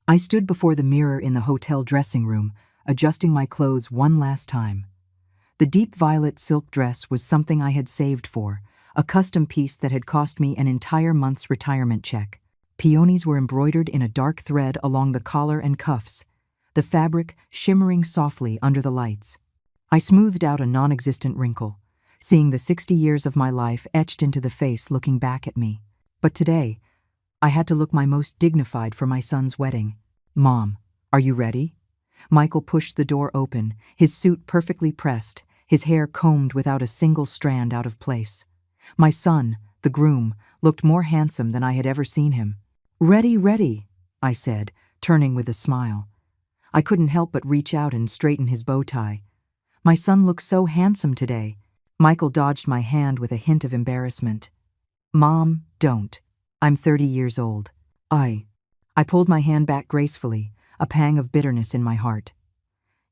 I stood before the mirror in the hotel dressing room, adjusting my clothes one last time. The deep violet silk dress was something I had saved for, a custom piece that had cost me an entire month's retirement check. Peonies were embroidered in a dark thread along the collar and cuffs, the fabric shimmering softly under the lights. I smoothed out a non-existent wrinkle, seeing the 60 years of my life etched into the face looking back at me. But today, I had to look my most dignified for my son's wedding. "Mom, are you ready?" Michael pushed the door open, his suit perfectly pressed, his hair combed without a single strand out of place. My son, the groom, looked more handsome than I had ever seen him. "Ready, ready," I said, turning with a smile. I couldn't help but reach out and straighten his bow tie. My son looked so handsome today. Michael dodged my hand with a hint of embarrassment. "Mom, don't. I'm 30 years old." I pulled my hand back gracefully, a pang of bitterness in my heart.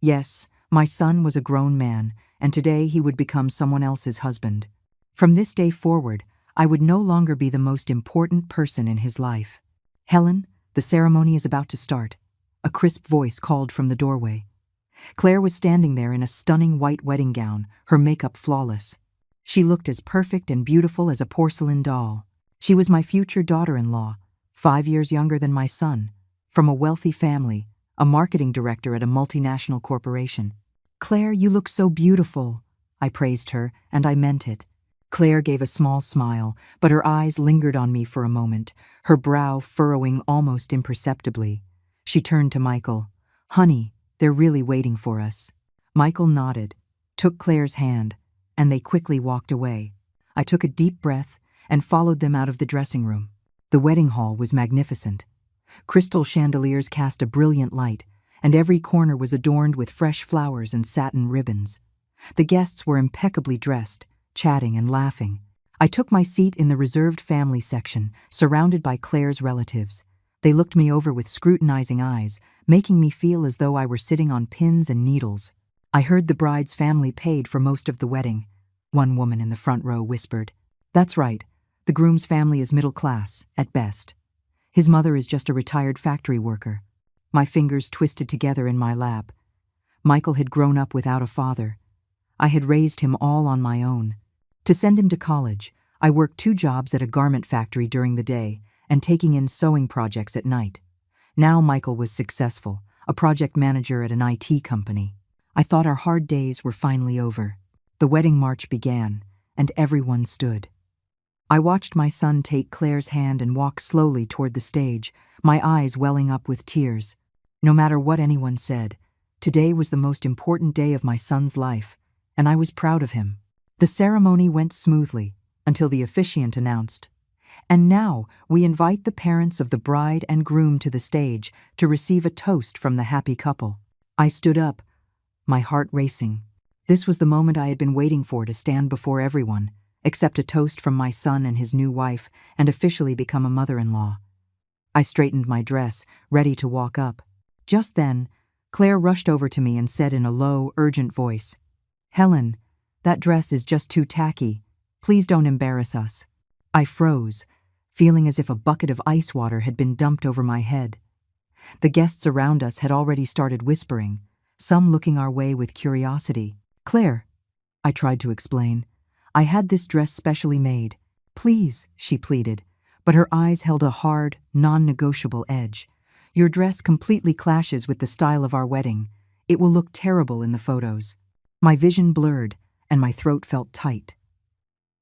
Yes, my son was a grown man, and today he would become someone else's husband. From this day forward, I would no longer be the most important person in his life. "Helen, the ceremony is about to start," a crisp voice called from the doorway. Claire was standing there in a stunning white wedding gown, her makeup flawless. She looked as perfect and beautiful as a porcelain doll. She was my future daughter-in-law, 5 years younger than my son, from a wealthy family, a marketing director at a multinational corporation. "Claire, you look so beautiful," I praised her, and I meant it. Claire gave a small smile, but her eyes lingered on me for a moment, her brow furrowing almost imperceptibly. She turned to Michael. "Honey, they're really waiting for us." Michael nodded, took Claire's hand, and they quickly walked away. I took a deep breath and followed them out of the dressing room. The wedding hall was magnificent. Crystal chandeliers cast a brilliant light, and every corner was adorned with fresh flowers and satin ribbons. The guests were impeccably dressed, chatting and laughing. I took my seat in the reserved family section, surrounded by Claire's relatives. They looked me over with scrutinizing eyes, making me feel as though I were sitting on pins and needles. "I heard the bride's family paid for most of the wedding," one woman in the front row whispered. "That's right. The groom's family is middle class, at best. His mother is just a retired factory worker." My fingers twisted together in my lap. Michael had grown up without a father. I had raised him all on my own. To send him to college, I worked 2 jobs at a garment factory during the day and taking in sewing projects at night. Now Michael was successful, a project manager at an IT company. I thought our hard days were finally over. The wedding march began, and everyone stood. I watched my son take Claire's hand and walk slowly toward the stage, my eyes welling up with tears. No matter what anyone said, today was the most important day of my son's life, and I was proud of him. The ceremony went smoothly until the officiant announced, "And now we invite the parents of the bride and groom to the stage to receive a toast from the happy couple." I stood up, my heart racing. This was the moment I had been waiting for, to stand before everyone, accept a toast from my son and his new wife, and officially become a mother-in-law. I straightened my dress, ready to walk up. Just then, Claire rushed over to me and said in a low, urgent voice, "Helen, that dress is just too tacky. Please don't embarrass us." I froze, feeling as if a bucket of ice water had been dumped over my head. The guests around us had already started whispering, some looking our way with curiosity. "Claire," I tried to explain, "I had this dress specially made. Please," she pleaded, but her eyes held a hard, non-negotiable edge. "Your dress completely clashes with the style of our wedding. It will look terrible in the photos." My vision blurred, and my throat felt tight.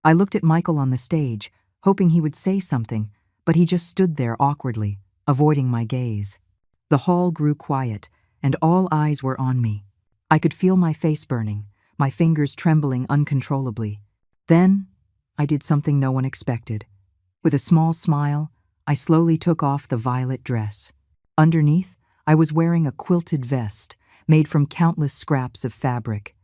I looked at Michael on the stage, hoping he would say something, but he just stood there awkwardly, avoiding my gaze. The hall grew quiet, and all eyes were on me. I could feel my face burning, my fingers trembling uncontrollably. Then, I did something no one expected. With a small smile, I slowly took off the violet dress. Underneath, I was wearing a quilted vest, made from countless scraps of fabric.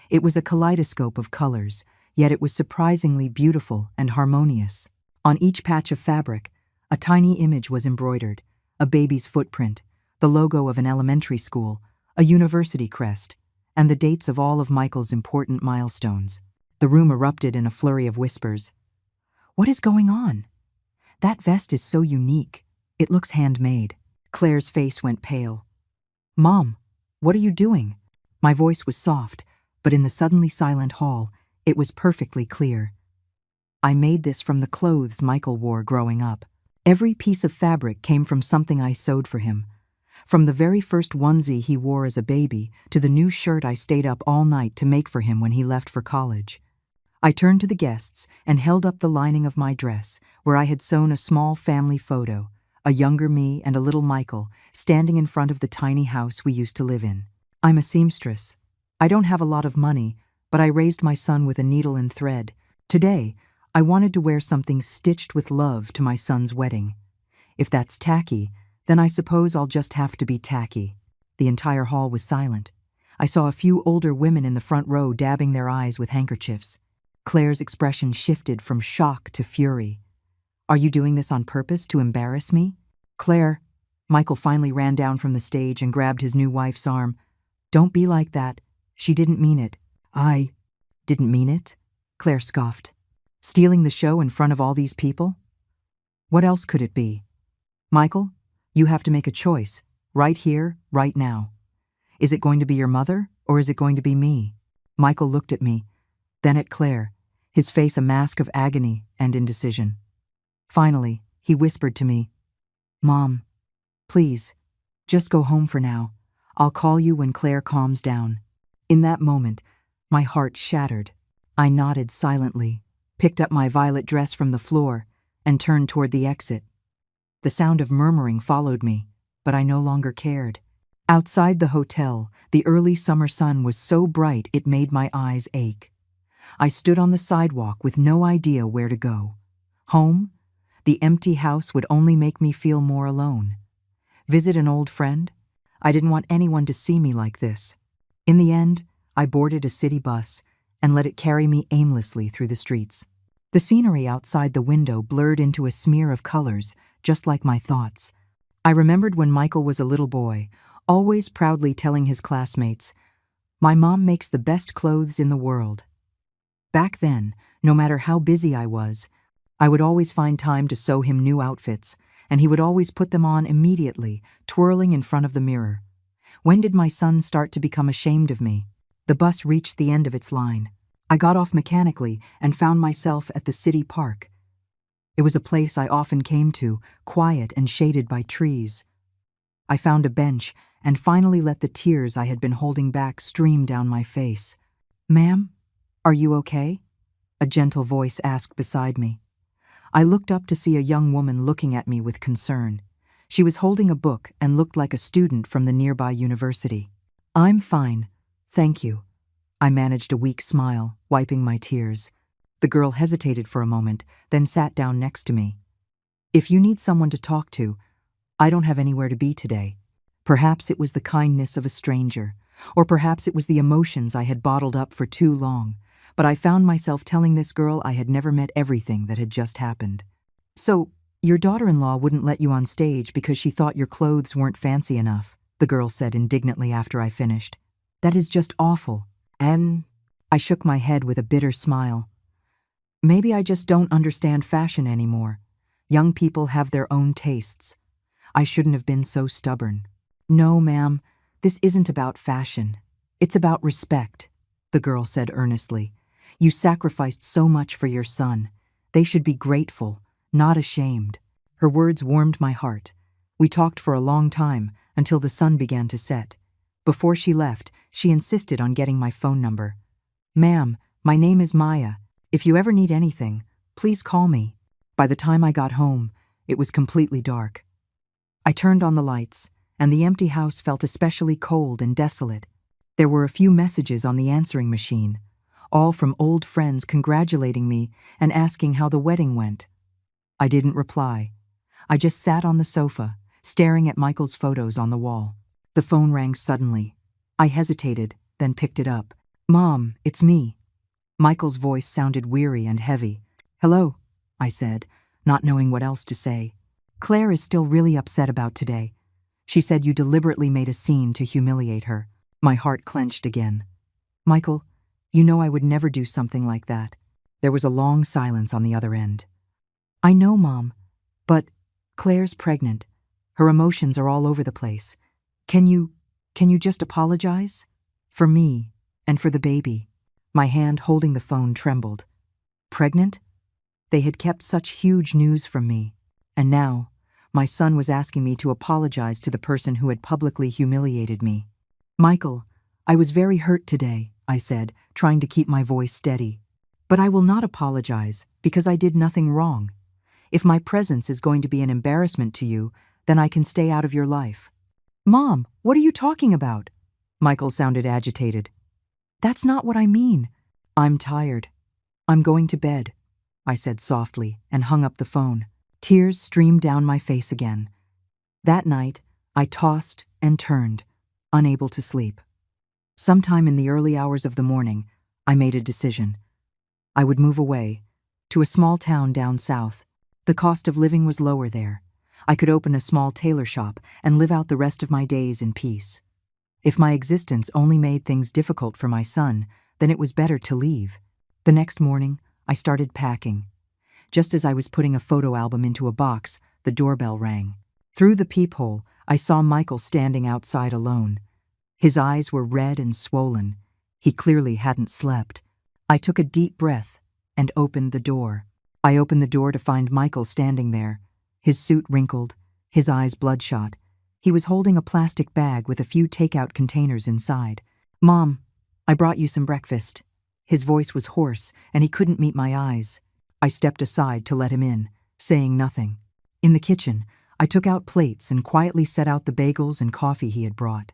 It was a kaleidoscope of colors, yet it was surprisingly beautiful and harmonious. On each patch of fabric, a tiny image was embroidered, a baby's footprint, the logo of an elementary school, a university crest, and the dates of all of Michael's important milestones. The room erupted in a flurry of whispers. "What is going on? That vest is so unique. It looks handmade." Claire's face went pale. "Mom, what are you doing?" My voice was soft, but in the suddenly silent hall, it was perfectly clear. "I made this from the clothes Michael wore growing up. Every piece of fabric came from something I sewed for him. From the very first onesie he wore as a baby to the new shirt I stayed up all night to make for him when he left for college." I turned to the guests and held up the lining of my dress, where I had sewn a small family photo, a younger me and a little Michael, standing in front of the tiny house we used to live in. "I'm a seamstress. I don't have a lot of money, but I raised my son with a needle and thread. Today, I wanted to wear something stitched with love to my son's wedding. If that's tacky, then I suppose I'll just have to be tacky." The entire hall was silent. I saw a few older women in the front row dabbing their eyes with handkerchiefs. Claire's expression shifted from shock to fury. "Are you doing this on purpose to embarrass me?" "Claire," Michael finally ran down from the stage and grabbed his new wife's arm. "Don't be like that. She didn't mean it." "I didn't mean it?" Claire scoffed. "Stealing the show in front of all these people? What else could it be? Michael, you have to make a choice, right here, right now. Is it going to be your mother, or is it going to be me?" Michael looked at me, then at Claire, his face a mask of agony and indecision. Finally, he whispered to me, "Mom, please, just go home for now. I'll call you when Claire calms down." In that moment, my heart shattered. I nodded silently, picked up my violet dress from the floor, and turned toward the exit. The sound of murmuring followed me, but I no longer cared. Outside the hotel, the early summer sun was so bright it made my eyes ache. I stood on the sidewalk with no idea where to go. Home? The empty house would only make me feel more alone. Visit an old friend? I didn't want anyone to see me like this. In the end, I boarded a city bus and let it carry me aimlessly through the streets. The scenery outside the window blurred into a smear of colors, just like my thoughts. I remembered when Michael was a little boy, always proudly telling his classmates, "My mom makes the best clothes in the world." Back then, no matter how busy I was, I would always find time to sew him new outfits, and he would always put them on immediately, twirling in front of the mirror. When did my son start to become ashamed of me? The bus reached the end of its line. I got off mechanically and found myself at the city park. It was a place I often came to, quiet and shaded by trees. I found a bench and finally let the tears I had been holding back stream down my face. "Ma'am, are you okay?" a gentle voice asked beside me. I looked up to see a young woman looking at me with concern. She was holding a book and looked like a student from the nearby university. "I'm fine, thank you." I managed a weak smile, wiping my tears. The girl hesitated for a moment, then sat down next to me. "If you need someone to talk to, I don't have anywhere to be today." Perhaps it was the kindness of a stranger, or perhaps it was the emotions I had bottled up for too long, but I found myself telling this girl I had never met everything that had just happened. "So, your daughter-in-law wouldn't let you on stage because she thought your clothes weren't fancy enough," the girl said indignantly after I finished. "That is just awful." And I shook my head with a bitter smile. Maybe I just don't understand fashion anymore. Young people have their own tastes. I shouldn't have been so stubborn. "No, ma'am, this isn't about fashion. It's about respect," the girl said earnestly. "You sacrificed so much for your son. They should be grateful, not ashamed." Her words warmed my heart. We talked for a long time, until the sun began to set. Before she left, she insisted on getting my phone number. "Ma'am, my name is Maya. If you ever need anything, please call me." By the time I got home, it was completely dark. I turned on the lights, and the empty house felt especially cold and desolate. There were a few messages on the answering machine, all from old friends congratulating me and asking how the wedding went. I didn't reply. I just sat on the sofa, staring at Michael's photos on the wall. The phone rang suddenly. I hesitated, then picked it up. "Mom, it's me." Michael's voice sounded weary and heavy. "Hello," I said, not knowing what else to say. "Claire is still really upset about today. She said you deliberately made a scene to humiliate her." My heart clenched again. "Michael, you know I would never do something like that." There was a long silence on the other end. "I know, Mom, but Claire's pregnant. Her emotions are all over the place. Can you just apologize? For me, and for the baby." My hand holding the phone trembled. Pregnant? They had kept such huge news from me. And now, my son was asking me to apologize to the person who had publicly humiliated me. "Michael, I was very hurt today," I said, trying to keep my voice steady. "But I will not apologize, because I did nothing wrong. If my presence is going to be an embarrassment to you, then I can stay out of your life." "Mom, what are you talking about?" Michael sounded agitated. "That's not what I mean." "I'm tired. I'm going to bed," I said softly and hung up the phone. Tears streamed down my face again. That night, I tossed and turned, unable to sleep. Sometime in the early hours of the morning, I made a decision. I would move away, to a small town down south. The cost of living was lower there. I could open a small tailor shop and live out the rest of my days in peace. If my existence only made things difficult for my son, then it was better to leave. The next morning, I started packing. Just as I was putting a photo album into a box, the doorbell rang. Through the peephole, I saw Michael standing outside alone. His eyes were red and swollen. He clearly hadn't slept. I took a deep breath and opened the door. I opened the door to find Michael standing there, his suit wrinkled, his eyes bloodshot. He was holding a plastic bag with a few takeout containers inside. "Mom, I brought you some breakfast." His voice was hoarse, and he couldn't meet my eyes. I stepped aside to let him in, saying nothing. In the kitchen, I took out plates and quietly set out the bagels and coffee he had brought.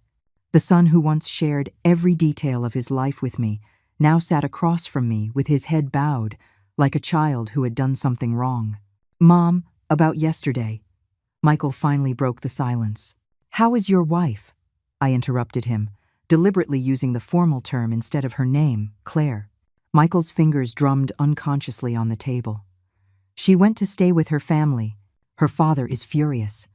The son who once shared every detail of his life with me now sat across from me with his head bowed, like a child who had done something wrong. "Mom, about yesterday." Michael finally broke the silence. "How is your wife?" I interrupted him, deliberately using the formal term instead of her name, Claire. Michael's fingers drummed unconsciously on the table. "She went to stay with her family. Her father is furious."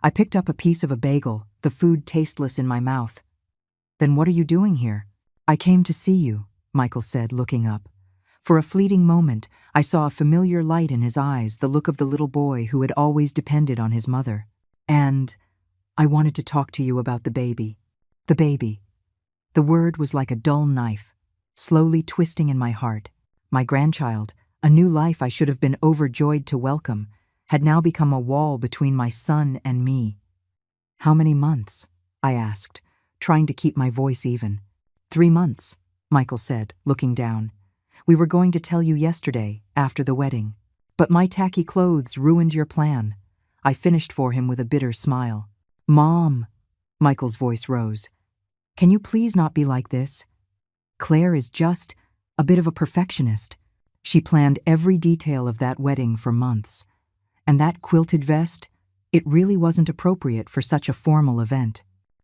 I picked up a piece of a bagel, the food tasteless in my mouth. "Then what are you doing here?" "I came to see you," Michael said, looking up. For a fleeting moment, I saw a familiar light in his eyes, the look of the little boy who had always depended on his mother. "And I wanted to talk to you about the baby." The baby. The word was like a dull knife, slowly twisting in my heart. My grandchild, a new life I should have been overjoyed to welcome, had now become a wall between my son and me. "How many months?" I asked, trying to keep my voice even. 3 months, Michael said, looking down. "We were going to tell you yesterday, after the wedding. But my tacky clothes ruined your plan." I finished for him with a bitter smile. "Mom," Michael's voice rose. "Can you please not be like this? Claire is just a bit of a perfectionist. She planned every detail of that wedding for months. And that quilted vest, it really wasn't appropriate for such a formal event."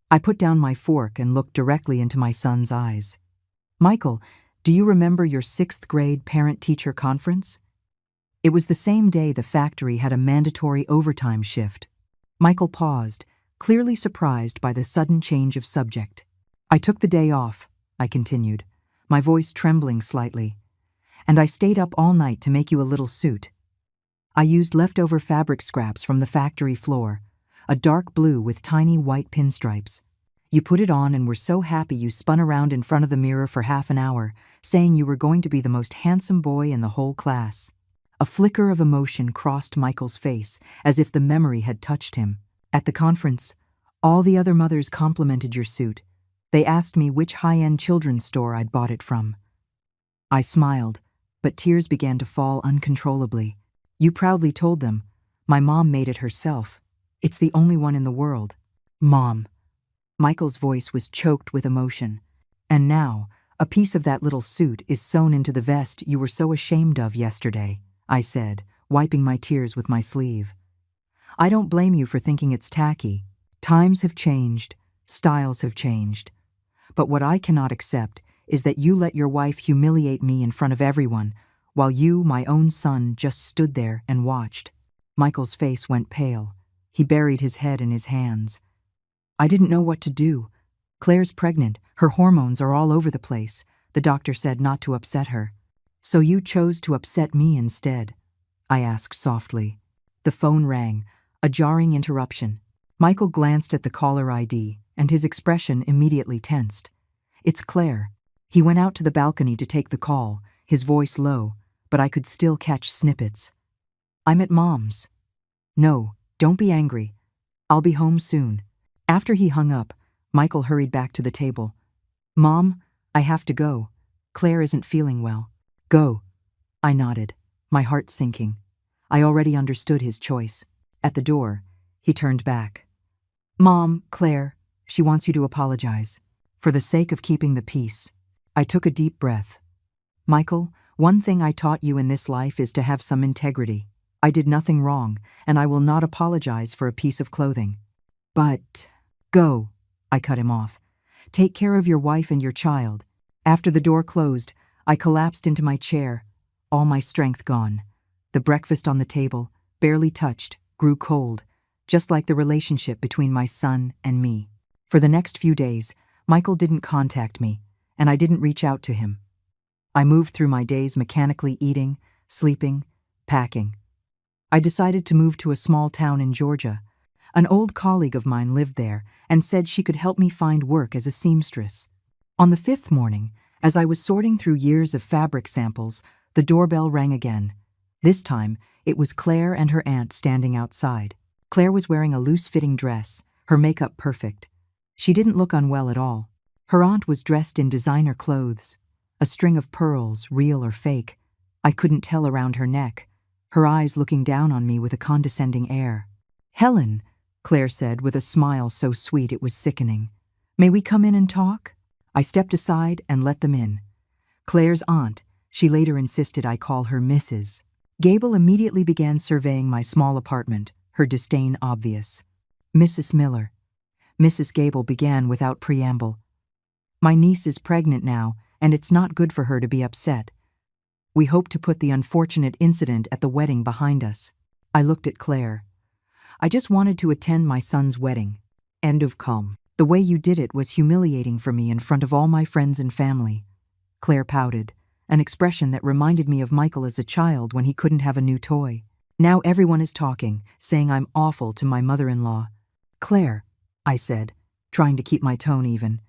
I put down my fork and looked directly into my son's eyes. "Michael, do you remember your 6th grade parent-teacher conference?" It was the same day the factory had a mandatory overtime shift. Michael paused, clearly surprised by the sudden change of subject. "I took the day off," I continued, my voice trembling slightly. "And I stayed up all night to make you a little suit. I used leftover fabric scraps from the factory floor, a dark blue with tiny white pinstripes. You put it on and were so happy you spun around in front of the mirror for half an hour, saying you were going to be the most handsome boy in the whole class." A flicker of emotion crossed Michael's face, as if the memory had touched him. "At the conference, all the other mothers complimented your suit. They asked me which high-end children's store I'd bought it from." I smiled, but tears began to fall uncontrollably. "You proudly told them, 'My mom made it herself. It's the only one in the world.'" "Mom." Michael's voice was choked with emotion. "And now, a piece of that little suit is sewn into the vest you were so ashamed of yesterday," I said, wiping my tears with my sleeve. "I don't blame you for thinking it's tacky. Times have changed, styles have changed. But what I cannot accept is that you let your wife humiliate me in front of everyone, while you, my own son, just stood there and watched." Michael's face went pale. He buried his head in his hands. "I didn't know what to do. Claire's pregnant, her hormones are all over the place. The doctor said not to upset her. So you chose to upset me instead?" I asked softly. The phone rang, a jarring interruption. Michael glanced at the caller ID, and his expression immediately tensed. "It's Claire." He went out to the balcony to take the call, his voice low, but I could still catch snippets. "I'm at Mom's." "No, don't be angry. I'll be home soon." After he hung up, Michael hurried back to the table. "Mom, I have to go. Claire isn't feeling well." "Go." I nodded, my heart sinking. I already understood his choice. At the door, he turned back. "Mom, Claire, she wants you to apologize. For the sake of keeping the peace." I took a deep breath. "Michael, one thing I taught you in this life is to have some integrity. I did nothing wrong, and I will not apologize for a piece of clothing." "But—" "Go," I cut him off. "Take care of your wife and your child." After the door closed, I collapsed into my chair, all my strength gone. The breakfast on the table, barely touched, grew cold, just like the relationship between my son and me. For the next few days, Michael didn't contact me, and I didn't reach out to him. I moved through my days mechanically eating, sleeping, packing. I decided to move to a small town in Georgia. An old colleague of mine lived there and said she could help me find work as a seamstress. On the 5th morning, as I was sorting through years of fabric samples, the doorbell rang again. This time, it was Claire and her aunt standing outside. Claire was wearing a loose-fitting dress, her makeup perfect. She didn't look unwell at all. Her aunt was dressed in designer clothes, a string of pearls, real or fake. I couldn't tell, around her neck, her eyes looking down on me with a condescending air. "Helen," Claire said with a smile so sweet it was sickening. "May we come in and talk?" I stepped aside and let them in. Claire's aunt, she later insisted I call her Mrs. Gable, immediately began surveying my small apartment, her disdain obvious. "Mrs. Miller." Mrs. Gable began without preamble. "My niece is pregnant now, and it's not good for her to be upset. We hope to put the unfortunate incident at the wedding behind us." I looked at Claire. "I just wanted to attend my son's wedding. End of calm. The way you did it was humiliating for me in front of all my friends and family." Claire pouted, an expression that reminded me of Michael as a child when he couldn't have a new toy. "Now everyone is talking, saying I'm awful to my mother-in-law." "Claire," I said, trying to keep my tone even,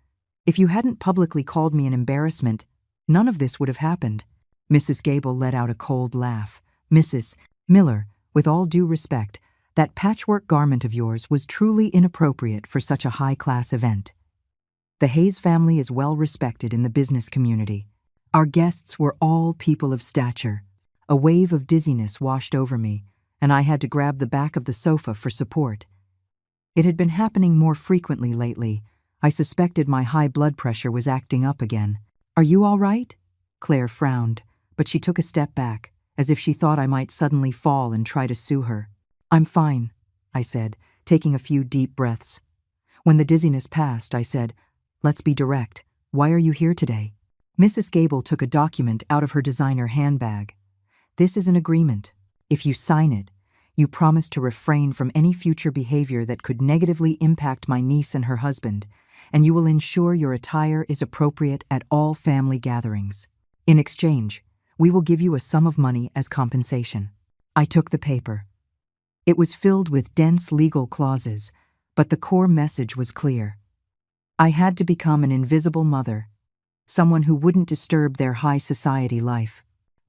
"if you hadn't publicly called me an embarrassment, none of this would have happened." Mrs. Gable let out a cold laugh. "Mrs. Miller, with all due respect, that patchwork garment of yours was truly inappropriate for such a high-class event. The Hayes family is well respected in the business community. Our guests were all people of stature." A wave of dizziness washed over me, and I had to grab the back of the sofa for support. It had been happening more frequently lately. I suspected my high blood pressure was acting up again. "Are you all right?" Claire frowned, but she took a step back, as if she thought I might suddenly fall and try to sue her. "I'm fine," I said, taking a few deep breaths. When the dizziness passed, I said, "Let's be direct. Why are you here today?" Mrs. Gable took a document out of her designer handbag. "This is an agreement. If you sign it, you promise to refrain from any future behavior that could negatively impact my niece and her husband, and you will ensure your attire is appropriate at all family gatherings. In exchange, we will give you a sum of money as compensation." I took the paper. It was filled with dense legal clauses, but the core message was clear. I had to become an invisible mother, someone who wouldn't disturb their high society life.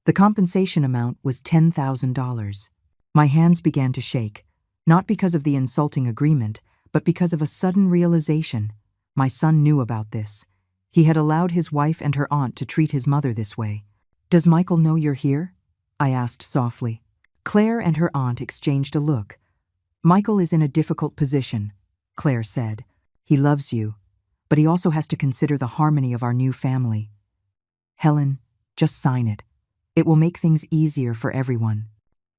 The compensation amount was $10,000. My hands began to shake, not because of the insulting agreement, but because of a sudden realization. My son knew about this. He had allowed his wife and her aunt to treat his mother this way. "Does Michael know you're here?" I asked softly. Claire and her aunt exchanged a look. "Michael is in a difficult position," Claire said. "He loves you, but he also has to consider the harmony of our new family. Helen, just sign it. It will make things easier for everyone."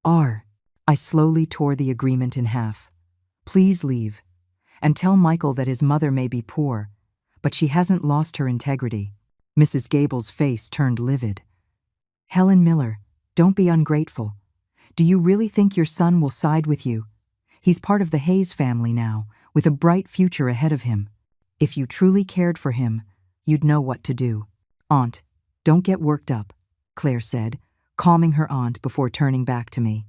I slowly tore the agreement in half. "Please leave, and tell Michael that his mother may be poor, but she hasn't lost her integrity." Mrs. Gable's face turned livid. "Helen Miller, don't be ungrateful. Do you really think your son will side with you? He's part of the Hayes family now, with a bright future ahead of him. If you truly cared for him, you'd know what to do." "Aunt, don't get worked up," Claire said, calming her aunt before turning back to me.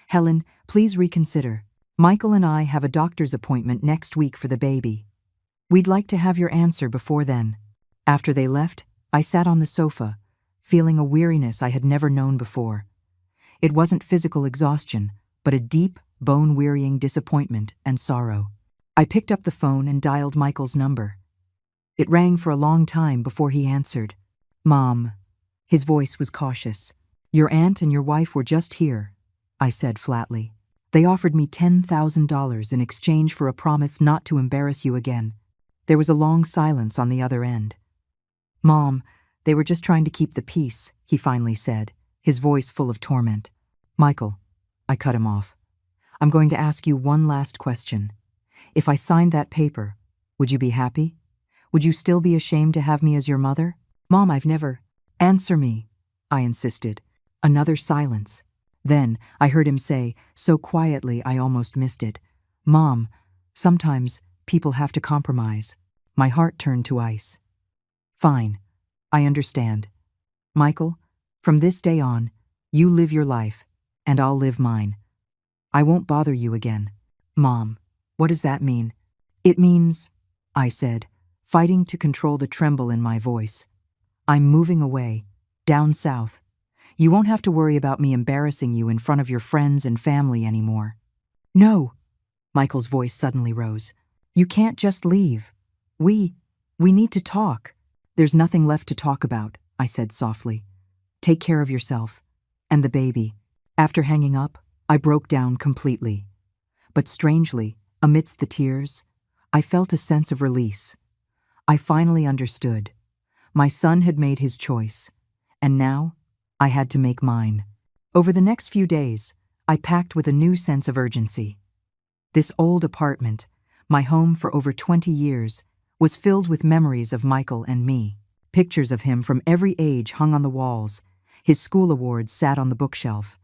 "Helen, please reconsider. Michael and I have a doctor's appointment next week for the baby. We'd like to have your answer before then." After they left, I sat on the sofa, feeling a weariness I had never known before. It wasn't physical exhaustion, but a deep, bone-wearying disappointment and sorrow. I picked up the phone and dialed Michael's number. It rang for a long time before he answered. "Mom." His voice was cautious. "Your aunt and your wife were just here," I said flatly. "They offered me $10,000 in exchange for a promise not to embarrass you again." There was a long silence on the other end. "Mom, they were just trying to keep the peace," he finally said, his voice full of torment. "Michael," I cut him off, "I'm going to ask you one last question. If I signed that paper, would you be happy? Would you still be ashamed to have me as your mother?" "Mom, I've never—" "Answer me," I insisted. Another silence. Then I heard him say, so quietly I almost missed it, "Mom, sometimes people have to compromise." My heart turned to ice. "Fine, I understand. Michael, from this day on, you live your life, and I'll live mine. I won't bother you again." "Mom, what does that mean?" "It means," I said, fighting to control the tremble in my voice, "I'm moving away, down south. You won't have to worry about me embarrassing you in front of your friends and family anymore." "No," Michael's voice suddenly rose. "You can't just leave. We need to talk." "There's nothing left to talk about," I said softly. "Take care of yourself. And the baby." After hanging up, I broke down completely. But strangely, amidst the tears, I felt a sense of release. I finally understood. My son had made his choice, and now I had to make mine. Over the next few days, I packed with a new sense of urgency. This old apartment, my home for over 20 years, was filled with memories of Michael and me. Pictures of him from every age hung on the walls, his school awards sat on the bookshelf,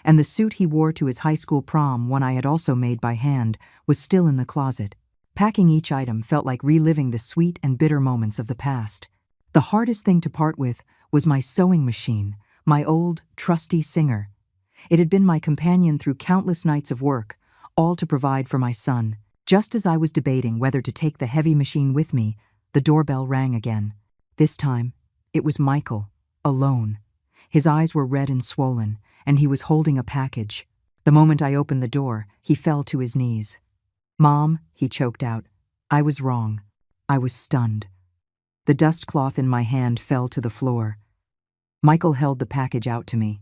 and the suit he wore to his high school prom, one I had also made by hand, was still in the closet. Packing each item felt like reliving the sweet and bitter moments of the past. The hardest thing to part with was my sewing machine, my old, trusty Singer. It had been my companion through countless nights of work, all to provide for my son. Just as I was debating whether to take the heavy machine with me, the doorbell rang again. This time, it was Michael, alone. His eyes were red and swollen, and he was holding a package. The moment I opened the door, he fell to his knees. "Mom," he choked out, "I was wrong. I was stunned." The dust cloth in my hand fell to the floor. Michael held the package out to me.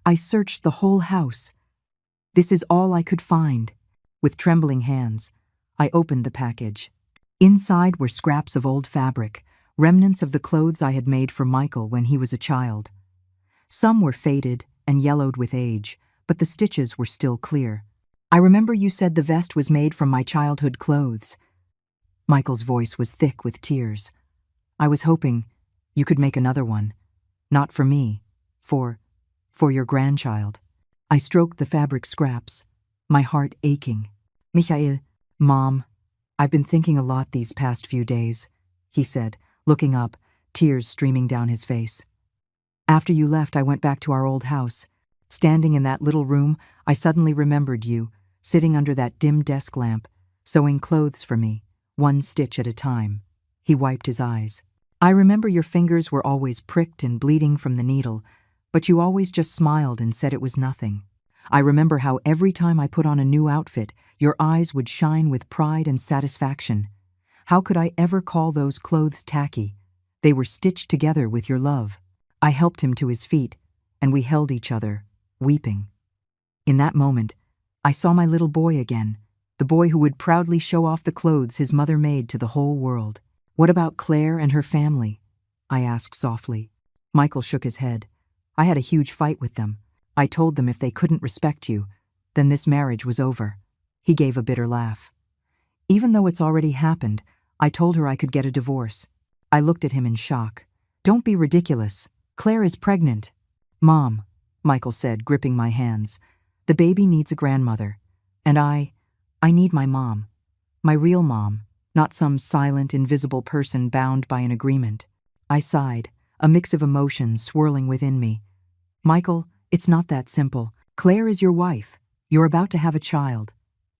"I searched the whole house. This is all I could find." With trembling hands, I opened the package. Inside were scraps of old fabric, remnants of the clothes I had made for Michael when he was a child. Some were faded and yellowed with age, but the stitches were still clear. "I remember you said the vest was made from my childhood clothes." Michael's voice was thick with tears. "I was hoping you could make another one. Not for me, for your grandchild." I stroked the fabric scraps, my heart aching. "Michael, Mom, I've been thinking a lot these past few days," he said, looking up, tears streaming down his face. "After you left, I went back to our old house. Standing in that little room, I suddenly remembered you, sitting under that dim desk lamp, sewing clothes for me, one stitch at a time." He wiped his eyes. "I remember your fingers were always pricked and bleeding from the needle, but you always just smiled and said it was nothing. I remember how every time I put on a new outfit, your eyes would shine with pride and satisfaction. How could I ever call those clothes tacky? They were stitched together with your love." I helped him to his feet, and we held each other, weeping. In that moment, I saw my little boy again, the boy who would proudly show off the clothes his mother made to the whole world. "What about Claire and her family?" I asked softly. Michael shook his head. "I had a huge fight with them. I told them if they couldn't respect you, then this marriage was over." He gave a bitter laugh. "Even though it's already happened, I told her I could get a divorce." I looked at him in shock. "Don't be ridiculous. Claire is pregnant." "Mom," Michael said, gripping my hands, "the baby needs a grandmother. And I need my mom. My real mom, not some silent, invisible person bound by an agreement." I sighed, a mix of emotions swirling within me. "Michael, it's not that simple. Claire is your wife. You're about to have a child.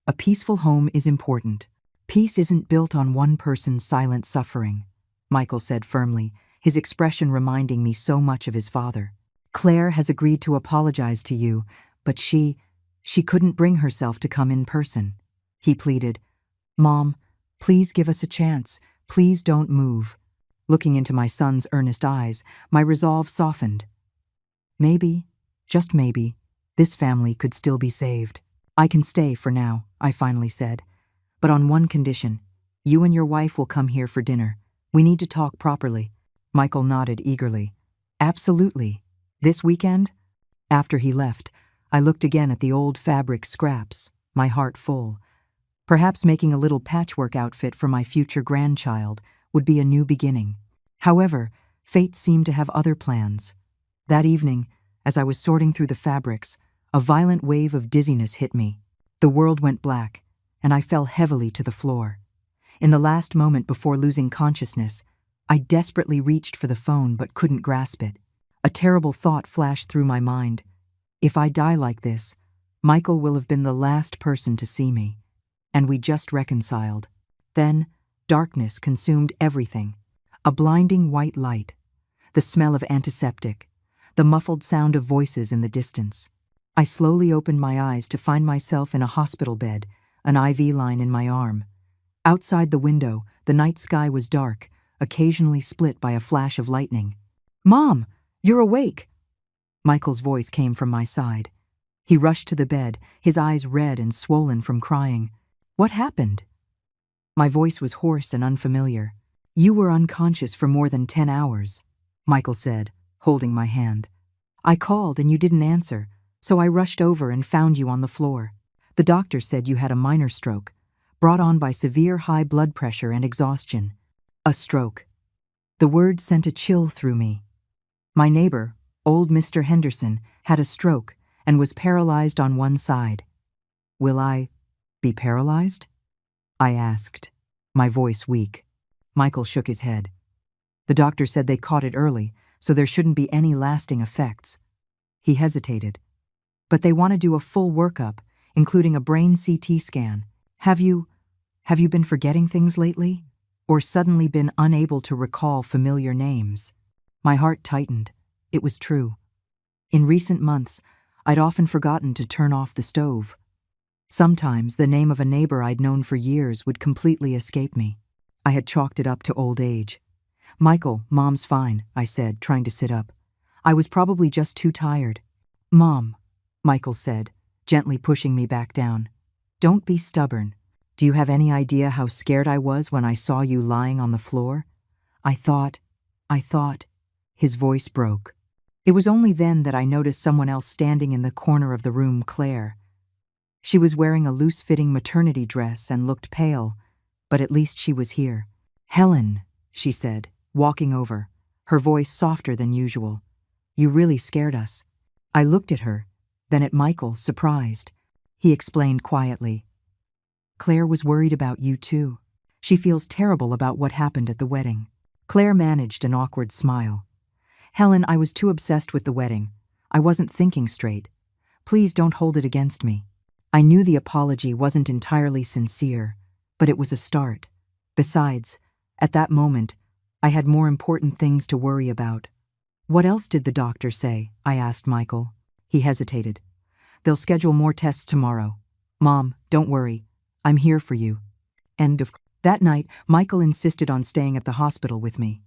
A peaceful home is important. Peace isn't built on one person's silent suffering, Michael said firmly, his expression reminding me so much of his father. Claire has agreed to apologize to you, but she couldn't bring herself to come in person. He pleaded, Mom, please give us a chance. Please don't move. Looking into my son's earnest eyes, my resolve softened. Maybe, just maybe, this family could still be saved. I can stay for now, I finally said. But on one condition. You and your wife will come here for dinner. We need to talk properly. Michael nodded eagerly. Absolutely. This weekend? After he left, I looked again at the old fabric scraps, my heart full. Perhaps making a little patchwork outfit for my future grandchild would be a new beginning. However, fate seemed to have other plans. That evening, as I was sorting through the fabrics, a violent wave of dizziness hit me. The world went black, and I fell heavily to the floor. In the last moment before losing consciousness, I desperately reached for the phone but couldn't grasp it. A terrible thought flashed through my mind. If I die like this, Michael will have been the last person to see me. And we just reconciled. Then, darkness consumed everything. A blinding white light, the smell of antiseptic, the muffled sound of voices in the distance. I slowly opened my eyes to find myself in a hospital bed, an IV line in my arm. Outside the window, the night sky was dark, occasionally split by a flash of lightning. Mom, you're awake! Michael's voice came from my side. He rushed to the bed, his eyes red and swollen from crying. What happened? My voice was hoarse and unfamiliar. You were unconscious for more than 10 hours, Michael said, holding my hand. I called and you didn't answer, so I rushed over and found you on the floor. The doctor said you had a minor stroke, brought on by severe high blood pressure and exhaustion. A stroke. The word sent a chill through me. My neighbor, old Mr. Henderson, had a stroke and was paralyzed on one side. Will I be paralyzed? I asked, my voice weak. Michael shook his head. The doctor said they caught it early, so there shouldn't be any lasting effects. He hesitated. But they want to do a full workup, including a brain CT scan. Have you been forgetting things lately? Or suddenly been unable to recall familiar names? My heart tightened. It was true. In recent months, I'd often forgotten to turn off the stove. Sometimes the name of a neighbor I'd known for years would completely escape me. I had chalked it up to old age. Michael, Mom's fine, I said, trying to sit up. I was probably just too tired. Mom, Michael said, gently pushing me back down. Don't be stubborn. Do you have any idea how scared I was when I saw you lying on the floor? I thought. His voice broke. It was only then that I noticed someone else standing in the corner of the room, Claire. She was wearing a loose-fitting maternity dress and looked pale, but at least she was here. Helen, she said, walking over, her voice softer than usual. You really scared us. I looked at her, then at Michael, surprised. He explained quietly. Claire was worried about you too. She feels terrible about what happened at the wedding. Claire managed an awkward smile. Helen, I was too obsessed with the wedding. I wasn't thinking straight. Please don't hold it against me. I knew the apology wasn't entirely sincere, but it was a start. Besides, at that moment, I had more important things to worry about. What else did the doctor say? I asked Michael. He hesitated. They'll schedule more tests tomorrow. Mom, don't worry. I'm here for you. End of. That night, Michael insisted on staying at the hospital with me.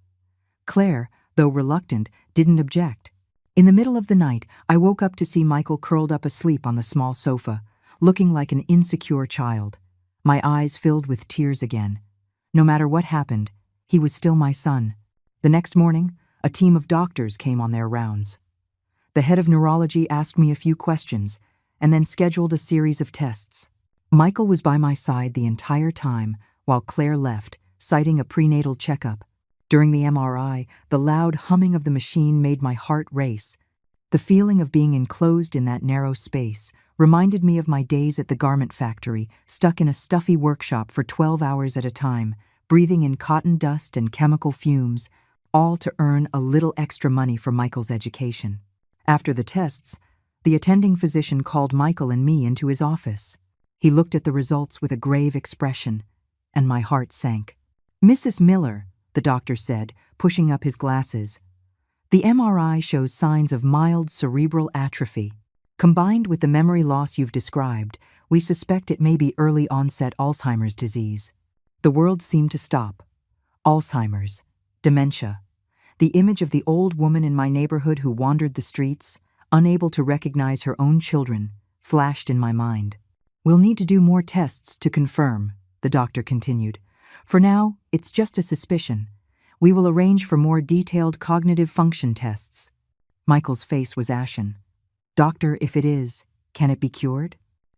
Claire, though reluctant, didn't object. In the middle of the night, I woke up to see Michael curled up asleep on the small sofa, looking like an insecure child. My eyes filled with tears again. No matter what happened, he was still my son. The next morning, a team of doctors came on their rounds. The head of neurology asked me a few questions, and then scheduled a series of tests. Michael was by my side the entire time, while Claire left, citing a prenatal checkup. During the MRI, the loud humming of the machine made my heart race. The feeling of being enclosed in that narrow space reminded me of my days at the garment factory, stuck in a stuffy workshop for 12 hours at a time, breathing in cotton dust and chemical fumes, all to earn a little extra money for Michael's education. After the tests, the attending physician called Michael and me into his office. He looked at the results with a grave expression, and my heart sank. "Mrs. Miller," the doctor said, pushing up his glasses, "the MRI shows signs of mild cerebral atrophy. Combined with the memory loss you've described, we suspect it may be early-onset Alzheimer's disease." The world seemed to stop. Alzheimer's, dementia. The image of the old woman in my neighborhood who wandered the streets, unable to recognize her own children, flashed in my mind. "We'll need to do more tests to confirm," the doctor continued. "For now, it's just a suspicion. We will arrange for more detailed cognitive function tests." Michael's face was ashen. "Doctor, if it is, can it be cured?"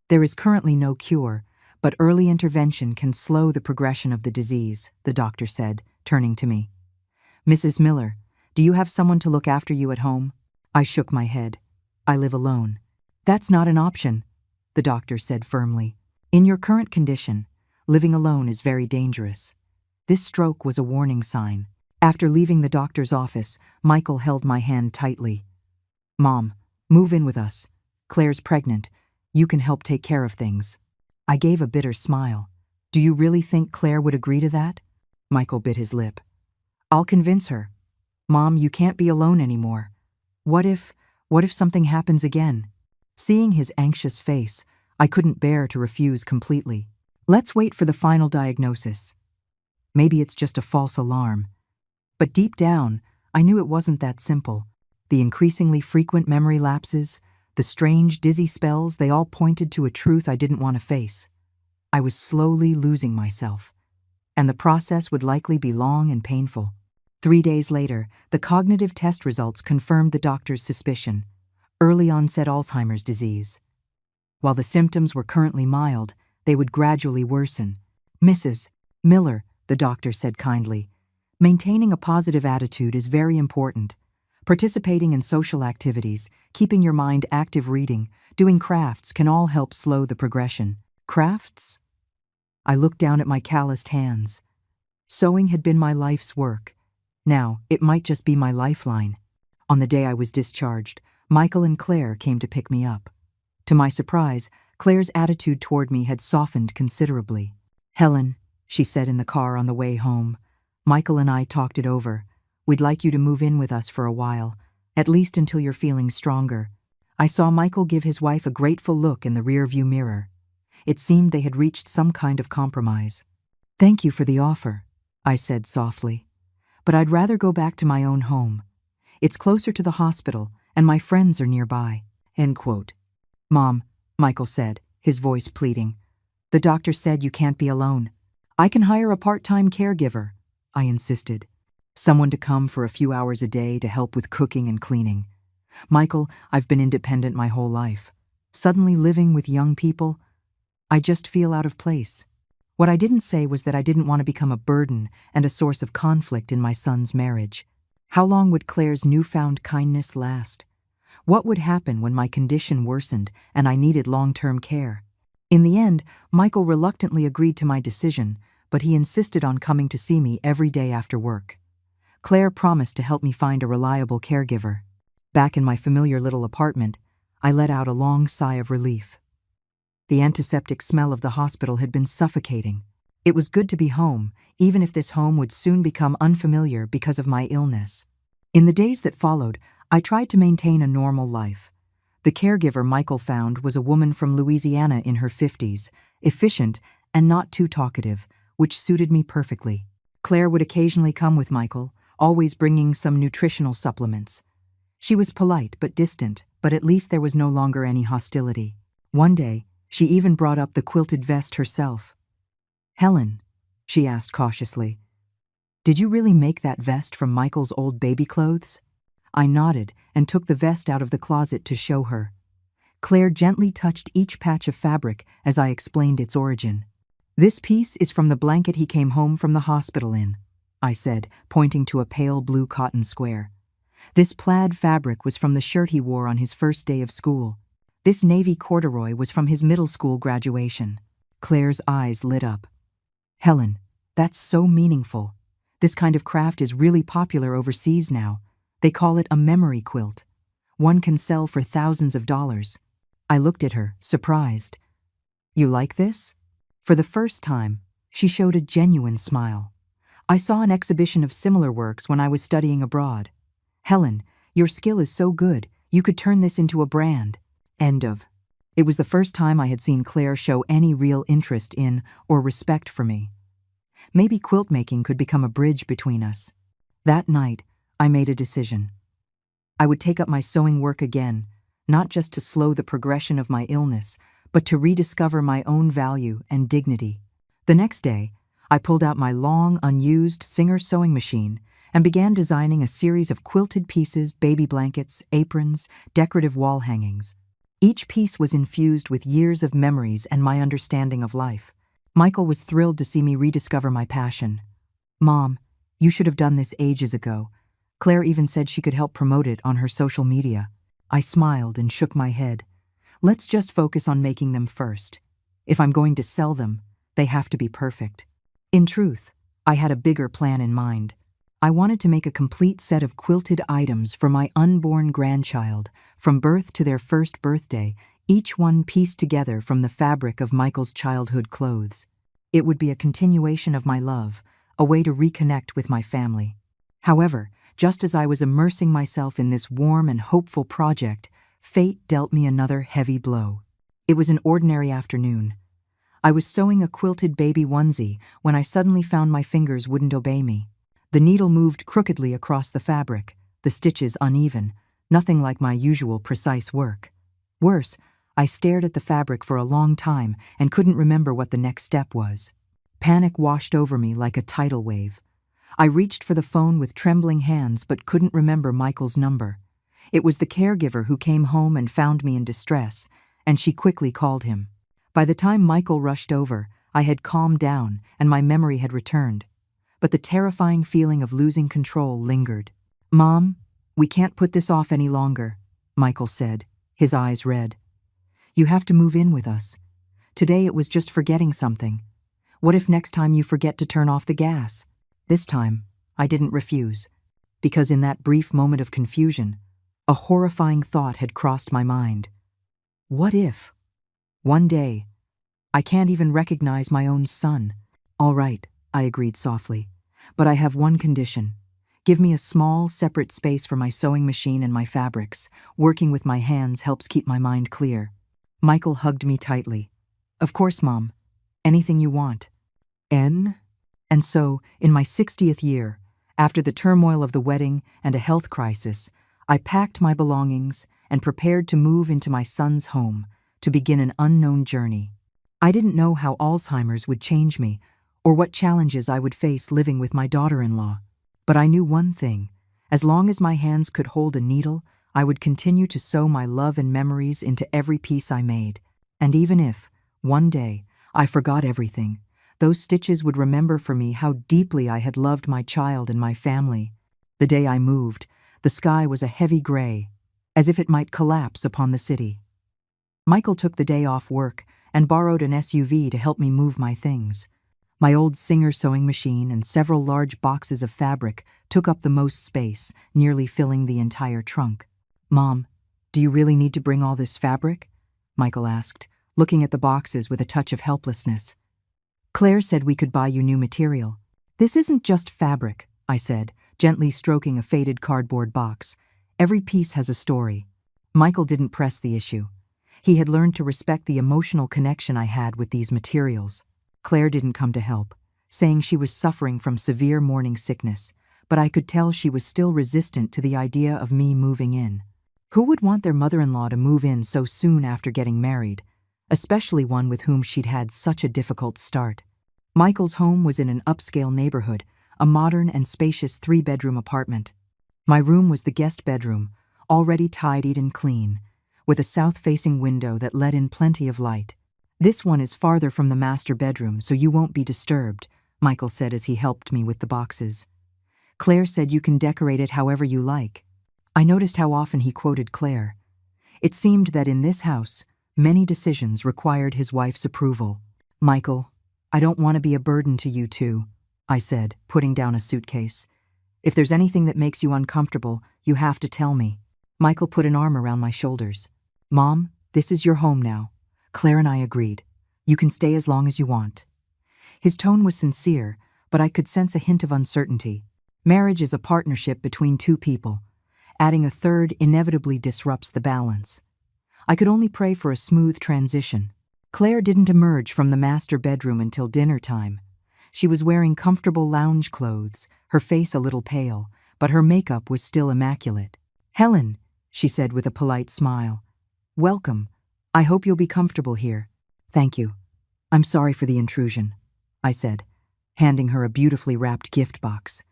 "There is currently no cure, but early intervention can slow the progression of the disease," the doctor said, turning to me. "Mrs. Miller, do you have someone to look after you at home?" I shook my head. "I live alone." "That's not an option," the doctor said firmly. "In your current condition, living alone is very dangerous." This stroke was a warning sign. After leaving the doctor's office, Michael held my hand tightly. "Mom, move in with us. Claire's pregnant. You can help take care of things." I gave a bitter smile. "Do you really think Claire would agree to that?" Michael bit his lip. "I'll convince her. Mom, you can't be alone anymore. What if something happens again?" Seeing his anxious face, I couldn't bear to refuse completely. "Let's wait for the final diagnosis. Maybe it's just a false alarm." But deep down, I knew it wasn't that simple. The increasingly frequent memory lapses, the strange, dizzy spells, they all pointed to a truth I didn't want to face. I was slowly losing myself, and the process would likely be long and painful. 3 days later, the cognitive test results confirmed the doctor's suspicion: early-onset Alzheimer's disease. While the symptoms were currently mild, they would gradually worsen. "Mrs. Miller," the doctor said kindly, "maintaining a positive attitude is very important. Participating in social activities, keeping your mind active, reading, doing crafts can all help slow the progression." "Crafts?" I looked down at my calloused hands. Sewing had been my life's work. Now, it might just be my lifeline. On the day I was discharged, Michael and Claire came to pick me up. To my surprise, Claire's attitude toward me had softened considerably. "Helen," she said in the car on the way home, "Michael and I talked it over. We'd like you to move in with us for a while, at least until you're feeling stronger." I saw Michael give his wife a grateful look in the rearview mirror. It seemed they had reached some kind of compromise. "Thank you for the offer," I said softly. "But I'd rather go back to my own home. It's closer to the hospital, and my friends are nearby." End quote. "Mom," Michael said, his voice pleading, "the doctor said you can't be alone. I can hire a part-time caregiver," I insisted. "Someone to come for a few hours a day to help with cooking and cleaning. Michael, I've been independent my whole life. Suddenly living with young people, I just feel out of place." What I didn't say was that I didn't want to become a burden and a source of conflict in my son's marriage. How long would Claire's newfound kindness last? What would happen when my condition worsened and I needed long-term care? In the end, Michael reluctantly agreed to my decision, but he insisted on coming to see me every day after work. Claire promised to help me find a reliable caregiver. Back in my familiar little apartment, I let out a long sigh of relief. The antiseptic smell of the hospital had been suffocating. It was good to be home, even if this home would soon become unfamiliar because of my illness. In the days that followed, I tried to maintain a normal life. The caregiver Michael found was a woman from Louisiana in her 50s, efficient and not too talkative, which suited me perfectly. Claire would occasionally come with Michael, always bringing some nutritional supplements. She was polite but distant, but at least there was no longer any hostility. One day, she even brought up the quilted vest herself. "Helen," she asked cautiously, "did you really make that vest from Michael's old baby clothes?" I nodded and took the vest out of the closet to show her. Claire gently touched each patch of fabric as I explained its origin. "This piece is from the blanket he came home from the hospital in," I said, pointing to a pale blue cotton square. "This plaid fabric was from the shirt he wore on his first day of school. This navy corduroy was from his middle school graduation." Claire's eyes lit up. "Helen, that's so meaningful. This kind of craft is really popular overseas now. They call it a memory quilt. One can sell for thousands of dollars." I looked at her, surprised. You like this? For the first time, she showed a genuine smile. I saw an exhibition of similar works when I was studying abroad. Helen, your skill is so good, you could turn this into a brand. End of. It was the first time I had seen Claire show any real interest in or respect for me. Maybe quilt making could become a bridge between us. That night, I made a decision. I would take up my sewing work again, not just to slow the progression of my illness, but to rediscover my own value and dignity. The next day, I pulled out my long, unused Singer sewing machine and began designing a series of quilted pieces, baby blankets, aprons, decorative wall hangings. Each piece was infused with years of memories and my understanding of life. Michael was thrilled to see me rediscover my passion. Mom, you should have done this ages ago. Claire even said she could help promote it on her social media. I smiled and shook my head. Let's just focus on making them first. If I'm going to sell them, they have to be perfect. In truth, I had a bigger plan in mind. I wanted to make a complete set of quilted items for my unborn grandchild, from birth to their first birthday, each one pieced together from the fabric of Michael's childhood clothes. It would be a continuation of my love, a way to reconnect with my family. However, just as I was immersing myself in this warm and hopeful project, fate dealt me another heavy blow. It was an ordinary afternoon. I was sewing a quilted baby onesie when I suddenly found my fingers wouldn't obey me. The needle moved crookedly across the fabric, the stitches uneven, nothing like my usual precise work. Worse, I stared at the fabric for a long time and couldn't remember what the next step was. Panic washed over me like a tidal wave. I reached for the phone with trembling hands but couldn't remember Michael's number. It was the caregiver who came home and found me in distress, and she quickly called him. By the time Michael rushed over, I had calmed down and my memory had returned. But the terrifying feeling of losing control lingered. Mom, we can't put this off any longer, Michael said, his eyes red. You have to move in with us. Today it was just forgetting something. What if next time you forget to turn off the gas? This time, I didn't refuse, because in that brief moment of confusion, a horrifying thought had crossed my mind. What if, one day, I can't even recognize my own son? All right, I agreed softly, but I have one condition. Give me a small, separate space for my sewing machine and my fabrics. Working with my hands helps keep my mind clear. Michael hugged me tightly. Of course, Mom. Anything you want. And so, in my 60th year, after the turmoil of the wedding and a health crisis, I packed my belongings and prepared to move into my son's home to begin an unknown journey. I didn't know how Alzheimer's would change me or what challenges I would face living with my daughter-in-law. But I knew one thing. As long as my hands could hold a needle, I would continue to sew my love and memories into every piece I made. And even if, one day, I forgot everything, those stitches would remember for me how deeply I had loved my child and my family. The day I moved, the sky was a heavy gray, as if it might collapse upon the city. Michael took the day off work and borrowed an SUV to help me move my things. My old Singer sewing machine and several large boxes of fabric took up the most space, nearly filling the entire trunk. Mom, do you really need to bring all this fabric? Michael asked, looking at the boxes with a touch of helplessness. Claire said we could buy you new material. This isn't just fabric, I said, gently stroking a faded cardboard box. Every piece has a story. Michael didn't press the issue. He had learned to respect the emotional connection I had with these materials. Claire didn't come to help, saying she was suffering from severe morning sickness, but I could tell she was still resistant to the idea of me moving in. Who would want their mother-in-law to move in so soon after getting married, especially one with whom she'd had such a difficult start? Michael's home was in an upscale neighborhood, a modern and spacious 3-bedroom apartment. My room was the guest bedroom, already tidied and clean, with a south-facing window that let in plenty of light. This one is farther from the master bedroom, so you won't be disturbed, Michael said as he helped me with the boxes. Claire said you can decorate it however you like. I noticed how often he quoted Claire. It seemed that in this house, many decisions required his wife's approval. Michael, I don't want to be a burden to you two, I said, putting down a suitcase. If there's anything that makes you uncomfortable, you have to tell me. Michael put an arm around my shoulders. Mom, this is your home now. Claire and I agreed. You can stay as long as you want." His tone was sincere, but I could sense a hint of uncertainty. Marriage is a partnership between two people. Adding a third inevitably disrupts the balance. I could only pray for a smooth transition. Claire didn't emerge from the master bedroom until dinner time. She was wearing comfortable lounge clothes, her face a little pale, but her makeup was still immaculate. "Helen," she said with a polite smile. "Welcome. I hope you'll be comfortable here." "Thank you. I'm sorry for the intrusion," I said, handing her a beautifully wrapped gift box.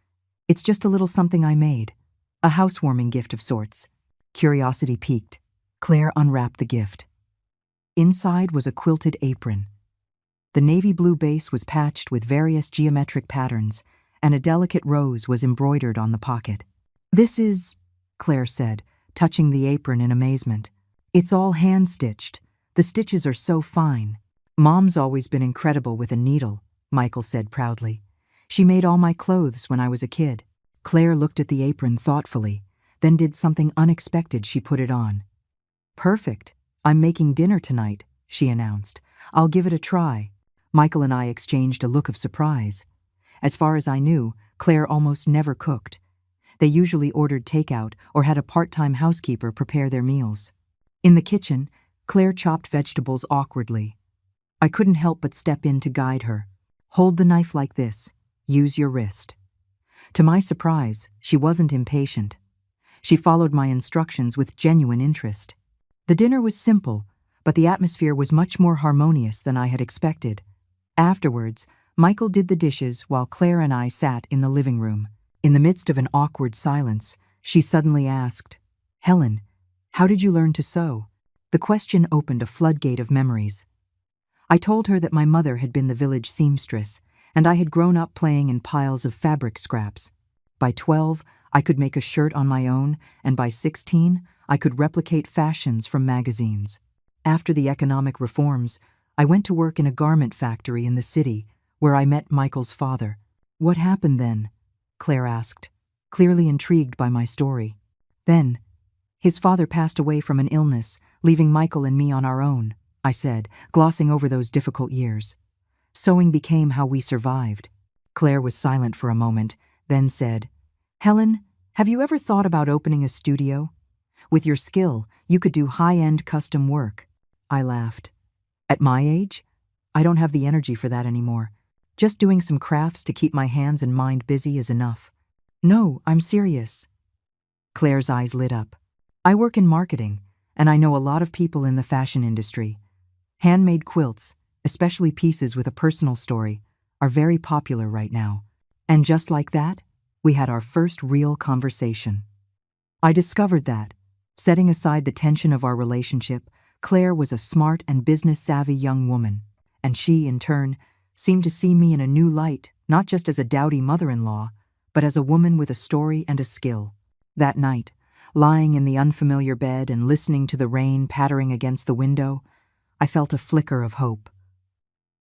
"It's just a little something I made. A housewarming gift of sorts." Curiosity piqued. Claire unwrapped the gift. Inside was a quilted apron. The navy blue base was patched with various geometric patterns, and a delicate rose was embroidered on the pocket. "This is," Claire said, touching the apron in amazement. "It's all hand-stitched. The stitches are so fine." "Mom's always been incredible with a needle," Michael said proudly. "She made all my clothes when I was a kid." Claire looked at the apron thoughtfully, then did something unexpected. She put it on. "Perfect. I'm making dinner tonight," she announced. "I'll give it a try." Michael and I exchanged a look of surprise. As far as I knew, Claire almost never cooked. They usually ordered takeout or had a part-time housekeeper prepare their meals. In the kitchen, Claire chopped vegetables awkwardly. I couldn't help but step in to guide her. "Hold the knife like this. Use your wrist." To my surprise, she wasn't impatient. She followed my instructions with genuine interest. The dinner was simple, but the atmosphere was much more harmonious than I had expected. Afterwards, Michael did the dishes while Claire and I sat in the living room. In the midst of an awkward silence, she suddenly asked, "Helen, how did you learn to sew?" The question opened a floodgate of memories. I told her that my mother had been the village seamstress, and I had grown up playing in piles of fabric scraps. By 12, I could make a shirt on my own, and by 16, I could replicate fashions from magazines. After the economic reforms, I went to work in a garment factory in the city, where I met Michael's father. "What happened then?" Claire asked, clearly intrigued by my story. "Then, his father passed away from an illness, leaving Michael and me on our own," I said, glossing over those difficult years. "Sewing became how we survived." Claire was silent for a moment, then said, "Helen, have you ever thought about opening a studio? With your skill, you could do high-end custom work." I laughed. "At my age? I don't have the energy for that anymore. Just doing some crafts to keep my hands and mind busy is enough." "No, I'm serious." Claire's eyes lit up. "I work in marketing, and I know a lot of people in the fashion industry. Handmade quilts, especially pieces with a personal story, are very popular right now." And just like that, we had our first real conversation. I discovered that, setting aside the tension of our relationship, Claire was a smart and business-savvy young woman, and she, in turn, seemed to see me in a new light, not just as a dowdy mother-in-law, but as a woman with a story and a skill. That night, lying in the unfamiliar bed and listening to the rain pattering against the window, I felt a flicker of hope.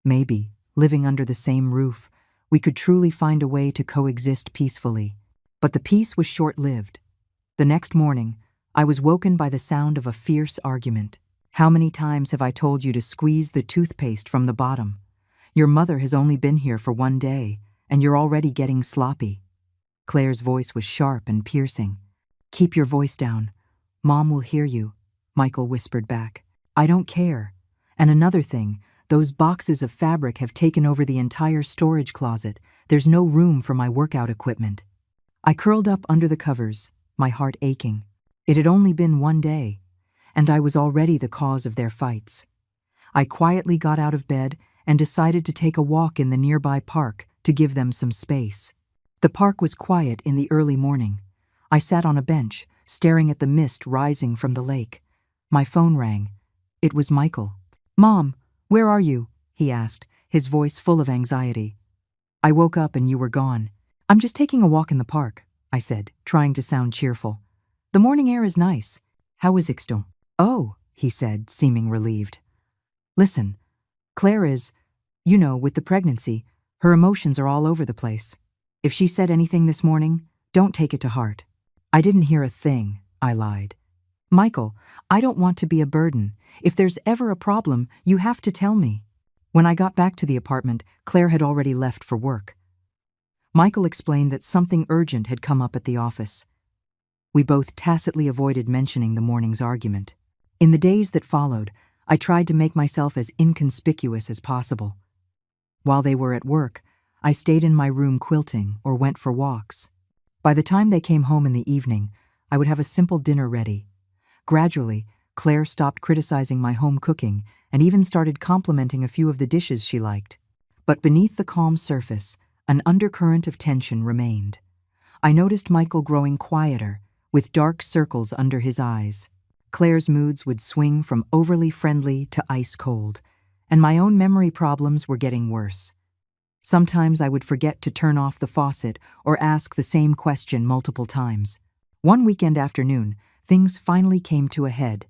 Maybe, living under the same roof, we could truly find a way to coexist peacefully. But the peace was short-lived. The next morning, I was woken by the sound of a fierce argument. "How many times have I told you to squeeze the toothpaste from the bottom? Your mother has only been here for one day, and you're already getting sloppy." Claire's voice was sharp and piercing. "Keep your voice down. Mom will hear you," Michael whispered back. "I don't care. And another thing, those boxes of fabric have taken over the entire storage closet. There's no room for my workout equipment." I curled up under the covers, my heart aching. It had only been one day, and I was already the cause of their fights. I quietly got out of bed and decided to take a walk in the nearby park to give them some space. The park was quiet in the early morning. I sat on a bench, staring at the mist rising from the lake. My phone rang. It was Michael. "Mom, where are you?" he asked, his voice full of anxiety. "I woke up and you were gone." "I'm just taking a walk in the park," I said, trying to sound cheerful. "The morning air is nice. How is Ixton?" "Oh," he said, seeming relieved. "Listen, Claire is, with the pregnancy, her emotions are all over the place. If she said anything this morning, don't take it to heart." "I didn't hear a thing," I lied. "Michael, I don't want to be a burden. If there's ever a problem, you have to tell me." When I got back to the apartment, Claire had already left for work. Michael explained that something urgent had come up at the office. We both tacitly avoided mentioning the morning's argument. In the days that followed, I tried to make myself as inconspicuous as possible. While they were at work, I stayed in my room quilting or went for walks. By the time they came home in the evening, I would have a simple dinner ready. Gradually, Claire stopped criticizing my home cooking and even started complimenting a few of the dishes she liked. But beneath the calm surface, an undercurrent of tension remained. I noticed Michael growing quieter, with dark circles under his eyes. Claire's moods would swing from overly friendly to ice cold, and my own memory problems were getting worse. Sometimes I would forget to turn off the faucet or ask the same question multiple times. One weekend afternoon, things finally came to a head.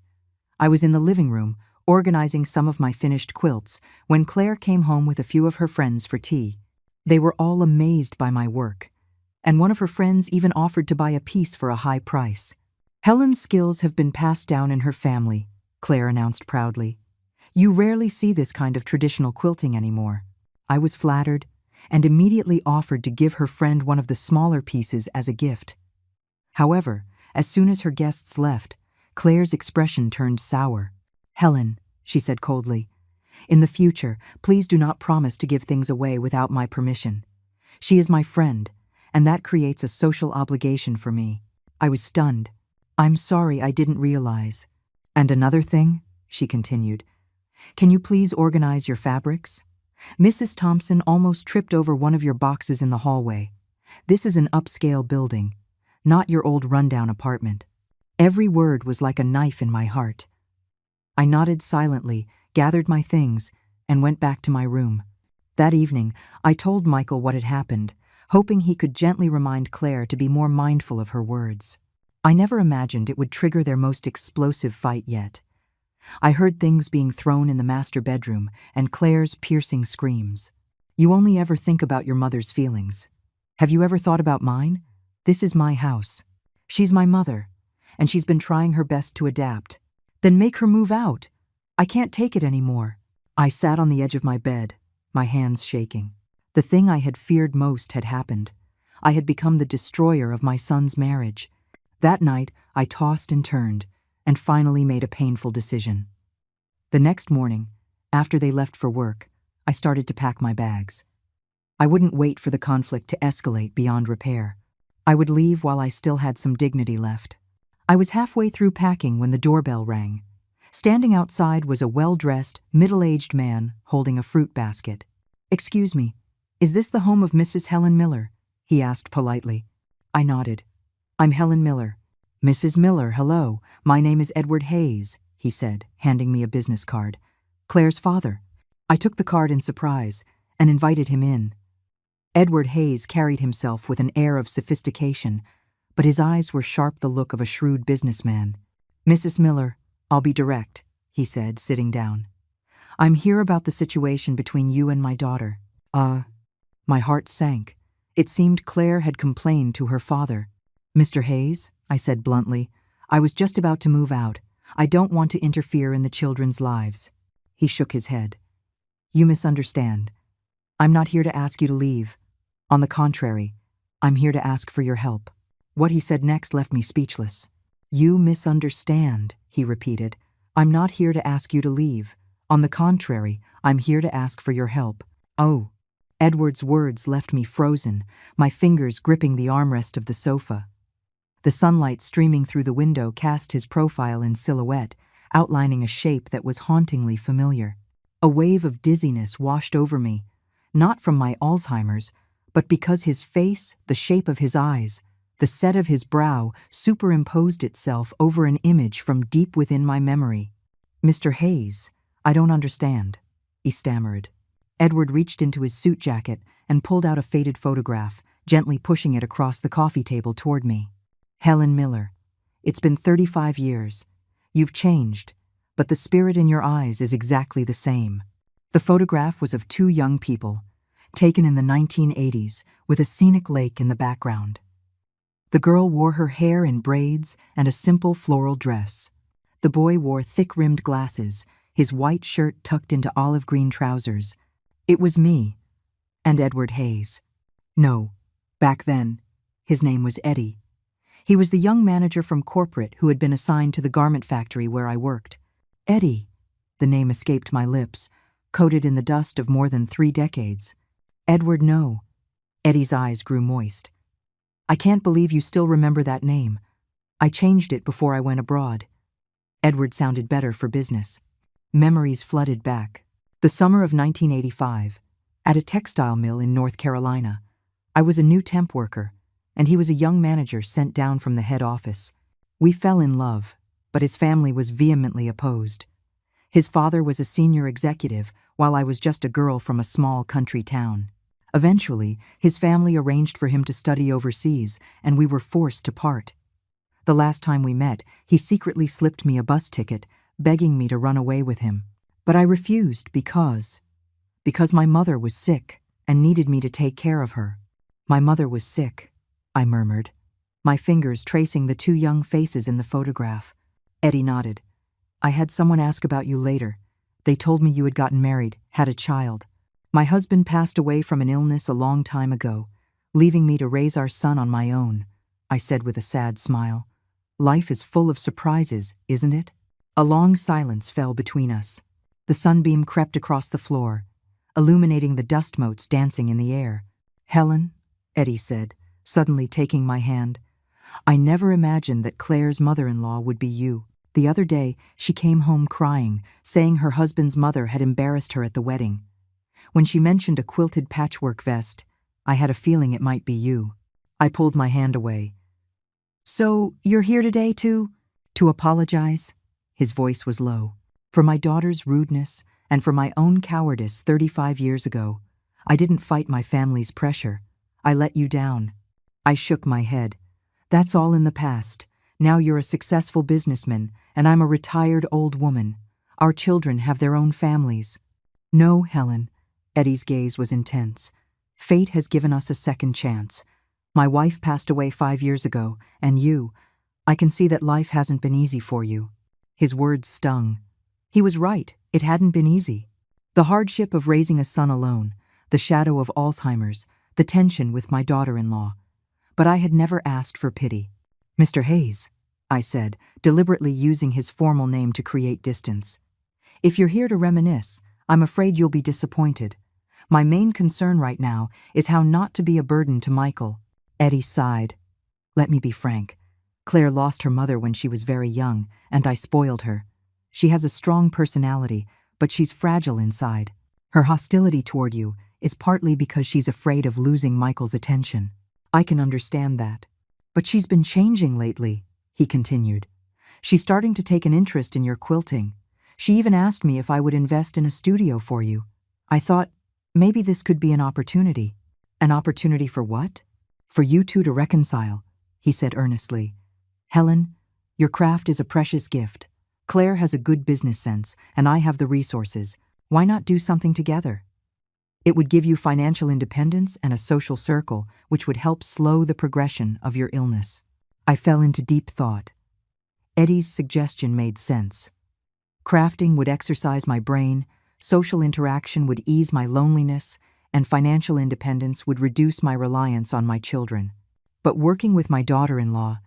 I was in the living room, organizing some of my finished quilts, when Claire came home with a few of her friends for tea. They were all amazed by my work, and one of her friends even offered to buy a piece for a high price. "Helen's skills have been passed down in her family," Claire announced proudly. "You rarely see this kind of traditional quilting anymore." I was flattered and immediately offered to give her friend one of the smaller pieces as a gift. However, as soon as her guests left, Claire's expression turned sour. "Helen," she said coldly, "in the future, please do not promise to give things away without my permission. She is my friend, and that creates a social obligation for me." I was stunned. "I'm sorry, I didn't realize." "And another thing," she continued, "can you please organize your fabrics? Mrs. Thompson almost tripped over one of your boxes in the hallway. This is an upscale building, not your old rundown apartment." Every word was like a knife in my heart. I nodded silently, gathered my things, and went back to my room. That evening, I told Michael what had happened, hoping he could gently remind Claire to be more mindful of her words. I never imagined it would trigger their most explosive fight yet. I heard things being thrown in the master bedroom and Claire's piercing screams. "You only ever think about your mother's feelings. Have you ever thought about mine? This is my house. She's my mother, and she's been trying her best to adapt. Then make her move out. I can't take it anymore." I sat on the edge of my bed, my hands shaking. The thing I had feared most had happened. I had become the destroyer of my son's marriage. That night, I tossed and turned, and finally made a painful decision. The next morning, after they left for work, I started to pack my bags. I wouldn't wait for the conflict to escalate beyond repair. I would leave while I still had some dignity left. I was halfway through packing when the doorbell rang. Standing outside was a well-dressed, middle-aged man holding a fruit basket. "Excuse me, is this the home of Mrs. Helen Miller?" he asked politely. I nodded. "I'm Helen Miller." "Mrs. Miller, hello. My name is Edward Hayes," he said, handing me a business card. "Claire's father." I took the card in surprise and invited him in. Edward Hayes carried himself with an air of sophistication, but his eyes were sharp, the look of a shrewd businessman. "Mrs. Miller, I'll be direct," he said, sitting down. "I'm here about the situation between you and my daughter." My heart sank. It seemed Claire had complained to her father. "Mr. Hayes," I said bluntly, "I was just about to move out. I don't want to interfere in the children's lives." He shook his head. "You misunderstand. I'm not here to ask you to leave. On the contrary, I'm here to ask for your help." What he said next left me speechless. "You misunderstand," he repeated. "I'm not here to ask you to leave. On the contrary, I'm here to ask for your help." Oh. Edward's words left me frozen, my fingers gripping the armrest of the sofa. The sunlight streaming through the window cast his profile in silhouette, outlining a shape that was hauntingly familiar. A wave of dizziness washed over me, not from my Alzheimer's, but because his face, the shape of his eyes, the set of his brow superimposed itself over an image from deep within my memory. "Mr. Hayes, I don't understand," he stammered. Edward reached into his suit jacket and pulled out a faded photograph, gently pushing it across the coffee table toward me. "Helen Miller, it's been 35 years. You've changed, but the spirit in your eyes is exactly the same." The photograph was of two young people, taken in the 1980s, with a scenic lake in the background. The girl wore her hair in braids and a simple floral dress. The boy wore thick-rimmed glasses, his white shirt tucked into olive green trousers. It was me, and Edward Hayes. No, back then, his name was Eddie. He was the young manager from corporate who had been assigned to the garment factory where I worked. Eddie, the name escaped my lips, coated in the dust of more than 3 decades. Edward, no. Eddie's eyes grew moist. I can't believe you still remember that name. I changed it before I went abroad. Edward sounded better for business. Memories flooded back. The summer of 1985, at a textile mill in North Carolina. I was a new temp worker, and he was a young manager sent down from the head office. We fell in love, but his family was vehemently opposed. His father was a senior executive, while I was just a girl from a small country town. Eventually, his family arranged for him to study overseas, and we were forced to part. The last time we met, he secretly slipped me a bus ticket, begging me to run away with him. But I refused because my mother was sick and needed me to take care of her. My mother was sick, I murmured, my fingers tracing the 2 young faces in the photograph. Eddie nodded. I had someone ask about you later. They told me you had gotten married, had a child. My husband passed away from an illness a long time ago, leaving me to raise our son on my own, I said with a sad smile. Life is full of surprises, isn't it? A long silence fell between us. The sunbeam crept across the floor, illuminating the dust motes dancing in the air. Helen, Eddie said, suddenly taking my hand, I never imagined that Claire's mother-in-law would be you. The other day, she came home crying, saying her husband's mother had embarrassed her at the wedding. When she mentioned a quilted patchwork vest, I had a feeling it might be you. I pulled my hand away. So, you're here today to apologize? His voice was low. For my daughter's rudeness and for my own cowardice 35 years ago. I didn't fight my family's pressure. I let you down. I shook my head. That's all in the past. Now you're a successful businessman, and I'm a retired old woman. Our children have their own families. No, Helen. Eddie's gaze was intense. Fate has given us a second chance. My wife passed away 5 years ago, and I can see that life hasn't been easy for you. His words stung. He was right, it hadn't been easy. The hardship of raising a son alone, the shadow of Alzheimer's, the tension with my daughter-in-law. But I had never asked for pity. Mr. Hayes, I said, deliberately using his formal name to create distance. If you're here to reminisce, I'm afraid you'll be disappointed. My main concern right now is how not to be a burden to Michael. Eddie sighed. Let me be frank. Claire lost her mother when she was very young, and I spoiled her. She has a strong personality, but she's fragile inside. Her hostility toward you is partly because she's afraid of losing Michael's attention. I can understand that. But she's been changing lately, he continued. She's starting to take an interest in your quilting. She even asked me if I would invest in a studio for you. I thought, maybe this could be an opportunity. An opportunity for what? For you two to reconcile, he said earnestly. Helen, your craft is a precious gift. Claire has a good business sense, and I have the resources. Why not do something together? It would give you financial independence and a social circle, which would help slow the progression of your illness. I fell into deep thought. Eddie's suggestion made sense. Crafting would exercise my brain, social interaction would ease my loneliness, and financial independence would reduce my reliance on my children. But working with my daughter-in-law,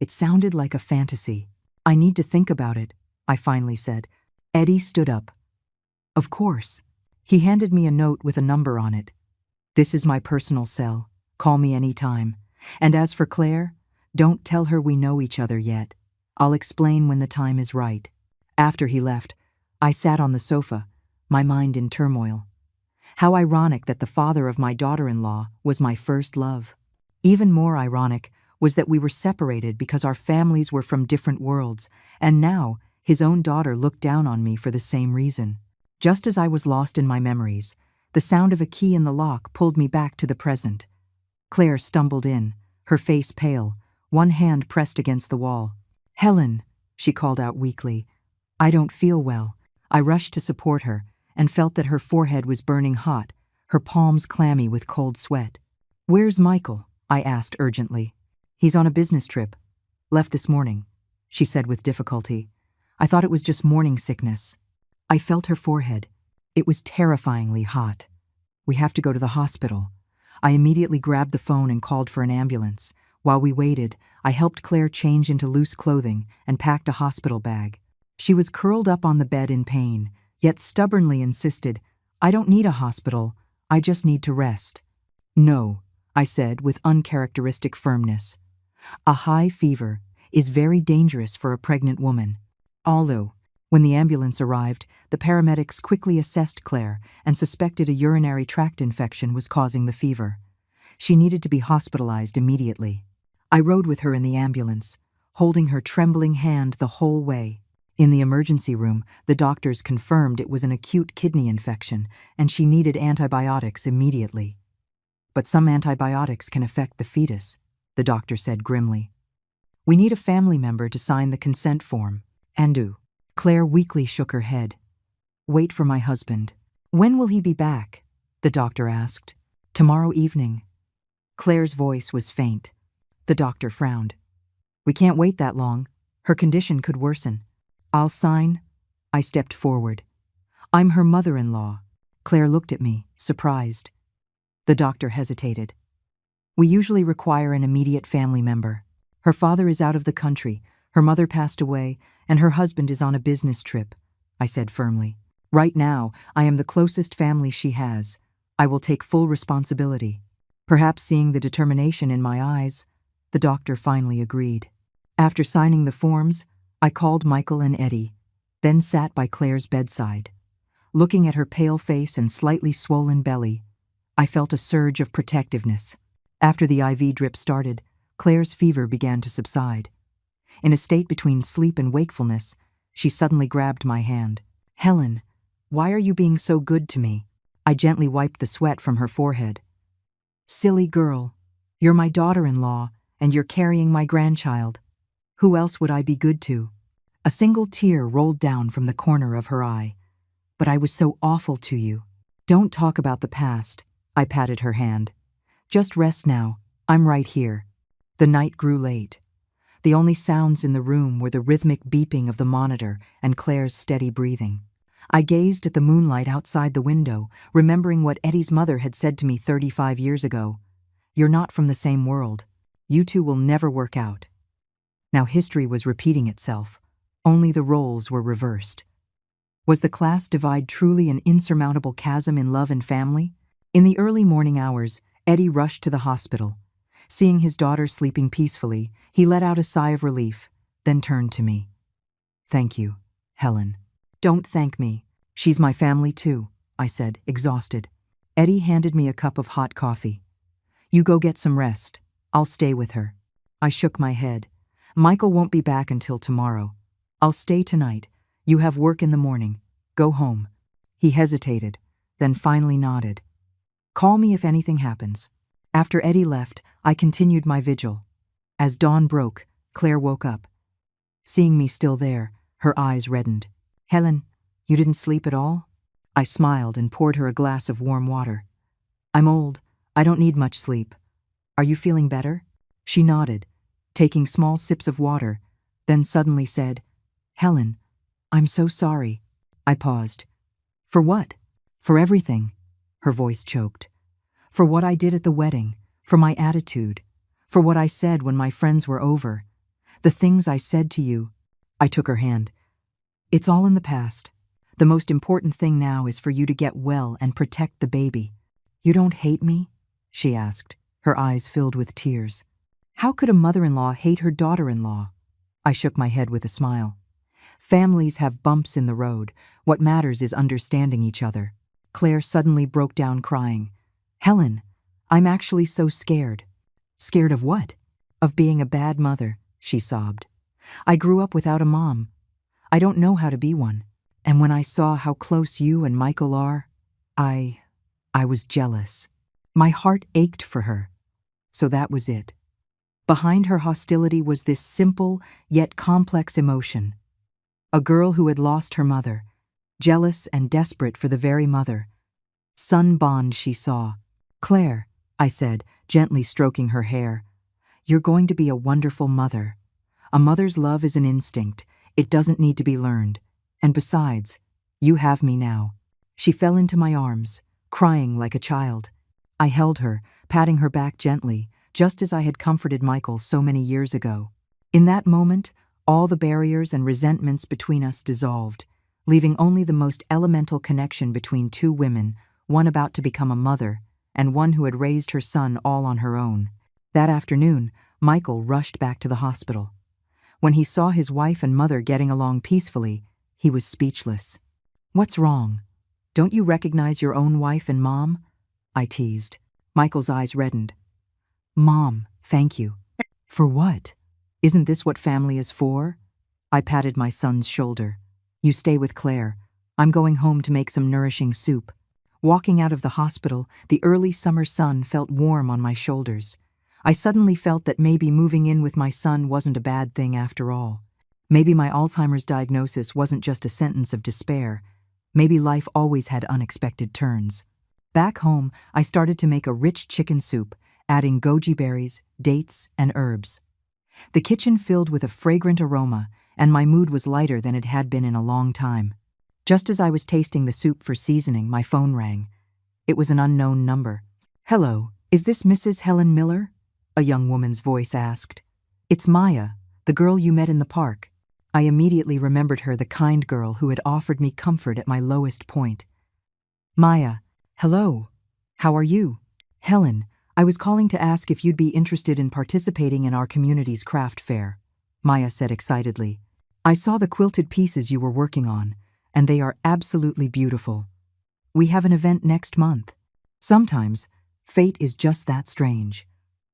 it sounded like a fantasy. I need to think about it, I finally said. Eddie stood up. Of course. He handed me a note with a number on it. This is my personal cell. Call me any time. And as for Claire, don't tell her we know each other yet. I'll explain when the time is right. After he left, I sat on the sofa, my mind in turmoil. How ironic that the father of my daughter-in-law was my first love. Even more ironic was that we were separated because our families were from different worlds, and now his own daughter looked down on me for the same reason. Just as I was lost in my memories, the sound of a key in the lock pulled me back to the present. Claire stumbled in, her face pale, one hand pressed against the wall. Helen, she called out weakly. I don't feel well. I rushed to support her and felt that her forehead was burning hot, her palms clammy with cold sweat. Where's Michael? I asked urgently. He's on a business trip. Left this morning, she said with difficulty. I thought it was just morning sickness. I felt her forehead. It was terrifyingly hot. "We have to go to the hospital." I immediately grabbed the phone and called for an ambulance. While we waited, I helped Claire change into loose clothing and packed a hospital bag. She was curled up on the bed in pain, yet stubbornly insisted, "I don't need a hospital, I just need to rest." "No," I said with uncharacteristic firmness. "A high fever is very dangerous for a pregnant woman." Although, when the ambulance arrived, the paramedics quickly assessed Claire and suspected a urinary tract infection was causing the fever. She needed to be hospitalized immediately. I rode with her in the ambulance, holding her trembling hand the whole way. In the emergency room, the doctors confirmed it was an acute kidney infection and she needed antibiotics immediately. "But some antibiotics can affect the fetus," the doctor said grimly. "We need a family member to sign the consent form." "Andu." Claire weakly shook her head. "Wait for my husband." "When will he be back?" the doctor asked. "Tomorrow evening." Claire's voice was faint. The doctor frowned. "We can't wait that long. Her condition could worsen." "I'll sign." I stepped forward. "I'm her mother-in-law." Claire looked at me, surprised. The doctor hesitated. "We usually require an immediate family member. Her father is out of the country, her mother passed away, and her husband is on a business trip," I said firmly. "Right now, I am the closest family she has. I will take full responsibility." Perhaps seeing the determination in my eyes, the doctor finally agreed. After signing the forms, I called Michael and Eddie, then sat by Claire's bedside. Looking at her pale face and slightly swollen belly, I felt a surge of protectiveness. After the IV drip started, Claire's fever began to subside. In a state between sleep and wakefulness, she suddenly grabbed my hand. "Helen, why are you being so good to me?" I gently wiped the sweat from her forehead. "Silly girl, you're my daughter-in-law, and you're carrying my grandchild. Who else would I be good to?" A single tear rolled down from the corner of her eye. "But I was so awful to you." "Don't talk about the past," I patted her hand. "Just rest now, I'm right here." The night grew late. The only sounds in the room were the rhythmic beeping of the monitor and Claire's steady breathing. I gazed at the moonlight outside the window, remembering what Eddie's mother had said to me 35 years ago. "You're not from the same world. You two will never work out." Now history was repeating itself. Only the roles were reversed. Was the class divide truly an insurmountable chasm in love and family? In the early morning hours, Eddie rushed to the hospital. Seeing his daughter sleeping peacefully, he let out a sigh of relief, then turned to me. "Thank you, Helen." "Don't thank me. She's my family too," I said, exhausted. Eddie handed me a cup of hot coffee. "You go get some rest. I'll stay with her." I shook my head. "Michael won't be back until tomorrow. I'll stay tonight. You have work in the morning. Go home." He hesitated, then finally nodded. "Call me if anything happens." After Eddie left, I continued my vigil. As dawn broke, Claire woke up. Seeing me still there, her eyes reddened. "Helen, you didn't sleep at all?" I smiled and poured her a glass of warm water. "I'm old. I don't need much sleep. Are you feeling better?" She nodded, taking small sips of water, then suddenly said, "Helen, I'm so sorry." I paused. "For what?" "For everything." Her voice choked. "For what I did at the wedding, for my attitude, for what I said when my friends were over, the things I said to you." I took her hand. "It's all in the past. The most important thing now is for you to get well and protect the baby." "You don't hate me?" she asked, her eyes filled with tears. "How could a mother-in-law hate her daughter-in-law?" I shook my head with a smile. "Families have bumps in the road. What matters is understanding each other." Claire suddenly broke down crying. "Helen, I'm actually so scared." "Scared of what?" "Of being a bad mother," she sobbed. "I grew up without a mom. I don't know how to be one. And when I saw how close you and Michael are, I was jealous. My heart ached for her. So that was it." Behind her hostility was this simple yet complex emotion. A girl who had lost her mother, jealous and desperate for the very mother. Son bond she saw. "Claire," I said, gently stroking her hair, "you're going to be a wonderful mother. A mother's love is an instinct. It doesn't need to be learned. And besides, You have me now." She fell into my arms, crying like a child. I held her, patting her back gently, just as I had comforted Michael so many years ago. In that moment, all the barriers and resentments between us dissolved, leaving only the most elemental connection between two women, one about to become a mother, and one who had raised her son all on her own. That afternoon, Michael rushed back to the hospital. When he saw his wife and mother getting along peacefully, he was speechless. "What's wrong? Don't you recognize your own wife and mom?" I teased. Michael's eyes reddened. "Mom, thank you." "For what? Isn't this what family is for?" I patted my son's shoulder. "You stay with Claire. I'm going home to make some nourishing soup." Walking out of the hospital, the early summer sun felt warm on my shoulders. I suddenly felt that maybe moving in with my son wasn't a bad thing after all. Maybe my Alzheimer's diagnosis wasn't just a sentence of despair. Maybe life always had unexpected turns. Back home, I started to make a rich chicken soup, adding goji berries, dates, and herbs. The kitchen filled with a fragrant aroma, and my mood was lighter than it had been in a long time. Just as I was tasting the soup for seasoning, my phone rang. It was an unknown number. "Hello, is this Mrs. Helen Miller?" a young woman's voice asked. "It's Maya, the girl you met in the park." I immediately remembered her, the kind girl who had offered me comfort at my lowest point. "Maya, hello. How are you?" "Helen, I was calling to ask if you'd be interested in participating in our community's craft fair," Maya said excitedly. "I saw the quilted pieces you were working on, and they are absolutely beautiful. We have an event next month." Sometimes, fate is just that strange.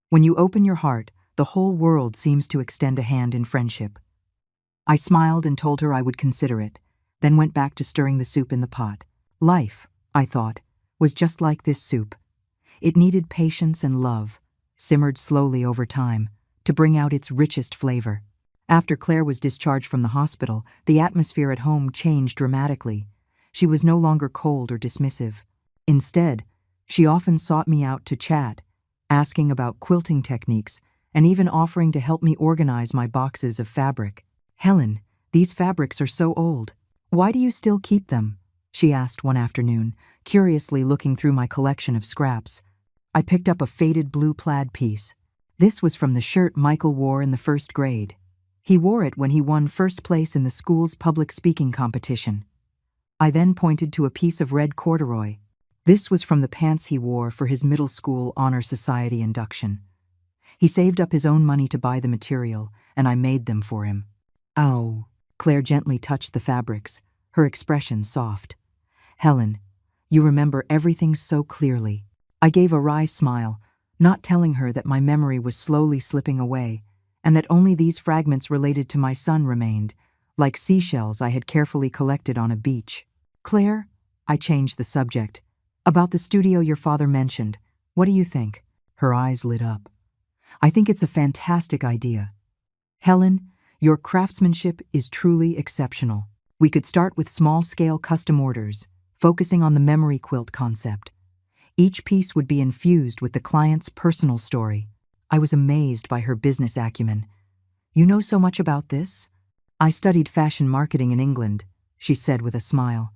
When you open your heart, the whole world seems to extend a hand in friendship. I smiled and told her I would consider it, then went back to stirring the soup in the pot. Life, I thought, was just like this soup. It needed patience and love, simmered slowly over time, to bring out its richest flavor. After Claire was discharged from the hospital, the atmosphere at home changed dramatically. She was no longer cold or dismissive. Instead, she often sought me out to chat, asking about quilting techniques, and even offering to help me organize my boxes of fabric. "Helen, these fabrics are so old. Why do you still keep them?" she asked one afternoon, curiously looking through my collection of scraps. I picked up a faded blue plaid piece. This was from the shirt Michael wore in the first grade. He wore it when he won first place in the school's public speaking competition. I then pointed to a piece of red corduroy. This was from the pants he wore for his middle school honor society induction. He saved up his own money to buy the material, and I made them for him. "Oh," Claire gently touched the fabrics, her expression soft. "Helen, you remember everything so clearly." I gave a wry smile, not telling her that my memory was slowly slipping away, and that only these fragments related to my son remained, like seashells I had carefully collected on a beach. "Claire," I changed the subject, "about the studio your father mentioned, what do you think?" Her eyes lit up. "I think it's a fantastic idea. Helen, your craftsmanship is truly exceptional. We could start with small-scale custom orders, focusing on the memory quilt concept. Each piece would be infused with the client's personal story." I was amazed by her business acumen. "You know so much about this?" "I studied fashion marketing in England," she said with a smile.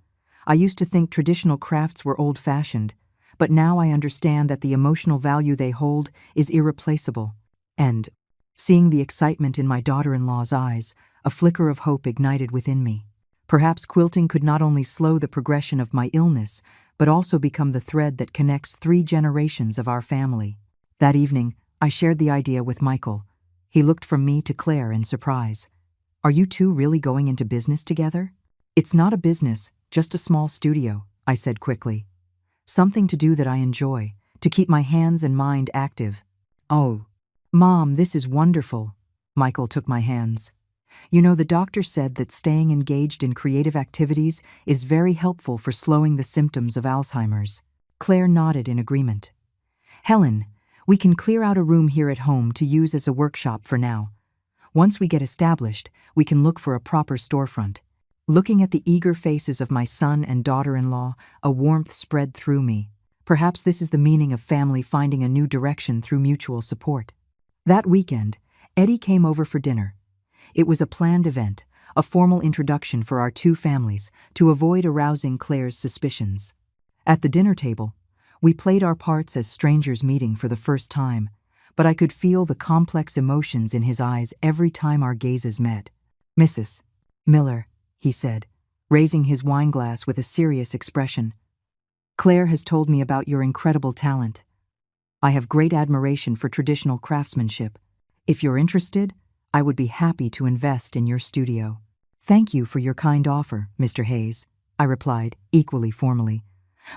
"I used to think traditional crafts were old-fashioned, but now I understand that the emotional value they hold is irreplaceable." And, seeing the excitement in my daughter-in-law's eyes, a flicker of hope ignited within me. Perhaps quilting could not only slow the progression of my illness, but also become the thread that connects 3 generations of our family. That evening, I shared the idea with Michael. He looked from me to Claire in surprise. "Are you two really going into business together?" "It's not a business, just a small studio," I said quickly. "Something to do that I enjoy, to keep my hands and mind active." "Oh, Mom, this is wonderful." Michael took my hands. "You know, the doctor said that staying engaged in creative activities is very helpful for slowing the symptoms of Alzheimer's." Claire nodded in agreement. "Helen, we can clear out a room here at home to use as a workshop for now. Once we get established, we can look for a proper storefront." Looking at the eager faces of my son and daughter-in-law, a warmth spread through me. Perhaps this is the meaning of family finding a new direction through mutual support. That weekend, Eddie came over for dinner. It was a planned event, a formal introduction for our two families to avoid arousing Claire's suspicions. At the dinner table, we played our parts as strangers meeting for the first time, but I could feel the complex emotions in his eyes every time our gazes met. "Mrs. Miller," he said, raising his wineglass with a serious expression, "Claire has told me about your incredible talent. I have great admiration for traditional craftsmanship. If you're interested, I would be happy to invest in your studio." "Thank you for your kind offer, Mr. Hayes," I replied, equally formally.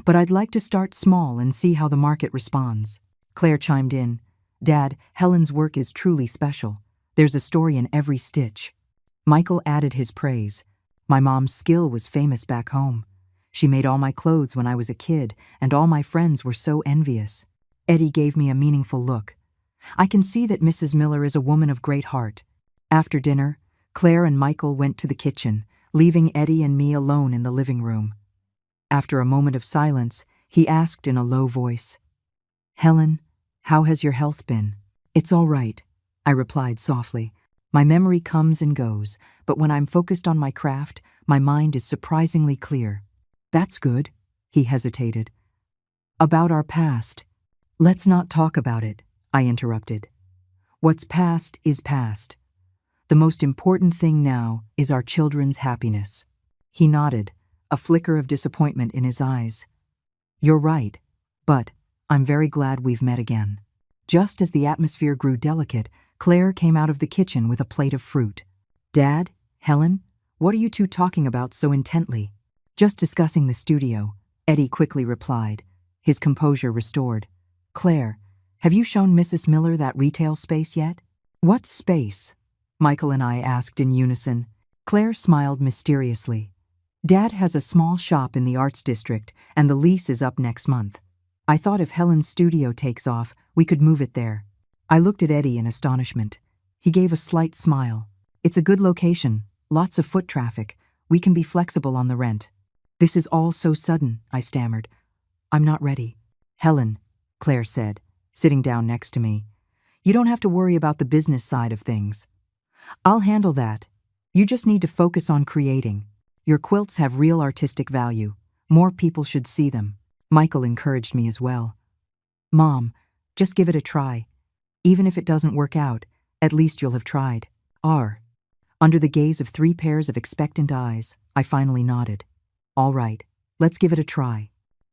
"But I'd like to start small and see how the market responds." Claire chimed in, "Dad, Helen's work is truly special. There's a story in every stitch." Michael added his praise. "My mom's skill was famous back home. She made all my clothes when I was a kid, and all my friends were so envious." Eddie gave me a meaningful look. "I can see that Mrs. Miller is a woman of great heart." After dinner, Claire and Michael went to the kitchen, leaving Eddie and me alone in the living room. After a moment of silence, he asked in a low voice, "Helen, how has your health been?" "It's all right," I replied softly. "My memory comes and goes, but when I'm focused on my craft, my mind is surprisingly clear." "That's good," he hesitated. "About our past." "Let's not talk about it," I interrupted. "What's past is past. The most important thing now is our children's happiness." He nodded, a flicker of disappointment in his eyes. "You're right, but I'm very glad we've met again." Just as the atmosphere grew delicate, Claire came out of the kitchen with a plate of fruit. "Dad, Helen, what are you two talking about so intently?" "Just discussing the studio," Eddie quickly replied, his composure restored. "Claire, have you shown Mrs. Miller that retail space yet?" "What space?" Michael and I asked in unison. Claire smiled mysteriously. "Dad has a small shop in the Arts District, and the lease is up next month. I thought if Helen's studio takes off, we could move it there." I looked at Eddie in astonishment. He gave a slight smile. "It's a good location, lots of foot traffic. We can be flexible on the rent." "This is all so sudden," I stammered. "I'm not ready." "Helen," Claire said, sitting down next to me, "you don't have to worry about the business side of things. I'll handle that. You just need to focus on creating. Your quilts have real artistic value. More people should see them." Michael encouraged me as well. "Mom, just give it a try. Even if it doesn't work out, at least you'll have tried." Under the gaze of 3 pairs of expectant eyes, I finally nodded. "All right, let's give it a try."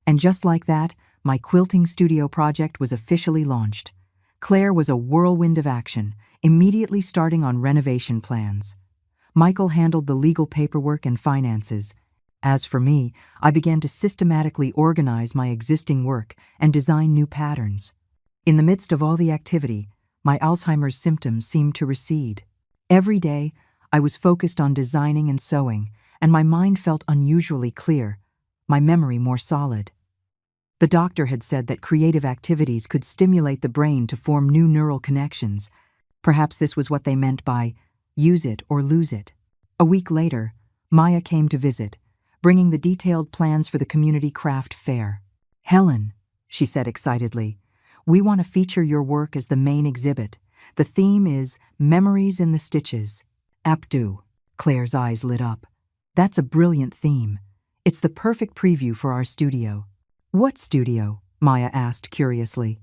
And just like that, my quilting studio project was officially launched. Claire was a whirlwind of action, immediately starting on renovation plans. Michael handled the legal paperwork and finances. As for me, I began to systematically organize my existing work and design new patterns. In the midst of all the activity, my Alzheimer's symptoms seemed to recede. Every day, I was focused on designing and sewing, and my mind felt unusually clear, my memory more solid. The doctor had said that creative activities could stimulate the brain to form new neural connections. Perhaps this was what they meant by use it or lose it. A week later, Maya came to visit, bringing the detailed plans for the community craft fair. "Helen," she said excitedly, "we want to feature your work as the main exhibit. The theme is Memories in the Stitches." "Aptu." Claire's eyes lit up. "That's a brilliant theme. It's the perfect preview for our studio." "What studio?" Maya asked curiously.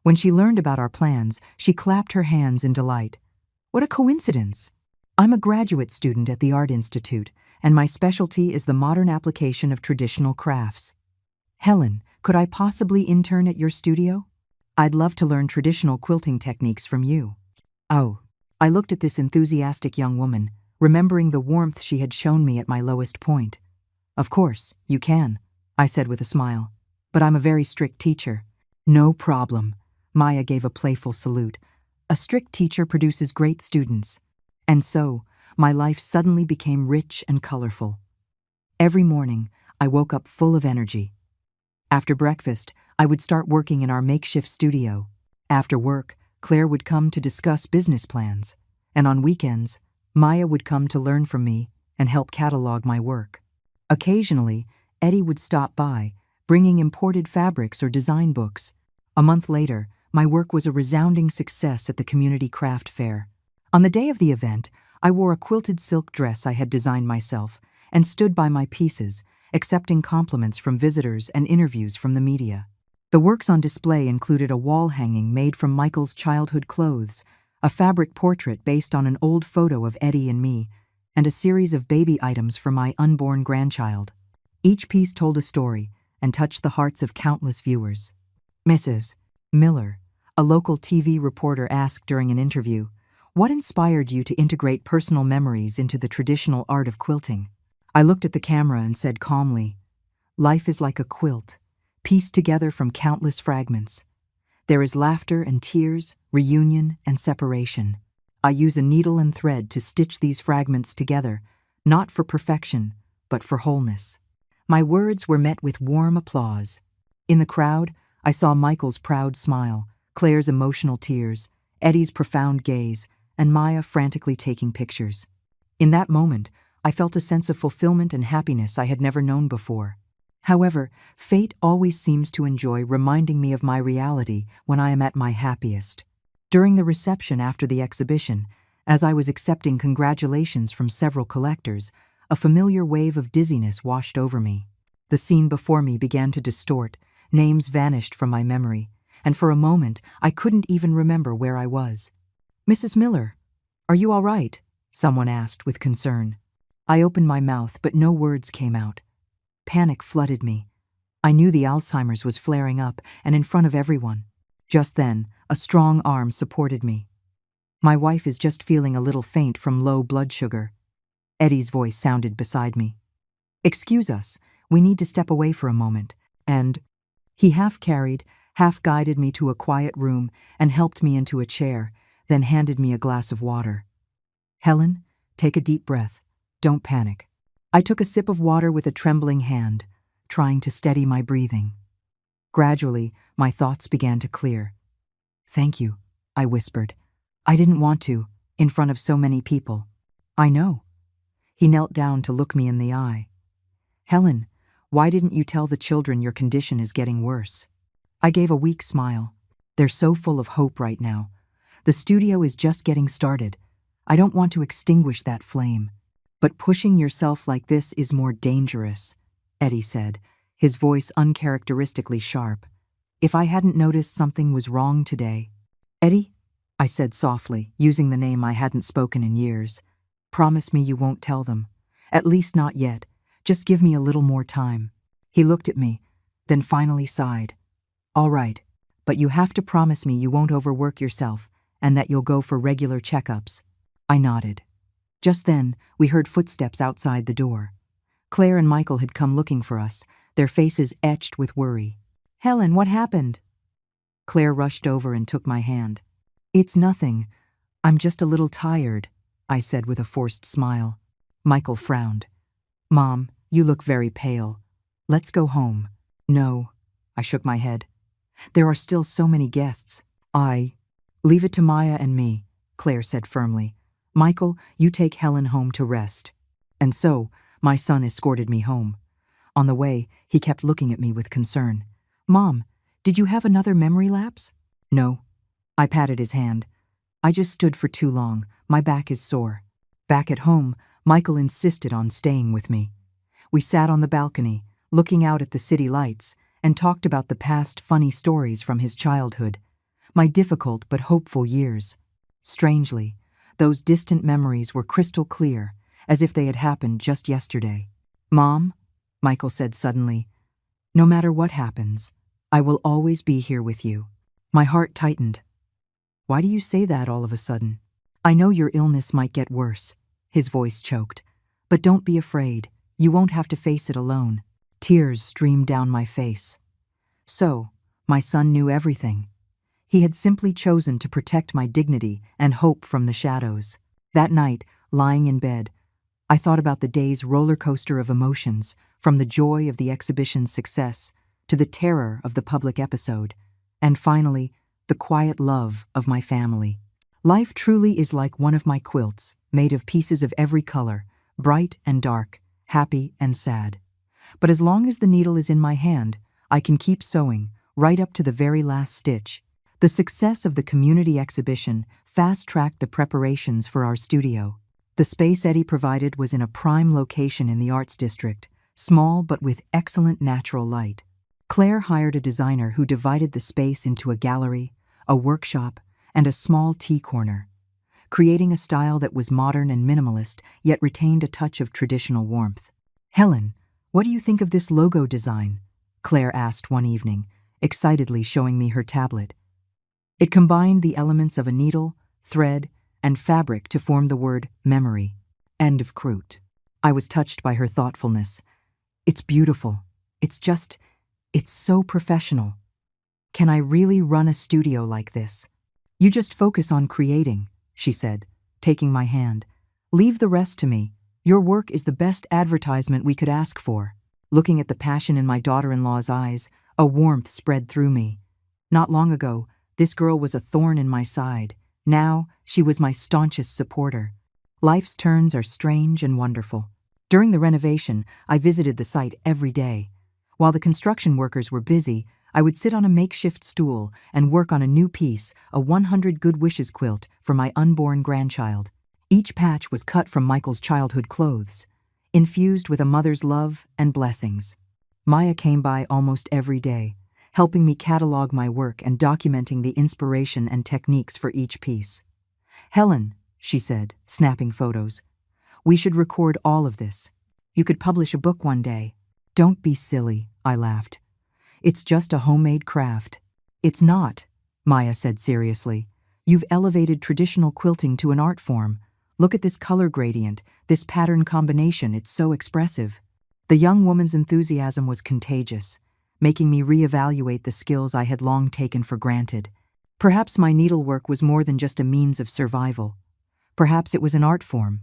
When she learned about our plans, she clapped her hands in delight. "What a coincidence! I'm a graduate student at the Art Institute, and my specialty is the modern application of traditional crafts." "Helen, could I possibly intern at your studio? I'd love to learn traditional quilting techniques from you." "Oh." I looked at this enthusiastic young woman, remembering the warmth she had shown me at my lowest point. "Of course, you can," I said with a smile. "But I'm a very strict teacher." "No problem." Maya gave a playful salute. "A strict teacher produces great students." And so, my life suddenly became rich and colorful. Every morning, I woke up full of energy. After breakfast, I would start working in our makeshift studio. After work, Claire would come to discuss business plans. And on weekends, Maya would come to learn from me and help catalog my work. Occasionally, Eddie would stop by, bringing imported fabrics or design books. A month later, my work was a resounding success at the community craft fair. On the day of the event, I wore a quilted silk dress I had designed myself and stood by my pieces, accepting compliments from visitors and interviews from the media. The works on display included a wall hanging made from Michael's childhood clothes, a fabric portrait based on an old photo of Eddie and me, and a series of baby items for my unborn grandchild. Each piece told a story and touched the hearts of countless viewers. Mrs. Miller, a local TV reporter, asked during an interview, "What inspired you to integrate personal memories into the traditional art of quilting?" I looked at the camera and said calmly, "Life is like a quilt, pieced together from countless fragments. There is laughter and tears, reunion and separation. I use a needle and thread to stitch these fragments together, not for perfection, but for wholeness." My words were met with warm applause. In the crowd, I saw Michael's proud smile, Claire's emotional tears, Eddie's profound gaze, and Maya frantically taking pictures. In that moment, I felt a sense of fulfillment and happiness I had never known before. However, fate always seems to enjoy reminding me of my reality when I am at my happiest. During the reception after the exhibition, as I was accepting congratulations from several collectors, a familiar wave of dizziness washed over me. The scene before me began to distort, names vanished from my memory, and for a moment I couldn't even remember where I was. "Mrs. Miller, are you all right?" someone asked with concern. I opened my mouth, but no words came out. Panic flooded me. I knew the Alzheimer's was flaring up, and in front of everyone. Just then, a strong arm supported me. "My wife is just feeling a little faint from low blood sugar." Eddie's voice sounded beside me. "Excuse us, we need to step away for a moment," and he half carried, half guided me to a quiet room and helped me into a chair, then handed me a glass of water. "Helen, take a deep breath. Don't panic." I took a sip of water with a trembling hand, trying to steady my breathing. Gradually, my thoughts began to clear. "Thank you," I whispered. "I didn't want to, in front of so many people." "I know." He knelt down to look me in the eye. "Helen, why didn't you tell the children your condition is getting worse?" I gave a weak smile. "They're so full of hope right now. The studio is just getting started. I don't want to extinguish that flame. But pushing yourself like this is more dangerous," Eddie said, his voice uncharacteristically sharp. "If I hadn't noticed something was wrong today—" "Eddie," I said softly, using the name I hadn't spoken in years, "promise me you won't tell them. At least not yet. Just give me a little more time." He looked at me, then finally sighed. "All right, but you have to promise me you won't overwork yourself and that you'll go for regular checkups." I nodded. Just then, we heard footsteps outside the door. Claire and Michael had come looking for us, their faces etched with worry. "Helen, what happened?" Claire rushed over and took my hand. "It's nothing. I'm just a little tired," I said with a forced smile. Michael frowned. "Mom, you look very pale. Let's go home." "No," I shook my head. "There are still so many guests." "Leave it to Maya and me," Claire said firmly. "Michael, you take Helen home to rest." And so, my son escorted me home. On the way, he kept looking at me with concern. "Mom, did you have another memory lapse?" "No." I patted his hand. "I just stood for too long. My back is sore." Back at home, Michael insisted on staying with me. We sat on the balcony, looking out at the city lights, and talked about the past funny stories from his childhood, my difficult but hopeful years. Strangely, those distant memories were crystal clear, as if they had happened just yesterday. "Mom," Michael said suddenly, "no matter what happens, I will always be here with you." My heart tightened. "Why do you say that all of a sudden?" "I know your illness might get worse," his voice choked, "but don't be afraid. You won't have to face it alone." Tears streamed down my face. So, my son knew everything. He had simply chosen to protect my dignity and hope from the shadows. That night, lying in bed, I thought about the day's roller coaster of emotions, from the joy of the exhibition's success to the terror of the public episode, and finally, the quiet love of my family. Life truly is like one of my quilts, made of pieces of every color, bright and dark, happy and sad. But as long as the needle is in my hand, I can keep sewing, right up to the very last stitch. The success of the community exhibition fast-tracked the preparations for our studio. The space Eddie provided was in a prime location in the Arts District, small but with excellent natural light. Claire hired a designer who divided the space into a gallery, a workshop, and a small tea corner, creating a style that was modern and minimalist, yet retained a touch of traditional warmth. "Helen, what do you think of this logo design?" Claire asked one evening, excitedly showing me her tablet. It combined the elements of a needle, thread, and fabric to form the word memory. End of quote. I was touched by her thoughtfulness. "It's beautiful. It's so professional. Can I really run a studio like this?" "You just focus on creating," she said, taking my hand. "Leave the rest to me. Your work is the best advertisement we could ask for." Looking at the passion in my daughter-in-law's eyes, a warmth spread through me. Not long ago, this girl was a thorn in my side. Now, she was my staunchest supporter. Life's turns are strange and wonderful. During the renovation, I visited the site every day. While the construction workers were busy, I would sit on a makeshift stool and work on a new piece, a 100 Good Wishes quilt for my unborn grandchild. Each patch was cut from Michael's childhood clothes, infused with a mother's love and blessings. Maya came by almost every day, helping me catalog my work and documenting the inspiration and techniques for each piece. "Helen," she said, snapping photos, "we should record all of this. You could publish a book one day." "Don't be silly," I laughed. "It's just a homemade craft." "It's not," Maya said seriously. "You've elevated traditional quilting to an art form. Look at this color gradient, this pattern combination, it's so expressive." The young woman's enthusiasm was contagious, making me reevaluate the skills I had long taken for granted. Perhaps my needlework was more than just a means of survival. Perhaps it was an art form,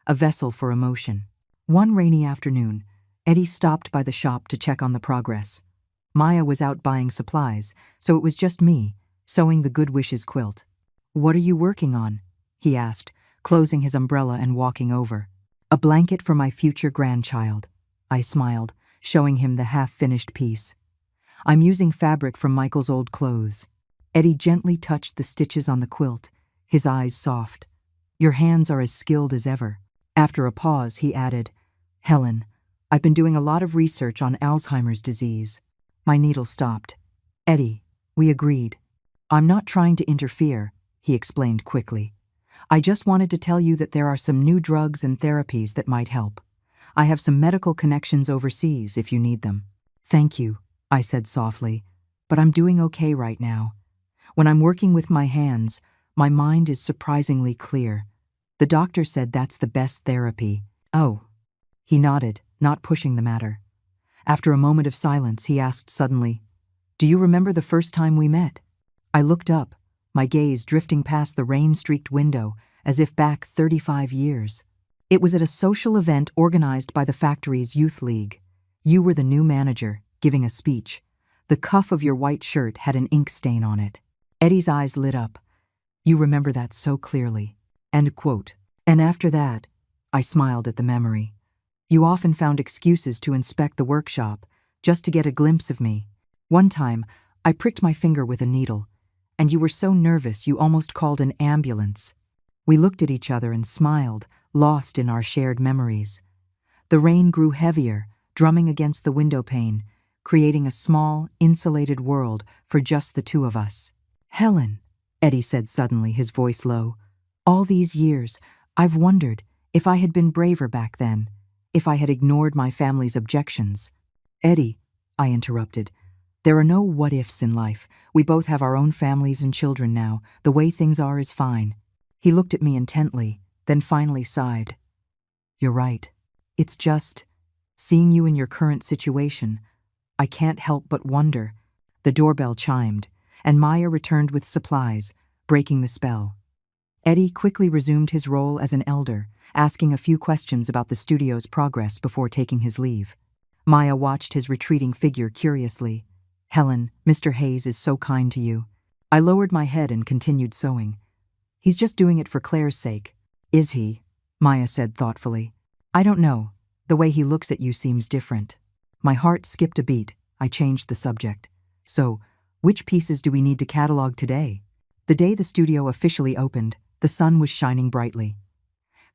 a vessel for emotion. One rainy afternoon, Eddie stopped by the shop to check on the progress. Maya was out buying supplies, so it was just me, sewing the Good Wishes quilt. "What are you working on?" he asked, closing his umbrella and walking over. "A blanket for my future grandchild," I smiled, showing him the half-finished piece. "I'm using fabric from Michael's old clothes." Eddie gently touched the stitches on the quilt, his eyes soft. "Your hands are as skilled as ever." After a pause, he added, "Helen, I've been doing a lot of research on Alzheimer's disease." My needle stopped. "Eddie, we agreed." "I'm not trying to interfere," he explained quickly. "I just wanted to tell you that there are some new drugs and therapies that might help. I have some medical connections overseas if you need them." "Thank you," I said softly, "but I'm doing okay right now. When I'm working with my hands, my mind is surprisingly clear. The doctor said that's the best therapy." "Oh." He nodded, not pushing the matter. After a moment of silence, he asked suddenly, "Do you remember the first time we met?" I looked up, my gaze drifting past the rain-streaked window as if back 35 years. It was at a social event organized by the factory's youth league. You were the new manager, giving a speech. The cuff of your white shirt had an ink stain on it. Eddie's eyes lit up. "You remember that so clearly." End quote. "And after that," I smiled at the memory, "you often found excuses to inspect the workshop, just to get a glimpse of me. One time, I pricked my finger with a needle, and you were so nervous you almost called an ambulance." We looked at each other and smiled, lost in our shared memories. The rain grew heavier, drumming against the window pane, creating a small, insulated world for just the two of us. "Helen," Eddie said suddenly, his voice low, "all these years, I've wondered if I had been braver back then, if I had ignored my family's objections." "Eddie," I interrupted, "there are no what-ifs in life. We both have our own families and children now. The way things are is fine." He looked at me intently, then finally sighed. "You're right. It's just, seeing you in your current situation, I can't help but wonder." The doorbell chimed, and Maya returned with supplies, breaking the spell. Eddie quickly resumed his role as an elder, asking a few questions about the studio's progress before taking his leave. Maya watched his retreating figure curiously. "Helen, Mr. Hayes is so kind to you." I lowered my head and continued sewing. "He's just doing it for Claire's sake." "Is he?" Maya said thoughtfully. "I don't know. The way he looks at you seems different." My heart skipped a beat. I changed the subject. "So, which pieces do we need to catalog today?" The day the studio officially opened, the sun was shining brightly.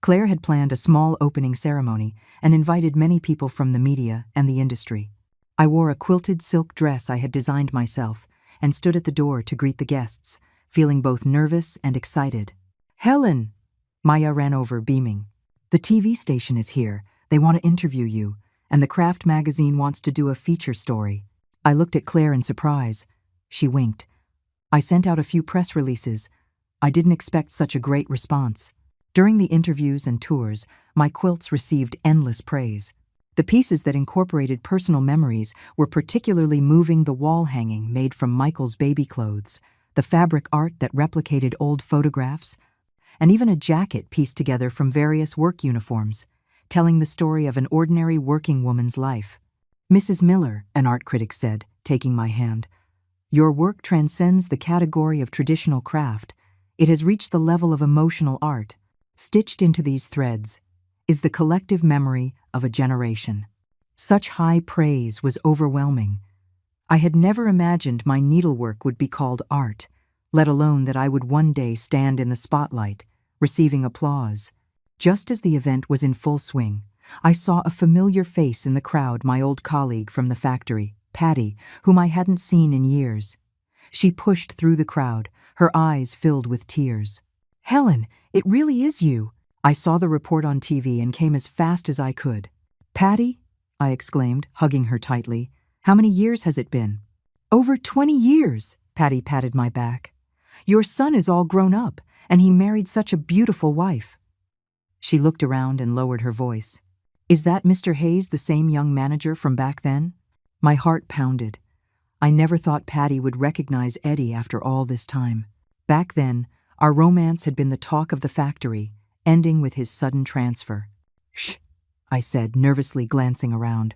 Claire had planned a small opening ceremony and invited many people from the media and the industry. I wore a quilted silk dress I had designed myself and stood at the door to greet the guests, feeling both nervous and excited. "Helen!" Maya ran over, beaming. "The TV station is here. They want to interview you, and the Craft magazine wants to do a feature story." I looked at Claire in surprise. She winked. "I sent out a few press releases. I didn't expect such a great response." During the interviews and tours, my quilts received endless praise. The pieces that incorporated personal memories were particularly moving: the wall hanging made from Michael's baby clothes, the fabric art that replicated old photographs, and even a jacket pieced together from various work uniforms, telling the story of an ordinary working woman's life. "Mrs. Miller," an art critic said, taking my hand, "your work transcends the category of traditional craft. It has reached the level of emotional art. Stitched into these threads is the collective memory of a generation." Such high praise was overwhelming. I had never imagined my needlework would be called art, let alone that I would one day stand in the spotlight, receiving applause. Just as the event was in full swing, I saw a familiar face in the crowd: my old colleague from the factory, Patty, whom I hadn't seen in years. She pushed through the crowd, her eyes filled with tears. "Helen, it really is you." I saw the report on TV and came as fast as I could. "Patty," I exclaimed, hugging her tightly, "how many years has it been?" "Over 20 years, Patty patted my back. "Your son is all grown up, and he married such a beautiful wife." She looked around and lowered her voice. "Is that Mr. Hayes, the same young manager from back then?" My heart pounded. I never thought Patty would recognize Eddie after all this time. Back then, our romance had been the talk of the factory, ending with his sudden transfer. "Shh," I said, nervously glancing around.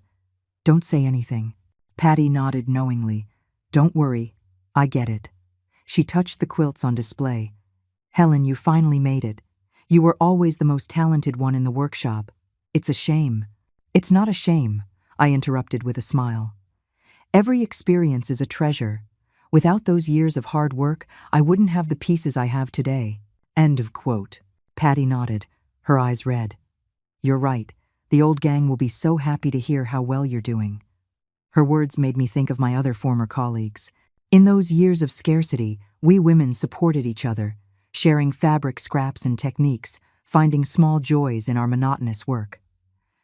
"Don't say anything." Patty nodded knowingly. "Don't worry, I get it." She touched the quilts on display. "Helen, you finally made it. You were always the most talented one in the workshop. It's a shame." "It's not a shame," I interrupted with a smile. "Every experience is a treasure. Without those years of hard work, I wouldn't have the pieces I have today." End of quote. Patty nodded, her eyes red. "You're right. The old gang will be so happy to hear how well you're doing." Her words made me think of my other former colleagues. In those years of scarcity, we women supported each other, sharing fabric scraps and techniques, finding small joys in our monotonous work.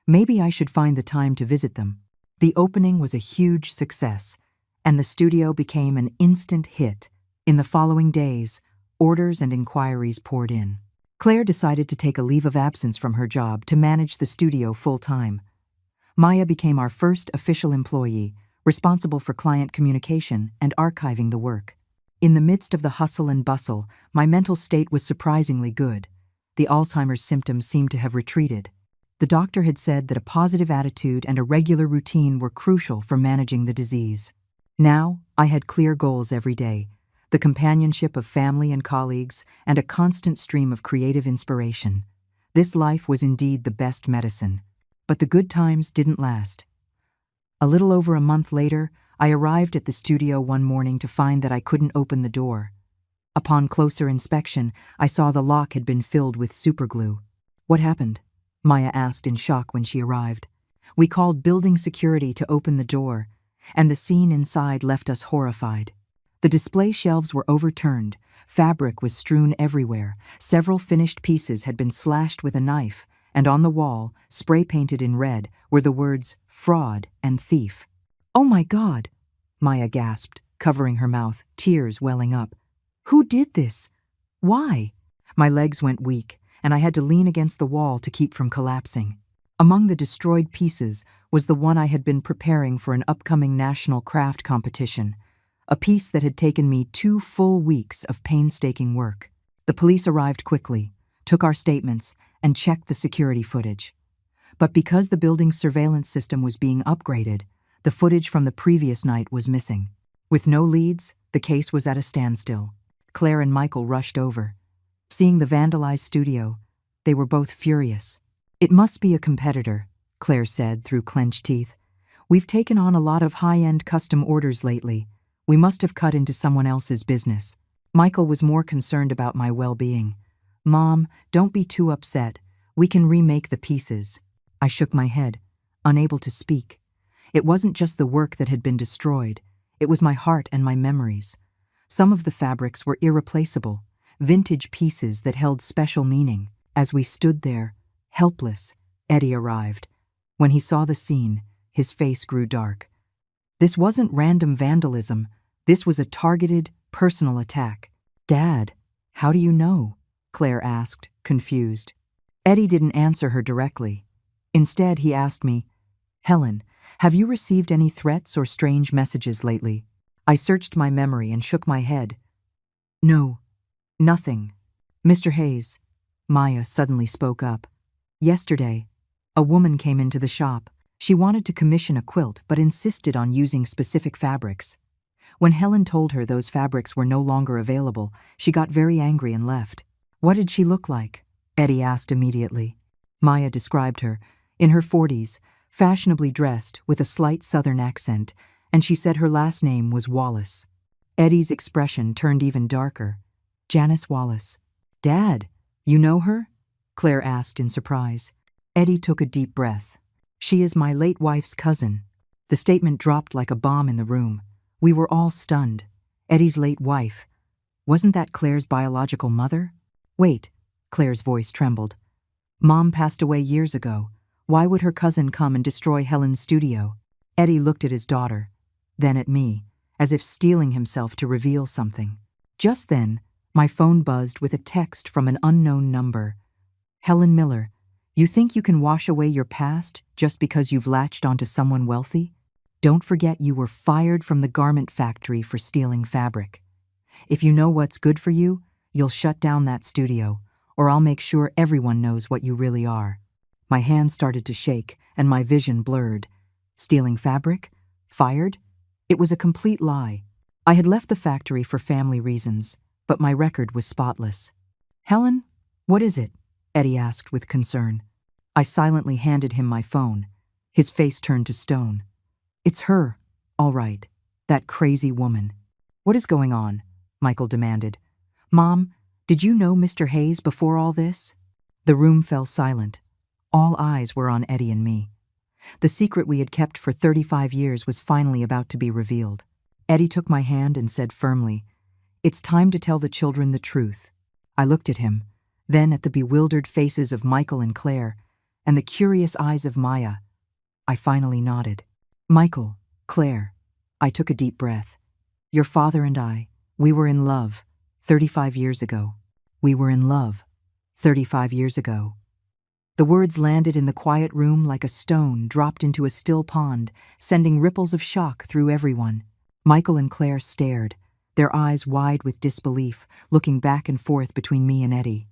Maybe I should find the time to visit them. The opening was a huge success, and the studio became an instant hit. In the following days, orders and inquiries poured in. Claire decided to take a leave of absence from her job to manage the studio full-time. Maya became our first official employee, responsible for client communication and archiving the work. In the midst of the hustle and bustle, my mental state was surprisingly good. The Alzheimer's symptoms seemed to have retreated. The doctor had said that a positive attitude and a regular routine were crucial for managing the disease. Now, I had clear goals every day, the companionship of family and colleagues, and a constant stream of creative inspiration. This life was indeed the best medicine. But the good times didn't last. A little over a month later, I arrived at the studio one morning to find that I couldn't open the door. Upon closer inspection, I saw the lock had been filled with superglue. "What happened?" Maya asked in shock when she arrived. "We called building security to open the door, and the scene inside left us horrified. The display shelves were overturned, fabric was strewn everywhere, several finished pieces had been slashed with a knife, and on the wall, spray-painted in red, were the words fraud and thief." "Oh my God," Maya gasped, covering her mouth, tears welling up. "Who did this? Why?" My legs went weak, and I had to lean against the wall to keep from collapsing. Among the destroyed pieces was the one I had been preparing for an upcoming national craft competition, a piece that had taken me 2 full weeks of painstaking work. The police arrived quickly, took our statements, and checked the security footage. But because the building's surveillance system was being upgraded, the footage from the previous night was missing. With no leads, the case was at a standstill. Claire and Michael rushed over. Seeing the vandalized studio, they were both furious. "It must be a competitor," Claire said through clenched teeth. "We've taken on a lot of high-end custom orders lately. We must have cut into someone else's business." Michael was more concerned about my well-being. "Mom, don't be too upset. We can remake the pieces. I shook my head, unable to speak. It wasn't just the work that had been destroyed. It was my heart and my memories. Some of the fabrics were irreplaceable, vintage pieces that held special meaning. As we stood there, helpless, Eddie arrived. When he saw the scene, his face grew dark. This wasn't random vandalism. This was a targeted, personal attack. "Dad, how do you know?" Claire asked, confused. Eddie didn't answer her directly. Instead, he asked me, "Helen, have you received any threats or strange messages lately?" I searched my memory and shook my head. "No, nothing." "Mr. Hayes," Maya suddenly spoke up. "Yesterday, a woman came into the shop. She wanted to commission a quilt but insisted on using specific fabrics. When Helen told her those fabrics were no longer available, she got very angry and left." "What did she look like?" Eddie asked immediately. Maya described her, in her 40s, fashionably dressed with a slight southern accent, and she said her last name was Wallace. Eddie's expression turned even darker. "Janice Wallace." "Dad, you know her?" Claire asked in surprise. Eddie took a deep breath. "She is my late wife's cousin." The statement dropped like a bomb in the room. We were all stunned. Eddie's late wife. Wasn't that Claire's biological mother? "Wait," Claire's voice trembled. "Mom passed away years ago. Why would her cousin come and destroy Helen's studio?" Eddie looked at his daughter, then at me, as if steeling himself to reveal something. Just then, my phone buzzed with a text from an unknown number. "Helen Miller, you think you can wash away your past just because you've latched onto someone wealthy? Don't forget you were fired from the garment factory for stealing fabric. If you know what's good for you, you'll shut down that studio, or I'll make sure everyone knows what you really are." My hands started to shake, and my vision blurred. Stealing fabric? Fired? It was a complete lie. I had left the factory for family reasons, but my record was spotless. "Helen, what is it?" Eddie asked with concern. I silently handed him my phone. His face turned to stone. "It's her, all right, that crazy woman." "What is going on?" Michael demanded. "Mom, did you know Mr. Hayes before all this?" The room fell silent. All eyes were on Eddie and me. The secret we had kept for 35 years was finally about to be revealed. Eddie took my hand and said firmly, "It's time to tell the children the truth." I looked at him, then at the bewildered faces of Michael and Claire, and the curious eyes of Maya. I finally nodded. "Michael, Claire," I took a deep breath. "Your father and I, we were in love 35 years ago. We were in love 35 years ago." The words landed in the quiet room like a stone dropped into a still pond, sending ripples of shock through everyone. Michael and Claire stared, their eyes wide with disbelief, looking back and forth between me and Eddie.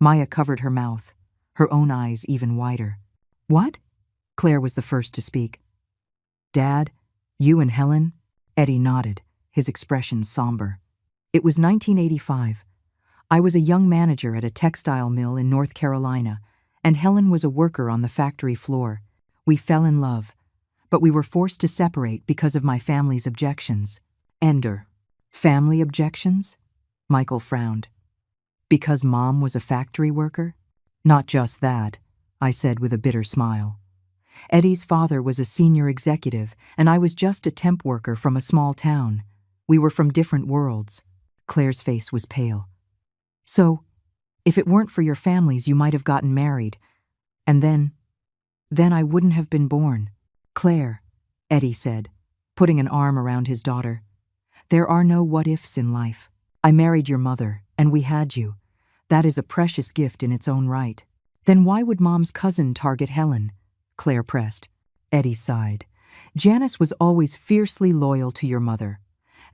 Maya covered her mouth, her own eyes even wider. "What?" Claire was the first to speak. "Dad, you and Helen?" Eddie nodded, his expression somber. "It was 1985. I was a young manager at a textile mill in North Carolina, and Helen was a worker on the factory floor. We fell in love, but we were forced to separate because of my family's objections." "Ender. Family objections?" Michael frowned. "Because Mom was a factory worker?" "Not just that," I said with a bitter smile. Eddie's father was a senior executive, and I was just a temp worker from a small town. We were from different worlds. Claire's face was pale. "So, if it weren't for your families, you might have gotten married. And then I wouldn't have been born." "Claire," Eddie said, putting an arm around his daughter, "there are no what-ifs in life. I married your mother, and we had you. That is a precious gift in its own right." "Then why would Mom's cousin target Helen?" Claire pressed. Eddie sighed. "Janice was always fiercely loyal to your mother.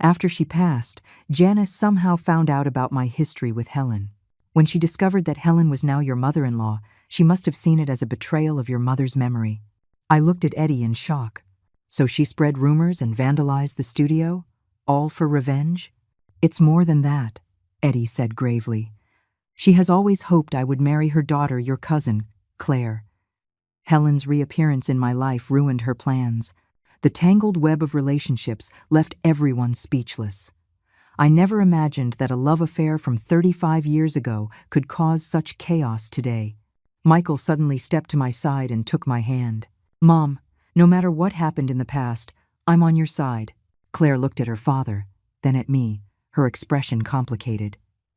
After she passed, Janice somehow found out about my history with Helen. When she discovered that Helen was now your mother-in-law, she must have seen it as a betrayal of your mother's memory." I looked at Eddie in shock. "So she spread rumors and vandalized the studio? All for revenge?" "It's more than that," Eddie said gravely. "She has always hoped I would marry her daughter, your cousin, Claire. Helen's reappearance in my life ruined her plans. The tangled web of relationships left everyone speechless. I never imagined that a love affair from 35 years ago could cause such chaos today." Michael suddenly stepped to my side and took my hand. Mom, no matter what happened in the past, I'm on your side. Claire looked at her father, then at me, her expression complicated.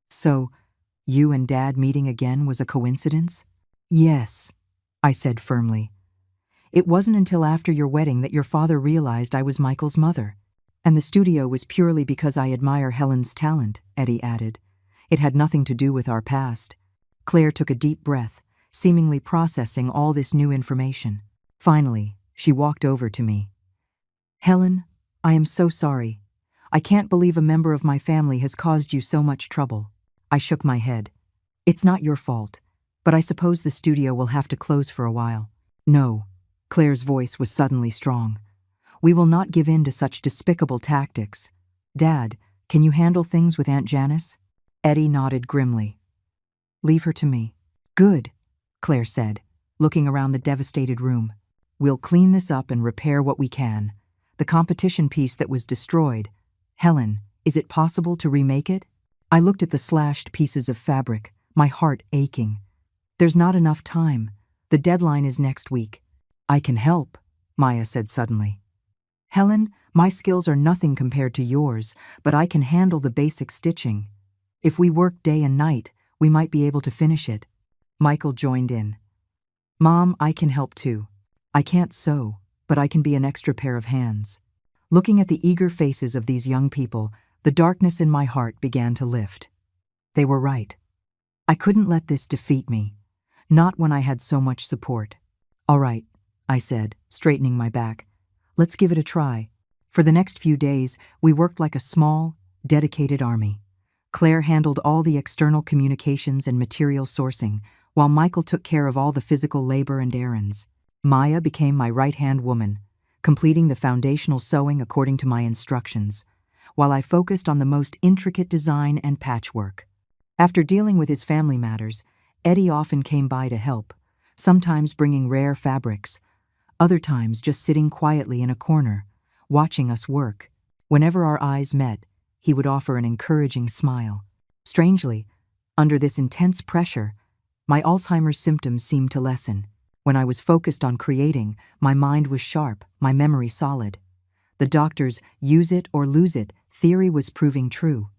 So, you and Dad meeting again was a coincidence? Yes, I said firmly. It wasn't until after your wedding that your father realized I was Michael's mother. And the studio was purely because I admire Helen's talent, Eddie added. It had nothing to do with our past. Claire took a deep breath, seemingly processing all this new information. Finally, she walked over to me. Helen, I am so sorry. I can't believe a member of my family has caused you so much trouble. I shook my head. It's not your fault, but I suppose the studio will have to close for a while. No, Claire's voice was suddenly strong. We will not give in to such despicable tactics. Dad, can you handle things with Aunt Janice? Eddie nodded grimly. Leave her to me. Good, Claire said, looking around the devastated room. We'll clean this up and repair what we can. The competition piece that was destroyed. Helen, is it possible to remake it? I looked at the slashed pieces of fabric, my heart aching. There's not enough time. The deadline is next week. I can help, Maya said suddenly. Helen, my skills are nothing compared to yours, but I can handle the basic stitching. If we work day and night, we might be able to finish it. Michael joined in. Mom, I can help too. I can't sew, but I can be an extra pair of hands. Looking at the eager faces of these young people, the darkness in my heart began to lift. They were right. I couldn't let this defeat me, not when I had so much support. All right, I said, straightening my back. Let's give it a try. For the next few days, we worked like a small, dedicated army. Claire handled all the external communications and material sourcing, while Michael took care of all the physical labor and errands. Maya became my right-hand woman, completing the foundational sewing according to my instructions, while I focused on the most intricate design and patchwork. After dealing with his family matters, Eddie often came by to help, sometimes bringing rare fabrics, other times just sitting quietly in a corner, watching us work. Whenever our eyes met, he would offer an encouraging smile. Strangely, under this intense pressure, my Alzheimer's symptoms seemed to lessen. When I was focused on creating, my mind was sharp, my memory solid. The doctor's use it or lose it theory was proving true.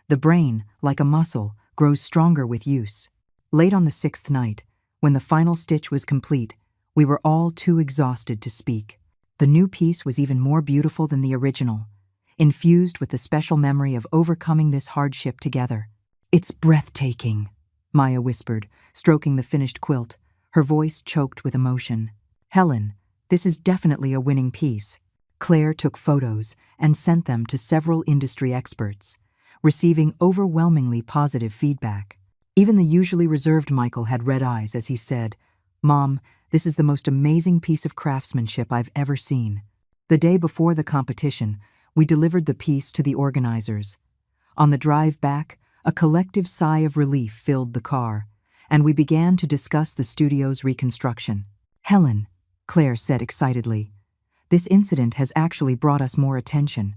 The brain, like a muscle, grows stronger with use. Late on the 6th night, when the final stitch was complete, we were all too exhausted to speak. The new piece was even more beautiful than the original, infused with the special memory of overcoming this hardship together. It's breathtaking, Maya whispered, stroking the finished quilt, her voice choked with emotion. Helen, this is definitely a winning piece. Claire took photos and sent them to several industry experts, receiving overwhelmingly positive feedback. Even the usually reserved Michael had red eyes as he said, Mom, this is the most amazing piece of craftsmanship I've ever seen. The day before the competition, we delivered the piece to the organizers. On the drive back, a collective sigh of relief filled the car, and we began to discuss the studio's reconstruction. Helen, Claire said excitedly, this incident has actually brought us more attention.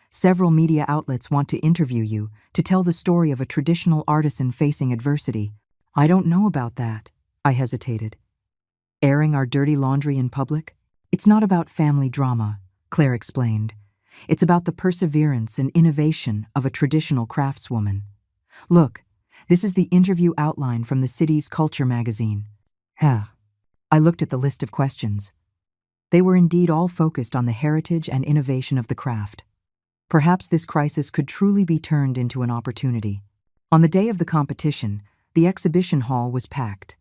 Several media outlets want to interview you to tell the story of a traditional artisan facing adversity. I don't know about that, I hesitated. Airing our dirty laundry in public? It's not about family drama, Claire explained. It's about the perseverance and innovation of a traditional craftswoman. Look, this is the interview outline from the city's culture magazine. I looked at the list of questions. They were indeed all focused on the heritage and innovation of the craft. Perhaps this crisis could truly be turned into an opportunity. On the day of the competition, the exhibition hall was packed.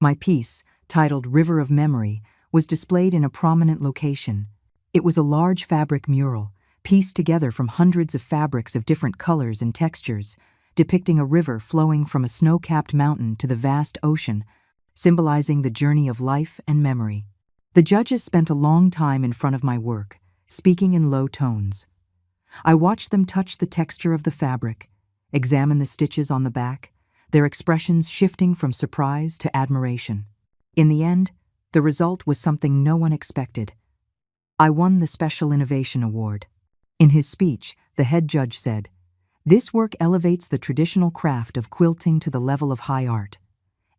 My piece, titled River of Memory, was displayed in a prominent location. It was a large fabric mural, pieced together from hundreds of fabrics of different colors and textures, depicting a river flowing from a snow-capped mountain to the vast ocean, symbolizing the journey of life and memory. The judges spent a long time in front of my work, speaking in low tones. I watched them touch the texture of the fabric, examine the stitches on the back, their expressions shifting from surprise to admiration. In the end, the result was something no one expected. I won the Special Innovation Award. In his speech, the head judge said, "This work elevates the traditional craft of quilting to the level of high art.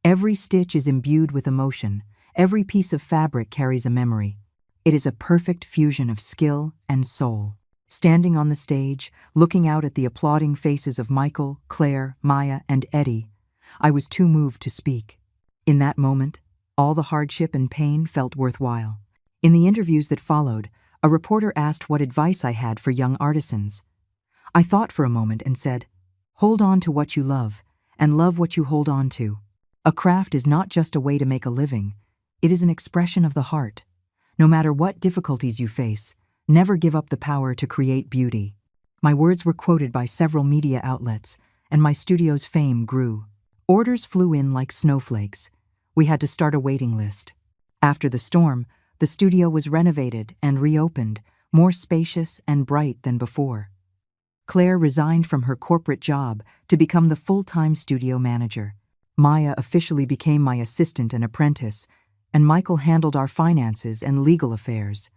Every stitch is imbued with emotion. Every piece of fabric carries a memory. It is a perfect fusion of skill and soul. Standing on the stage, looking out at the applauding faces of Michael, Claire, Maya, and Eddie, I was too moved to speak. In that moment, all the hardship and pain felt worthwhile. In the interviews that followed, a reporter asked what advice I had for young artisans. I thought for a moment and said, "Hold on to what you love, and love what you hold on to. A craft is not just a way to make a living, it is an expression of the heart. No matter what difficulties you face, never give up the power to create beauty." My words were quoted by several media outlets, and my studio's fame grew. Orders flew in like snowflakes. We had to start a waiting list. After the storm, the studio was renovated and reopened, more spacious and bright than before. Claire resigned from her corporate job to become the full-time studio manager. Maya officially became my assistant and apprentice, and Michael handled our finances and legal affairs.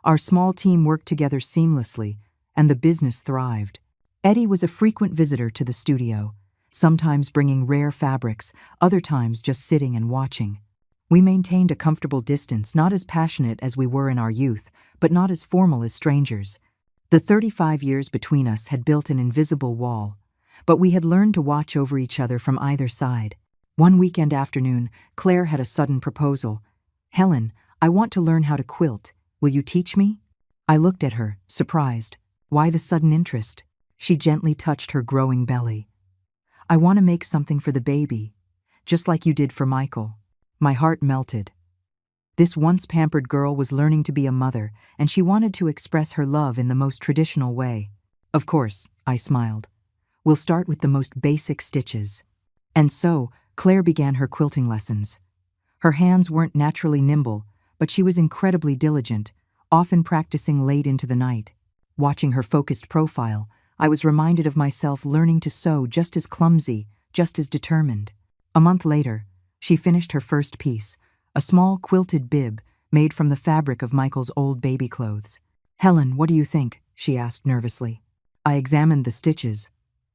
Our small team worked together seamlessly, and the business thrived. Eddie was a frequent visitor to the studio, sometimes bringing rare fabrics, other times just sitting and watching. We maintained a comfortable distance, not as passionate as we were in our youth, but not as formal as strangers. The 35 years between us had built an invisible wall, but we had learned to watch over each other from either side. One weekend afternoon, Claire had a sudden proposal. "Helen, I want to learn how to quilt. Will you teach me?" I looked at her, surprised. Why the sudden interest? She gently touched her growing belly. "I want to make something for the baby, just like you did for Michael." My heart melted. This once pampered girl was learning to be a mother, and she wanted to express her love in the most traditional way. "Of course," I smiled. "We'll start with the most basic stitches." And so, Claire began her quilting lessons. Her hands weren't naturally nimble, but she was incredibly diligent, often practicing late into the night. Watching her focused profile, I was reminded of myself learning to sew just as clumsy, just as determined. A month later, she finished her first piece, a small quilted bib made from the fabric of Michael's old baby clothes. "Helen, what do you think?" she asked nervously. I examined the stitches.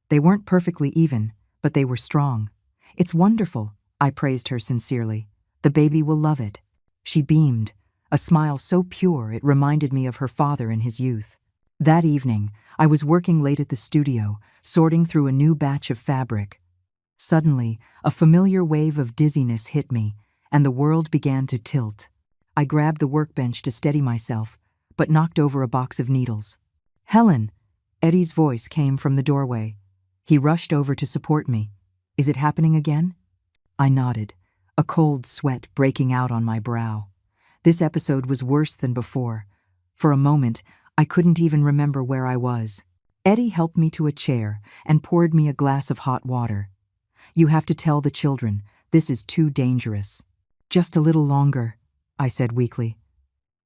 They weren't perfectly even, but they were strong. "It's wonderful," I praised her sincerely. "The baby will love it." She beamed, a smile so pure it reminded me of her father in his youth. That evening, I was working late at the studio, sorting through a new batch of fabric. Suddenly, a familiar wave of dizziness hit me, and the world began to tilt. I grabbed the workbench to steady myself, but knocked over a box of needles. "Helen!" Eddie's voice came from the doorway. He rushed over to support me. "Is it happening again?" I nodded, a cold sweat breaking out on my brow. This episode was worse than before. For a moment, I couldn't even remember where I was. Eddie helped me to a chair and poured me a glass of hot water. "You have to tell the children. This is too dangerous." "Just a little longer," I said weakly.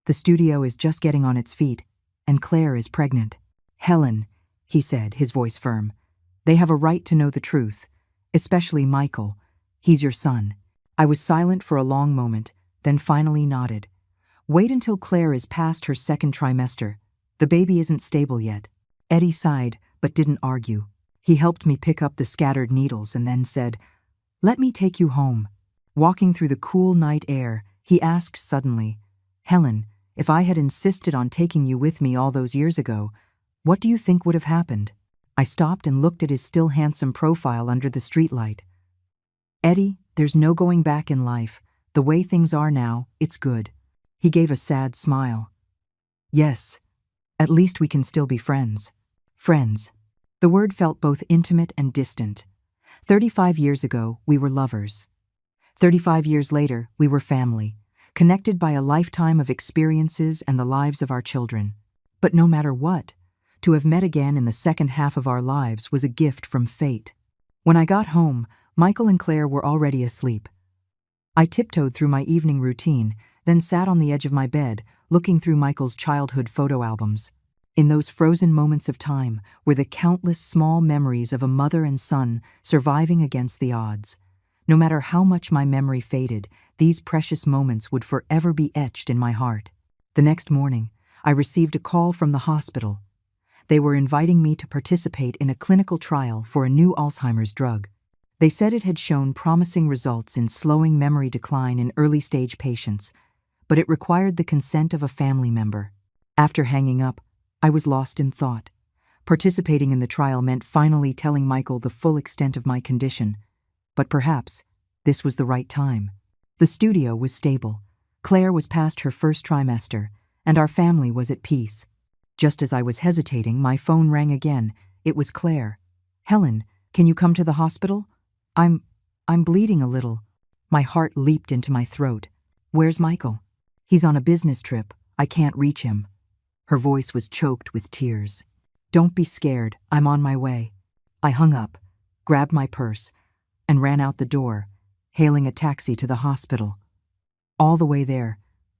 "The studio is just getting on its feet, and Claire is pregnant." "Helen," he said, his voice firm, "they have a right to know the truth, especially Michael. He's your son." I was silent for a long moment, then finally nodded. "Wait until Claire is past her second trimester. The baby isn't stable yet." Eddie sighed, but didn't argue. He helped me pick up the scattered needles and then said, "Let me take you home." Walking through the cool night air, he asked suddenly, "Helen, if I had insisted on taking you with me all those years ago, what do you think would have happened?" I stopped and looked at his still handsome profile under the streetlight. "Eddie, there's no going back in life. The way things are now, it's good." He gave a sad smile. "Yes, at least we can still be friends." Friends. The word felt both intimate and distant. 35 years ago, we were lovers. 35 years later, we were family, connected by a lifetime of experiences and the lives of our children. But no matter what, to have met again in the second half of our lives was a gift from fate. When I got home, Michael and Claire were already asleep. I tiptoed through my evening routine, then sat on the edge of my bed, looking through Michael's childhood photo albums. In those frozen moments of time were the countless small memories of a mother and son surviving against the odds. No matter how much my memory faded, these precious moments would forever be etched in my heart. The next morning, I received a call from the hospital. They were inviting me to participate in a clinical trial for a new Alzheimer's drug. They said it had shown promising results in slowing memory decline in early-stage patients, but it required the consent of a family member. After hanging up, I was lost in thought. Participating in the trial meant finally telling Michael the full extent of my condition, but perhaps this was the right time. The studio was stable. Claire was past her first trimester, and our family was at peace. Just as I was hesitating, my phone rang again. It was Claire. "Helen, can you come to the hospital? I'm bleeding a little." My heart leaped into my throat. "Where's Michael?" "He's on a business trip. I can't reach him." Her voice was choked with tears. "Don't be scared. I'm on my way." I hung up, grabbed my purse, and ran out the door, hailing a taxi to the hospital. All the way there,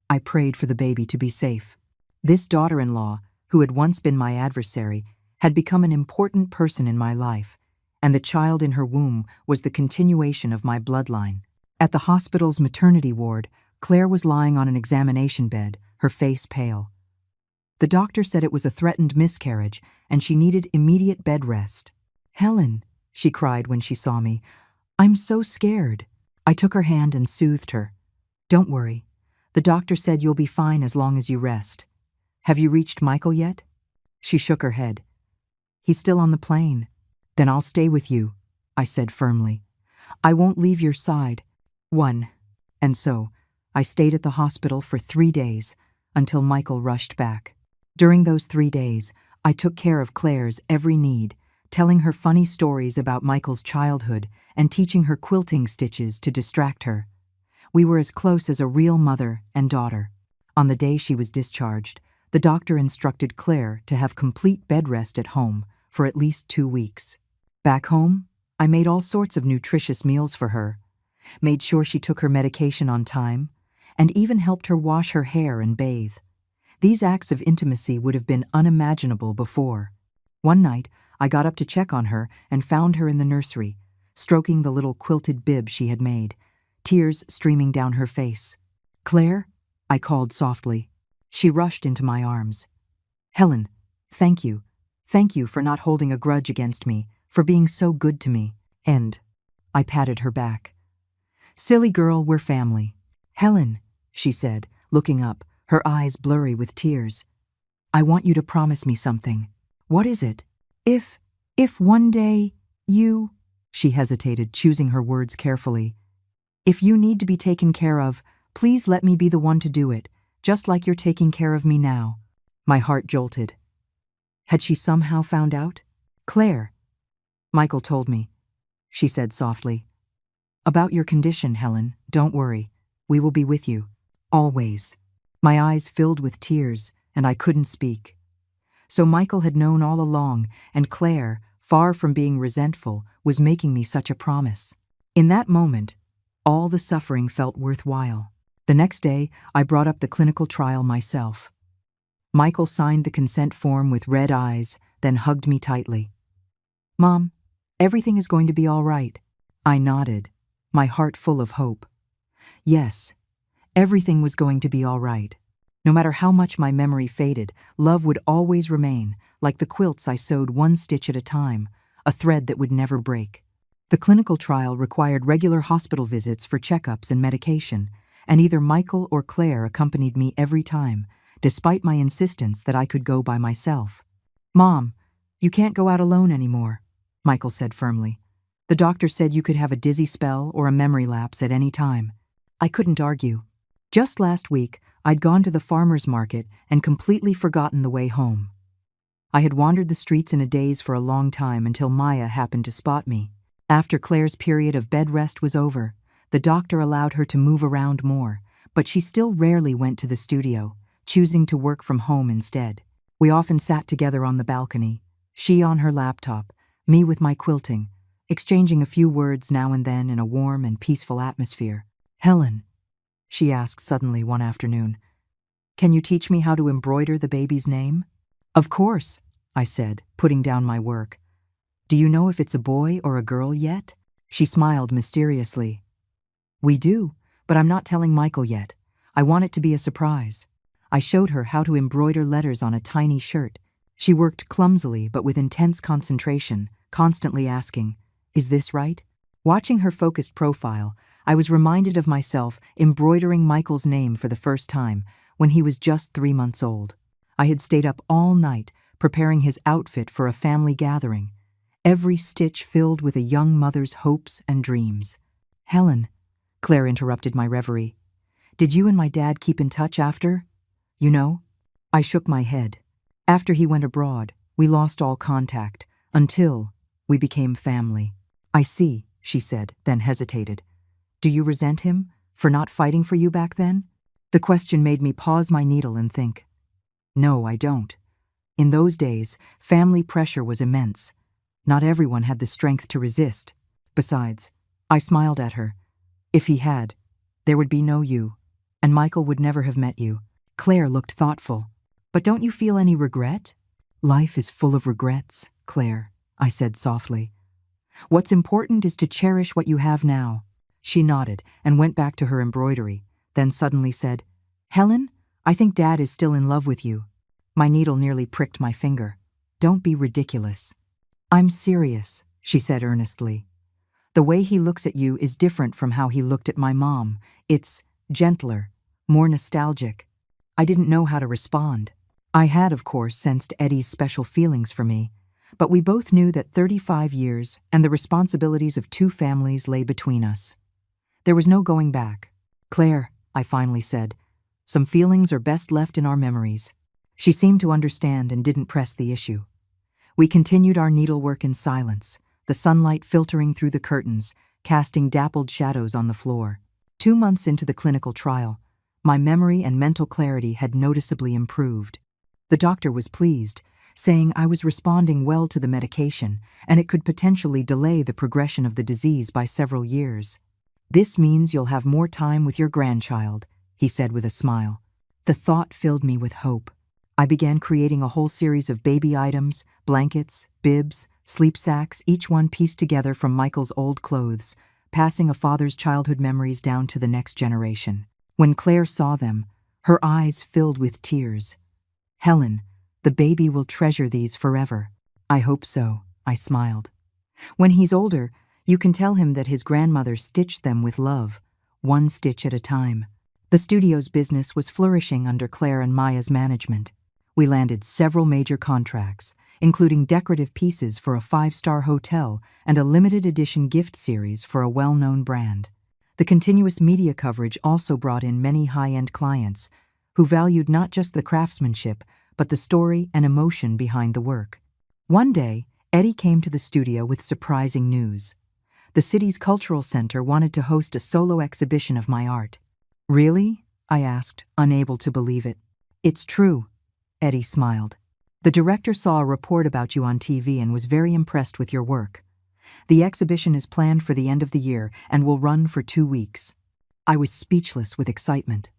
I prayed for the baby to be safe. This daughter-in-law, who had once been my adversary, had become an important person in my life, and the child in her womb was the continuation of my bloodline. At the hospital's maternity ward, Claire was lying on an examination bed, her face pale. The doctor said it was a threatened miscarriage, and she needed immediate bed rest. "Helen," she cried when she saw me, "I'm so scared." I took her hand and soothed her. "Don't worry. The doctor said you'll be fine as long as you rest. Have you reached Michael yet?" She shook her head. "He's still on the plane." "Then I'll stay with you," I said firmly. "I won't leave your side." And so, I stayed at the hospital for 3 days, until Michael rushed back. During those 3 days, I took care of Claire's every need, telling her funny stories about Michael's childhood and teaching her quilting stitches to distract her. We were as close as a real mother and daughter. On the day she was discharged, the doctor instructed Claire to have complete bed rest at home for at least 2 weeks. Back home, I made all sorts of nutritious meals for her, made sure she took her medication on time, and even helped her wash her hair and bathe. These acts of intimacy would have been unimaginable before. One night, I got up to check on her and found her in the nursery, stroking the little quilted bib she had made, tears streaming down her face. "Claire?" I called softly. She rushed into my arms. "Helen, thank you. Thank you for not holding a grudge against me, for being so good to me." And I patted her back. "Silly girl, we're family." "Helen," she said, looking up, her eyes blurry with tears. "I want you to promise me something." "What is it?" If one day you," she hesitated, choosing her words carefully, "if you need to be taken care of, please let me be the one to do it, just like you're taking care of me now." My heart jolted. Had she somehow found out? "Claire." "Michael told me," she said softly. "About your condition, Helen, don't worry. We will be with you. Always." My eyes filled with tears, and I couldn't speak. So Michael had known all along, and Claire, far from being resentful, was making me such a promise. In that moment, all the suffering felt worthwhile. The next day, I brought up the clinical trial myself. Michael signed the consent form with red eyes, then hugged me tightly. "Mom, everything is going to be all right." I nodded, my heart full of hope. Yes, everything was going to be all right. No matter how much my memory faded, love would always remain, like the quilts I sewed one stitch at a time, a thread that would never break. The clinical trial required regular hospital visits for checkups and medication, and either Michael or Claire accompanied me every time, despite my insistence that I could go by myself. "Mom, you can't go out alone anymore," Michael said firmly. "The doctor said you could have a dizzy spell or a memory lapse at any time." I couldn't argue. Just last week, I'd gone to the farmer's market and completely forgotten the way home. I had wandered the streets in a daze for a long time until Maya happened to spot me. After Claire's period of bed rest was over, the doctor allowed her to move around more, but she still rarely went to the studio, choosing to work from home instead. We often sat together on the balcony, she on her laptop, me with my quilting, exchanging a few words now and then in a warm and peaceful atmosphere. "Helen," she asked suddenly one afternoon, "can you teach me how to embroider the baby's name?" "Of course," I said, putting down my work. "Do you know if it's a boy or a girl yet?" She smiled mysteriously. "We do, but I'm not telling Michael yet. I want it to be a surprise." I showed her how to embroider letters on a tiny shirt. She worked clumsily but with intense concentration, constantly asking, "Is this right? Watching her focused profile, I was reminded of myself embroidering Michael's name for the first time when he was just 3 months old. I had stayed up all night preparing his outfit for a family gathering, every stitch filled with a young mother's hopes and dreams. "Helen," Claire interrupted my reverie, "did you and my dad keep in touch after? You know?" I shook my head. "After he went abroad, we lost all contact, until we became family." "I see," she said, then hesitated. "Do you resent him for not fighting for you back then?" The question made me pause my needle and think. No, I don't. In those days, family pressure was immense. Not everyone had the strength to resist. Besides, I smiled at her. If he had, there would be no you, and Michael would never have met you. Claire looked thoughtful. "But don't you feel any regret?" "Life is full of regrets, Claire," I said softly. "What's important is to cherish what you have now." She nodded and went back to her embroidery, then suddenly said, "Helen, I think Dad is still in love with you." My needle nearly pricked my finger. "Don't be ridiculous." "I'm serious," she said earnestly. "The way he looks at you is different from how he looked at my mom. It's gentler, more nostalgic." I didn't know how to respond. I had, of course, sensed Eddie's special feelings for me, but we both knew that 35 years and the responsibilities of 2 families lay between us. There was no going back. "Claire," I finally said, "some feelings are best left in our memories." She seemed to understand and didn't press the issue. We continued our needlework in silence, the sunlight filtering through the curtains, casting dappled shadows on the floor. 2 months into the clinical trial, my memory and mental clarity had noticeably improved. The doctor was pleased, saying I was responding well to the medication and it could potentially delay the progression of the disease by several years. "This means you'll have more time with your grandchild," he said with a smile. The thought filled me with hope. I began creating a whole series of baby items, blankets, bibs, sleep sacks, each one pieced together from Michael's old clothes, passing a father's childhood memories down to the next generation. When Claire saw them, her eyes filled with tears. "Helen, the baby will treasure these forever." "I hope so," I smiled. "When he's older, you can tell him that his grandmother stitched them with love, one stitch at a time." The studio's business was flourishing under Claire and Maya's management. We landed several major contracts, including decorative pieces for a 5-star hotel and a limited edition gift series for a well-known brand. The continuous media coverage also brought in many high-end clients who valued not just the craftsmanship, but the story and emotion behind the work. One day, Eddie came to the studio with surprising news. The city's cultural center wanted to host a solo exhibition of my art. "Really?" I asked, unable to believe it. "It's true," Eddie smiled. "The director saw a report about you on TV and was very impressed with your work. The exhibition is planned for the end of the year and will run for 2 weeks." I was speechless with excitement.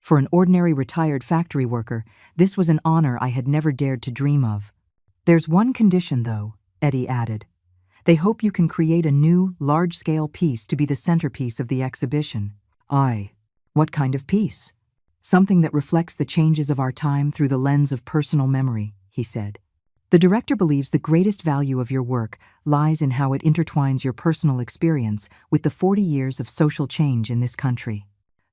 For an ordinary retired factory worker, this was an honor I had never dared to dream of. "There's one condition, though," Eddie added. "They hope you can create a new, large-scale piece to be the centerpiece of the exhibition." What kind of piece?" "Something that reflects the changes of our time through the lens of personal memory," he said. "The director believes the greatest value of your work lies in how it intertwines your personal experience with the 40 years of social change in this country."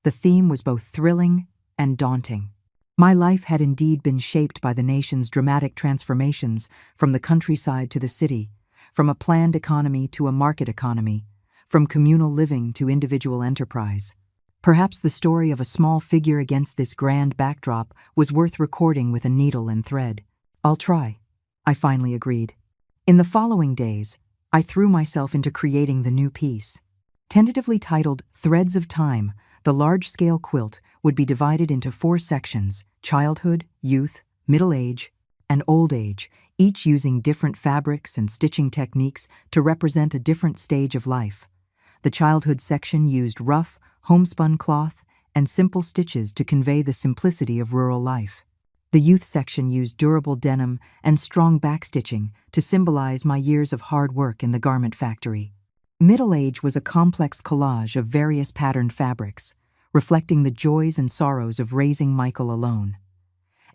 The theme was both thrilling and daunting. My life had indeed been shaped by the nation's dramatic transformations from the countryside to the city, from a planned economy to a market economy, from communal living to individual enterprise. Perhaps the story of a small figure against this grand backdrop was worth recording with a needle and thread. "I'll try," I finally agreed. In the following days, I threw myself into creating the new piece. Tentatively titled Threads of Time, the large-scale quilt would be divided into 4 sections: childhood, youth, middle age, and old age, each using different fabrics and stitching techniques to represent a different stage of life. The childhood section used rough, homespun cloth and simple stitches to convey the simplicity of rural life. The youth section used durable denim and strong backstitching to symbolize my years of hard work in the garment factory. Middle age was a complex collage of various patterned fabrics, reflecting the joys and sorrows of raising Michael alone.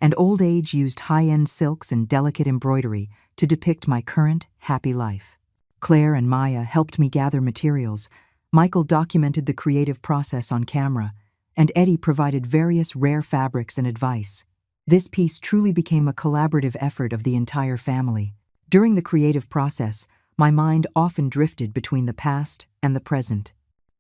And old age used high-end silks and delicate embroidery to depict my current, happy life. Claire and Maya helped me gather materials. Michael documented the creative process on camera, and Eddie provided various rare fabrics and advice. This piece truly became a collaborative effort of the entire family. During the creative process, my mind often drifted between the past and the present.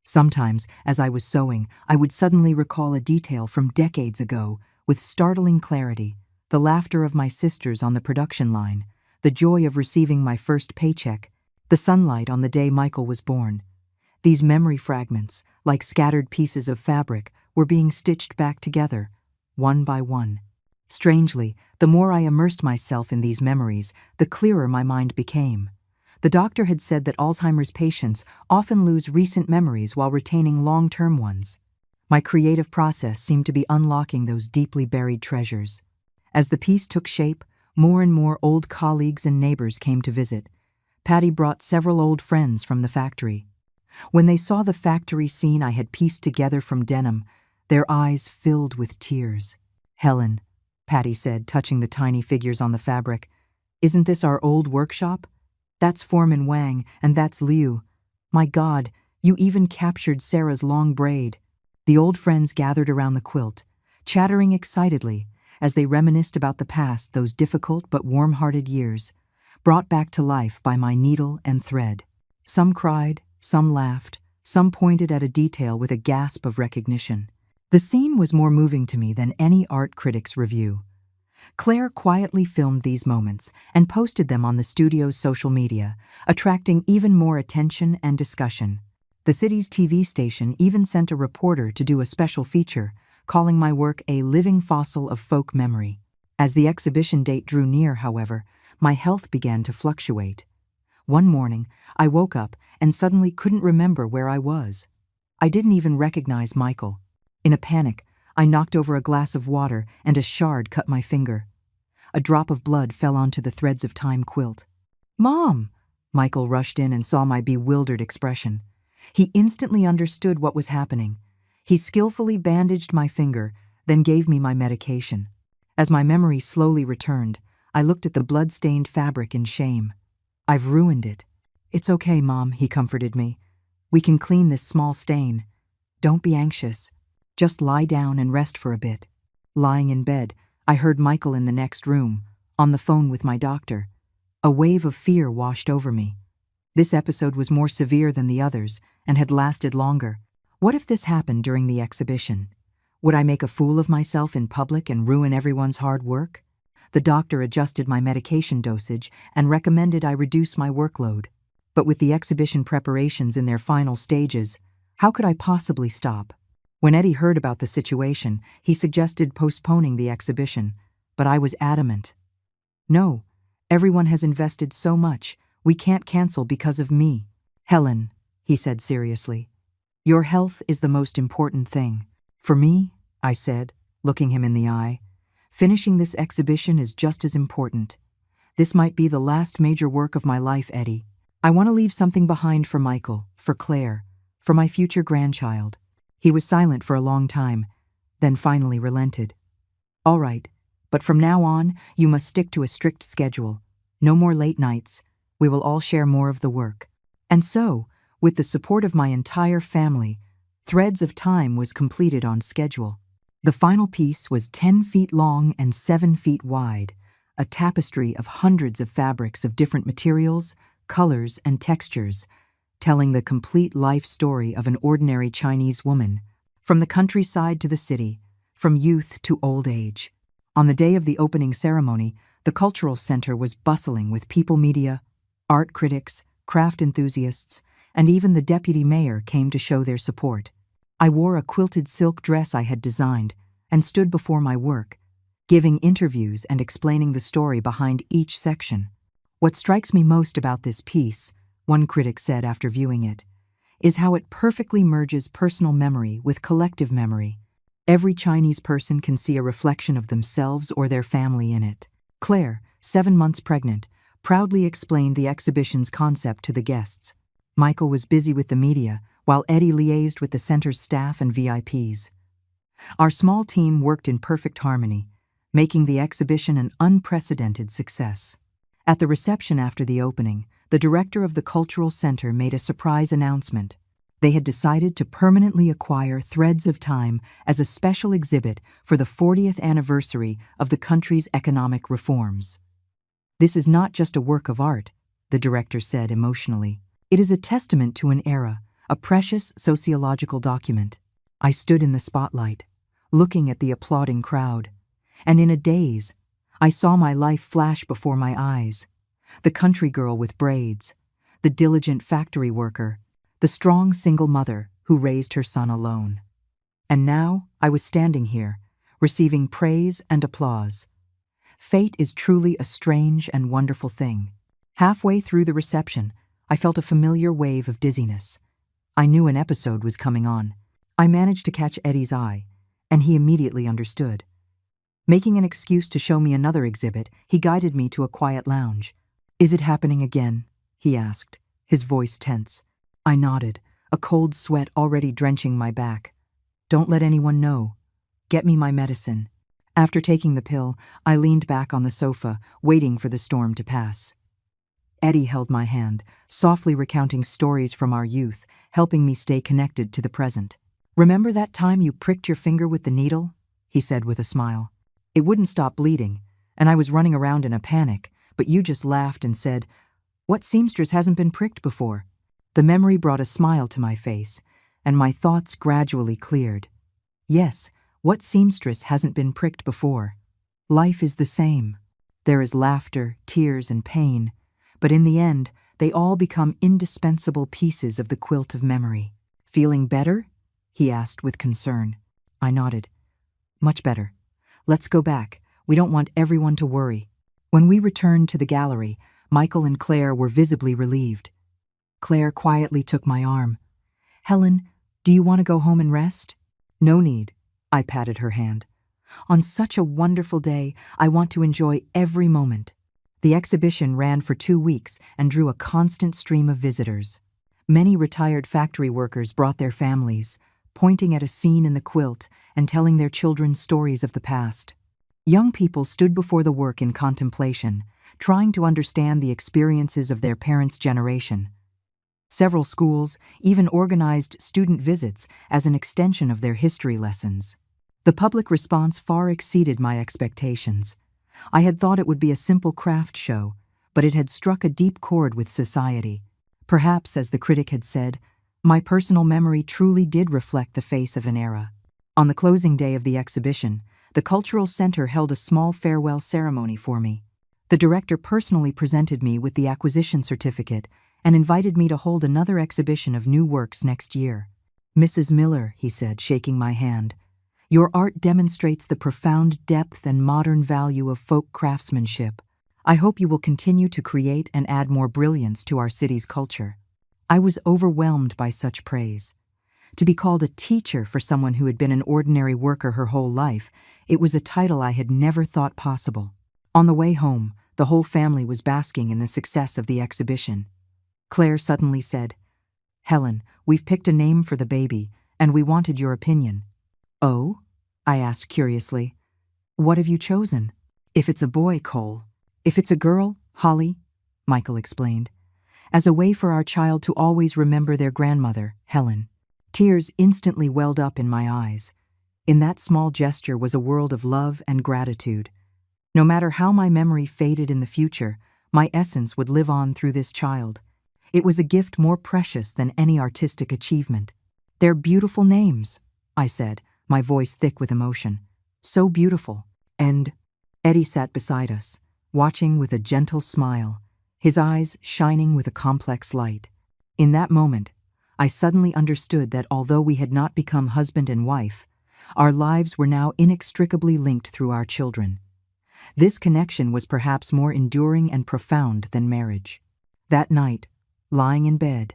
Sometimes, as I was sewing, I would suddenly recall a detail from decades ago with startling clarity: the laughter of my sisters on the production line, the joy of receiving my first paycheck, the sunlight on the day Michael was born. These memory fragments, like scattered pieces of fabric, were being stitched back together, one by one. Strangely, the more I immersed myself in these memories, the clearer my mind became. The doctor had said that Alzheimer's patients often lose recent memories while retaining long-term ones. My creative process seemed to be unlocking those deeply buried treasures. As the piece took shape, more and more old colleagues and neighbors came to visit. Patty brought several old friends from the factory. When they saw the factory scene I had pieced together from denim, their eyes filled with tears. "Helen," Patty said, touching the tiny figures on the fabric, "isn't this our old workshop? That's Foreman Wang, and that's Liu. My God, you even captured Sarah's long braid." The old friends gathered around the quilt, chattering excitedly as they reminisced about the past, those difficult but warm-hearted years, brought back to life by my needle and thread. Some cried, some laughed, some pointed at a detail with a gasp of recognition. The scene was more moving to me than any art critic's review. Claire quietly filmed these moments and posted them on the studio's social media, attracting even more attention and discussion. The city's TV station even sent a reporter to do a special feature, calling my work a living fossil of folk memory. As the exhibition date drew near, however, my health began to fluctuate. One morning, I woke up and suddenly couldn't remember where I was. I didn't even recognize Michael. In a panic, I knocked over a glass of water and a shard cut my finger. A drop of blood fell onto the threads of time quilt. "Mom!" Michael rushed in and saw my bewildered expression. He instantly understood what was happening. He skillfully bandaged my finger, then gave me my medication. As my memory slowly returned, I looked at the blood-stained fabric in shame. "I've ruined it." "It's okay, Mom," he comforted me. "We can clean this small stain. Don't be anxious. Just lie down and rest for a bit." Lying in bed, I heard Michael in the next room, on the phone with my doctor. A wave of fear washed over me. This episode was more severe than the others and had lasted longer. What if this happened during the exhibition? Would I make a fool of myself in public and ruin everyone's hard work? The doctor adjusted my medication dosage and recommended I reduce my workload. But with the exhibition preparations in their final stages, how could I possibly stop? When Eddie heard about the situation, he suggested postponing the exhibition, but I was adamant. "No, everyone has invested so much, we can't cancel because of me." "Helen," he said seriously, "your health is the most important thing." "For me," I said, looking him in the eye, "finishing this exhibition is just as important. This might be the last major work of my life, Eddie. I want to leave something behind for Michael, for Claire, for my future grandchild." He was silent for a long time, then finally relented. "All right, but from now on, you must stick to a strict schedule. No more late nights. We will all share more of the work." And so, with the support of my entire family, Threads of Time was completed on schedule. The final piece was 10 feet long and 7 feet wide, a tapestry of hundreds of fabrics of different materials, colors, and textures, telling the complete life story of an ordinary Chinese woman, from the countryside to the city, from youth to old age. On the day of the opening ceremony, the cultural center was bustling with people media, art critics, craft enthusiasts, and even the deputy mayor came to show their support. I wore a quilted silk dress I had designed and stood before my work, giving interviews and explaining the story behind each section. "What strikes me most about this piece," one critic said after viewing it, "is how it perfectly merges personal memory with collective memory. Every Chinese person can see a reflection of themselves or their family in it." Claire, 7 months pregnant, proudly explained the exhibition's concept to the guests. Michael was busy with the media, while Eddie liaised with the center's staff and VIPs. Our small team worked in perfect harmony, making the exhibition an unprecedented success. At the reception after the opening, the director of the Cultural Center made a surprise announcement. They had decided to permanently acquire Threads of Time as a special exhibit for the 40th anniversary of the country's economic reforms. "This is not just a work of art," the director said emotionally. "It is a testament to an era, a precious sociological document." I stood in the spotlight, looking at the applauding crowd, and in a daze, I saw my life flash before my eyes. The country girl with braids, the diligent factory worker, the strong single mother who raised her son alone. And now I was standing here, receiving praise and applause. Fate is truly a strange and wonderful thing. Halfway through the reception, I felt a familiar wave of dizziness. I knew an episode was coming on. I managed to catch Eddie's eye, and he immediately understood. Making an excuse to show me another exhibit, he guided me to a quiet lounge. "Is it happening again?" he asked, his voice tense. I nodded, a cold sweat already drenching my back. "Don't let anyone know. Get me my medicine." After taking the pill, I leaned back on the sofa, waiting for the storm to pass. Eddie held my hand, softly recounting stories from our youth, helping me stay connected to the present. "Remember that time you pricked your finger with the needle?" he said with a smile. "It wouldn't stop bleeding, and I was running around in a panic, but you just laughed and said, 'What seamstress hasn't been pricked before?'" The memory brought a smile to my face, and my thoughts gradually cleared. Yes, what seamstress hasn't been pricked before? Life is the same. There is laughter, tears, and pain, but in the end, they all become indispensable pieces of the quilt of memory. "Feeling better?" he asked with concern. I nodded. "Much better. Let's go back. We don't want everyone to worry." When we returned to the gallery, Michael and Claire were visibly relieved. Claire quietly took my arm. "Helen, do you want to go home and rest?" "No need." I patted her hand. "On such a wonderful day, I want to enjoy every moment." The exhibition ran for 2 weeks and drew a constant stream of visitors. Many retired factory workers brought their families, pointing at a scene in the quilt and telling their children stories of the past. Young people stood before the work in contemplation, trying to understand the experiences of their parents' generation. Several schools even organized student visits as an extension of their history lessons. The public response far exceeded my expectations. I had thought it would be a simple craft show, but it had struck a deep chord with society. Perhaps, as the critic had said, my personal memory truly did reflect the face of an era. On the closing day of the exhibition, the Cultural Center held a small farewell ceremony for me. The director personally presented me with the acquisition certificate and invited me to hold another exhibition of new works next year. "Mrs. Miller," he said, shaking my hand, "your art demonstrates the profound depth and modern value of folk craftsmanship. I hope you will continue to create and add more brilliance to our city's culture." I was overwhelmed by such praise. To be called a teacher for someone who had been an ordinary worker her whole life, it was a title I had never thought possible. On the way home, the whole family was basking in the success of the exhibition. Claire suddenly said, "Helen, we've picked a name for the baby, and we wanted your opinion." "Oh?" I asked curiously. "What have you chosen?" "If it's a boy, Cole. If it's a girl, Holly," Michael explained, "as a way for our child to always remember their grandmother, Helen." Tears instantly welled up in my eyes. In that small gesture was a world of love and gratitude. No matter how my memory faded in the future, my essence would live on through this child. It was a gift more precious than any artistic achievement. "They're beautiful names," I said, my voice thick with emotion. "So beautiful." And Eddie sat beside us, watching with a gentle smile, his eyes shining with a complex light. In that moment, I suddenly understood that although we had not become husband and wife, our lives were now inextricably linked through our children. This connection was perhaps more enduring and profound than marriage. That night, lying in bed,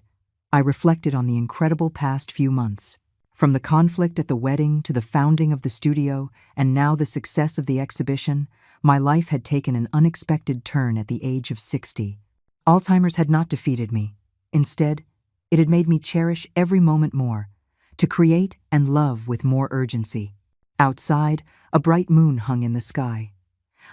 I reflected on the incredible past few months. From the conflict at the wedding to the founding of the studio, and now the success of the exhibition, my life had taken an unexpected turn at the age of 60. Alzheimer's had not defeated me. Instead, it had made me cherish every moment more, to create and love with more urgency. Outside, a bright moon hung in the sky.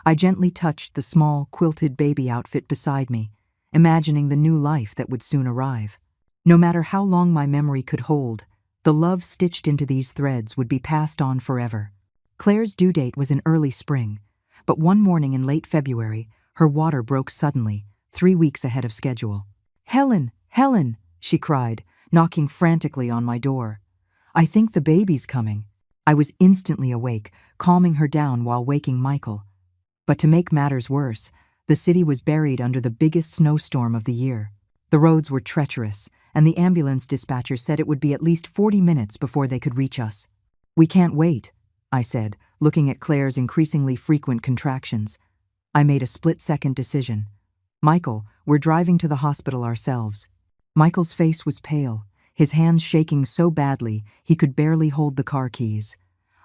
I gently touched the small, quilted baby outfit beside me, imagining the new life that would soon arrive. No matter how long my memory could hold, the love stitched into these threads would be passed on forever. Claire's due date was in early spring, but one morning in late February, her water broke suddenly, 3 weeks ahead of schedule. "Helen, Helen," she cried, knocking frantically on my door. "I think the baby's coming." I was instantly awake, calming her down while waking Michael. But to make matters worse, the city was buried under the biggest snowstorm of the year. The roads were treacherous, and the ambulance dispatcher said it would be at least 40 minutes before they could reach us. "We can't wait," I said, looking at Claire's increasingly frequent contractions. I made a split-second decision. "Michael, we're driving to the hospital ourselves." Michael's face was pale, his hands shaking so badly he could barely hold the car keys.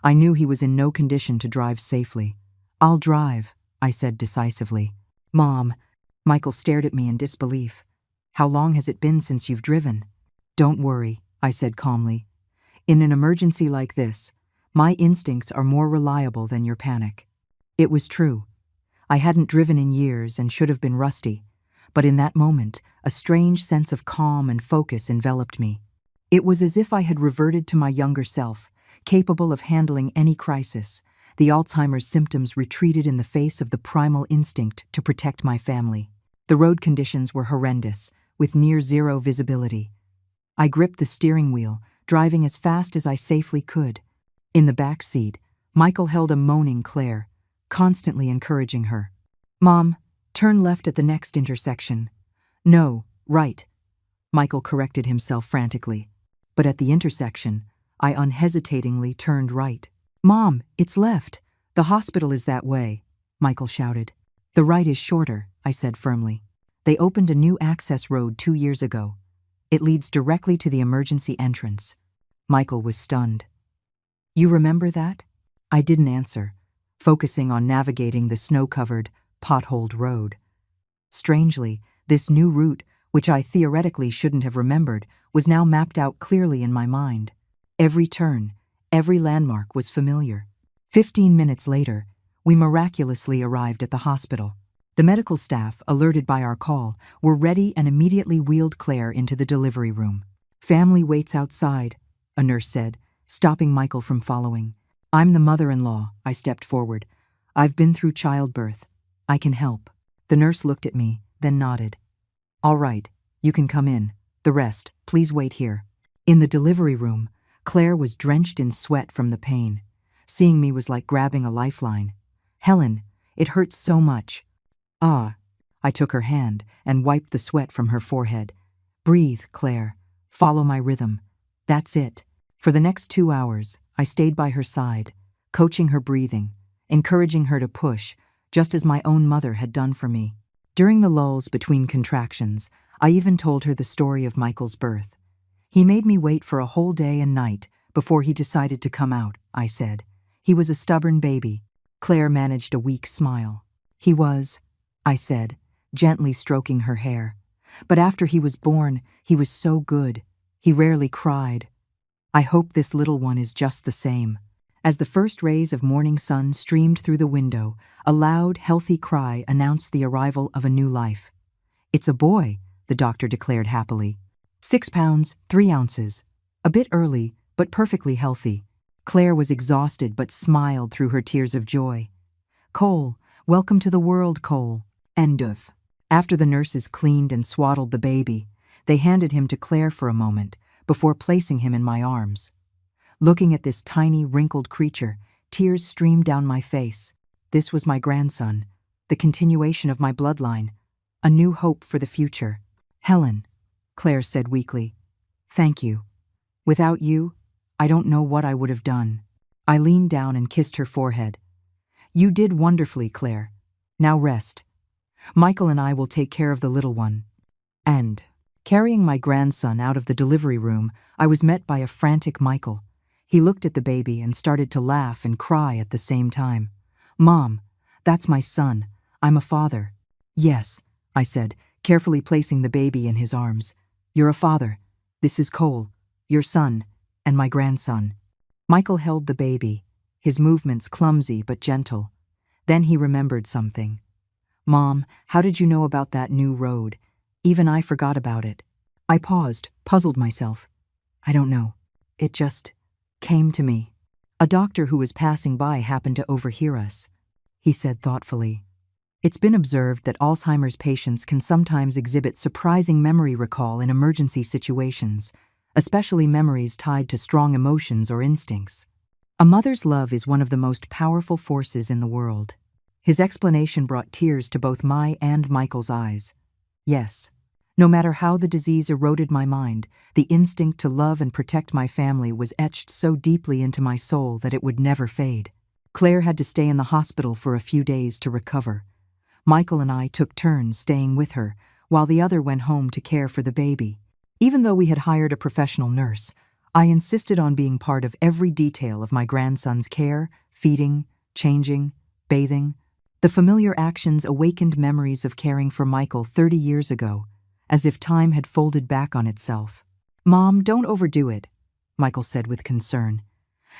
I knew he was in no condition to drive safely. "I'll drive," I said decisively. "Mom," Michael stared at me in disbelief. "How long has it been since you've driven?" "Don't worry," I said calmly. "In an emergency like this, my instincts are more reliable than your panic." It was true. I hadn't driven in years and should have been rusty, but in that moment, a strange sense of calm and focus enveloped me. It was as if I had reverted to my younger self, capable of handling any crisis. The Alzheimer's symptoms retreated in the face of the primal instinct to protect my family. The road conditions were horrendous, with near-zero visibility. I gripped the steering wheel, driving as fast as I safely could. In the back seat, Michael held a moaning Claire, constantly encouraging her. "Mom, turn left at the next intersection." "No, right," Michael corrected himself frantically. But at the intersection, I unhesitatingly turned right. "Mom, it's left. The hospital is that way," Michael shouted. "The right is shorter," I said firmly. "They opened a new access road 2 years ago. It leads directly to the emergency entrance." Michael was stunned. "You remember that?" I didn't answer, focusing on navigating the snow-covered, potholed road. Strangely, this new route, which I theoretically shouldn't have remembered, was now mapped out clearly in my mind. Every turn, every landmark was familiar. 15 minutes later, we miraculously arrived at the hospital. The medical staff, alerted by our call, were ready and immediately wheeled Claire into the delivery room. "Family waits outside," a nurse said, stopping Michael from following. "I'm the mother-in-law," I stepped forward. "I've been through childbirth. I can help." The nurse looked at me, then nodded. "All right, you can come in. The rest, please wait here." In the delivery room, Claire was drenched in sweat from the pain. Seeing me was like grabbing a lifeline. "Helen, it hurts so much." "Ah." I took her hand and wiped the sweat from her forehead. "Breathe, Claire. Follow my rhythm. That's it." For the next 2 hours, I stayed by her side, coaching her breathing, encouraging her to push, just as my own mother had done for me. During the lulls between contractions, I even told her the story of Michael's birth. "He made me wait for a whole day and night before he decided to come out," I said. "He was a stubborn baby." Claire managed a weak smile. "He was," I said, gently stroking her hair. "But after he was born, he was so good. He rarely cried. I hope this little one is just the same." As the first rays of morning sun streamed through the window, a loud, healthy cry announced the arrival of a new life. "It's a boy," the doctor declared happily. 6 pounds, 3 ounces. A bit early, but perfectly healthy. Claire was exhausted but smiled through her tears of joy. "Cole, welcome to the world, Cole." End of. After the nurses cleaned and swaddled the baby, they handed him to Claire for a moment before placing him in my arms. Looking at this tiny, wrinkled creature, tears streamed down my face. This was my grandson, the continuation of my bloodline, a new hope for the future. "Helen," Claire said weakly, "thank you. Without you, I don't know what I would have done." I leaned down and kissed her forehead. "You did wonderfully, Claire. Now rest. Michael and I will take care of the little one." And, carrying my grandson out of the delivery room, I was met by a frantic Michael. He looked at the baby and started to laugh and cry at the same time. "Mom, that's my son. I'm a father." "Yes," I said, carefully placing the baby in his arms. "You're a father. This is Cole, your son, and my grandson." Michael held the baby, his movements clumsy but gentle. Then he remembered something. "Mom, how did you know about that new road? Even I forgot about it. I paused, puzzled myself. I don't know. It just came to me. A doctor who was passing by happened to overhear us. He said thoughtfully, "It's been observed that Alzheimer's patients can sometimes exhibit surprising memory recall in emergency situations, especially memories tied to strong emotions or instincts. A mother's love is one of the most powerful forces in the world." His explanation brought tears to both my and Michael's eyes. Yes, no matter how the disease eroded my mind, the instinct to love and protect my family was etched so deeply into my soul that it would never fade. Claire had to stay in the hospital for a few days to recover. Michael and I took turns staying with her, while the other went home to care for the baby. Even though we had hired a professional nurse, I insisted on being part of every detail of my grandson's care, feeding, changing, bathing. The familiar actions awakened memories of caring for Michael 30 years ago, as if time had folded back on itself. "Mom, don't overdo it," Michael said with concern.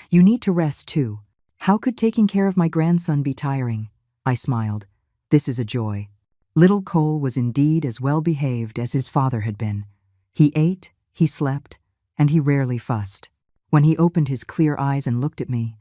"You need to rest too. How could taking care of my grandson be tiring?" I smiled. "This is a joy." Little Cole was indeed as well behaved as his father had been. He ate, he slept, and he rarely fussed. When he opened his clear eyes and looked at me,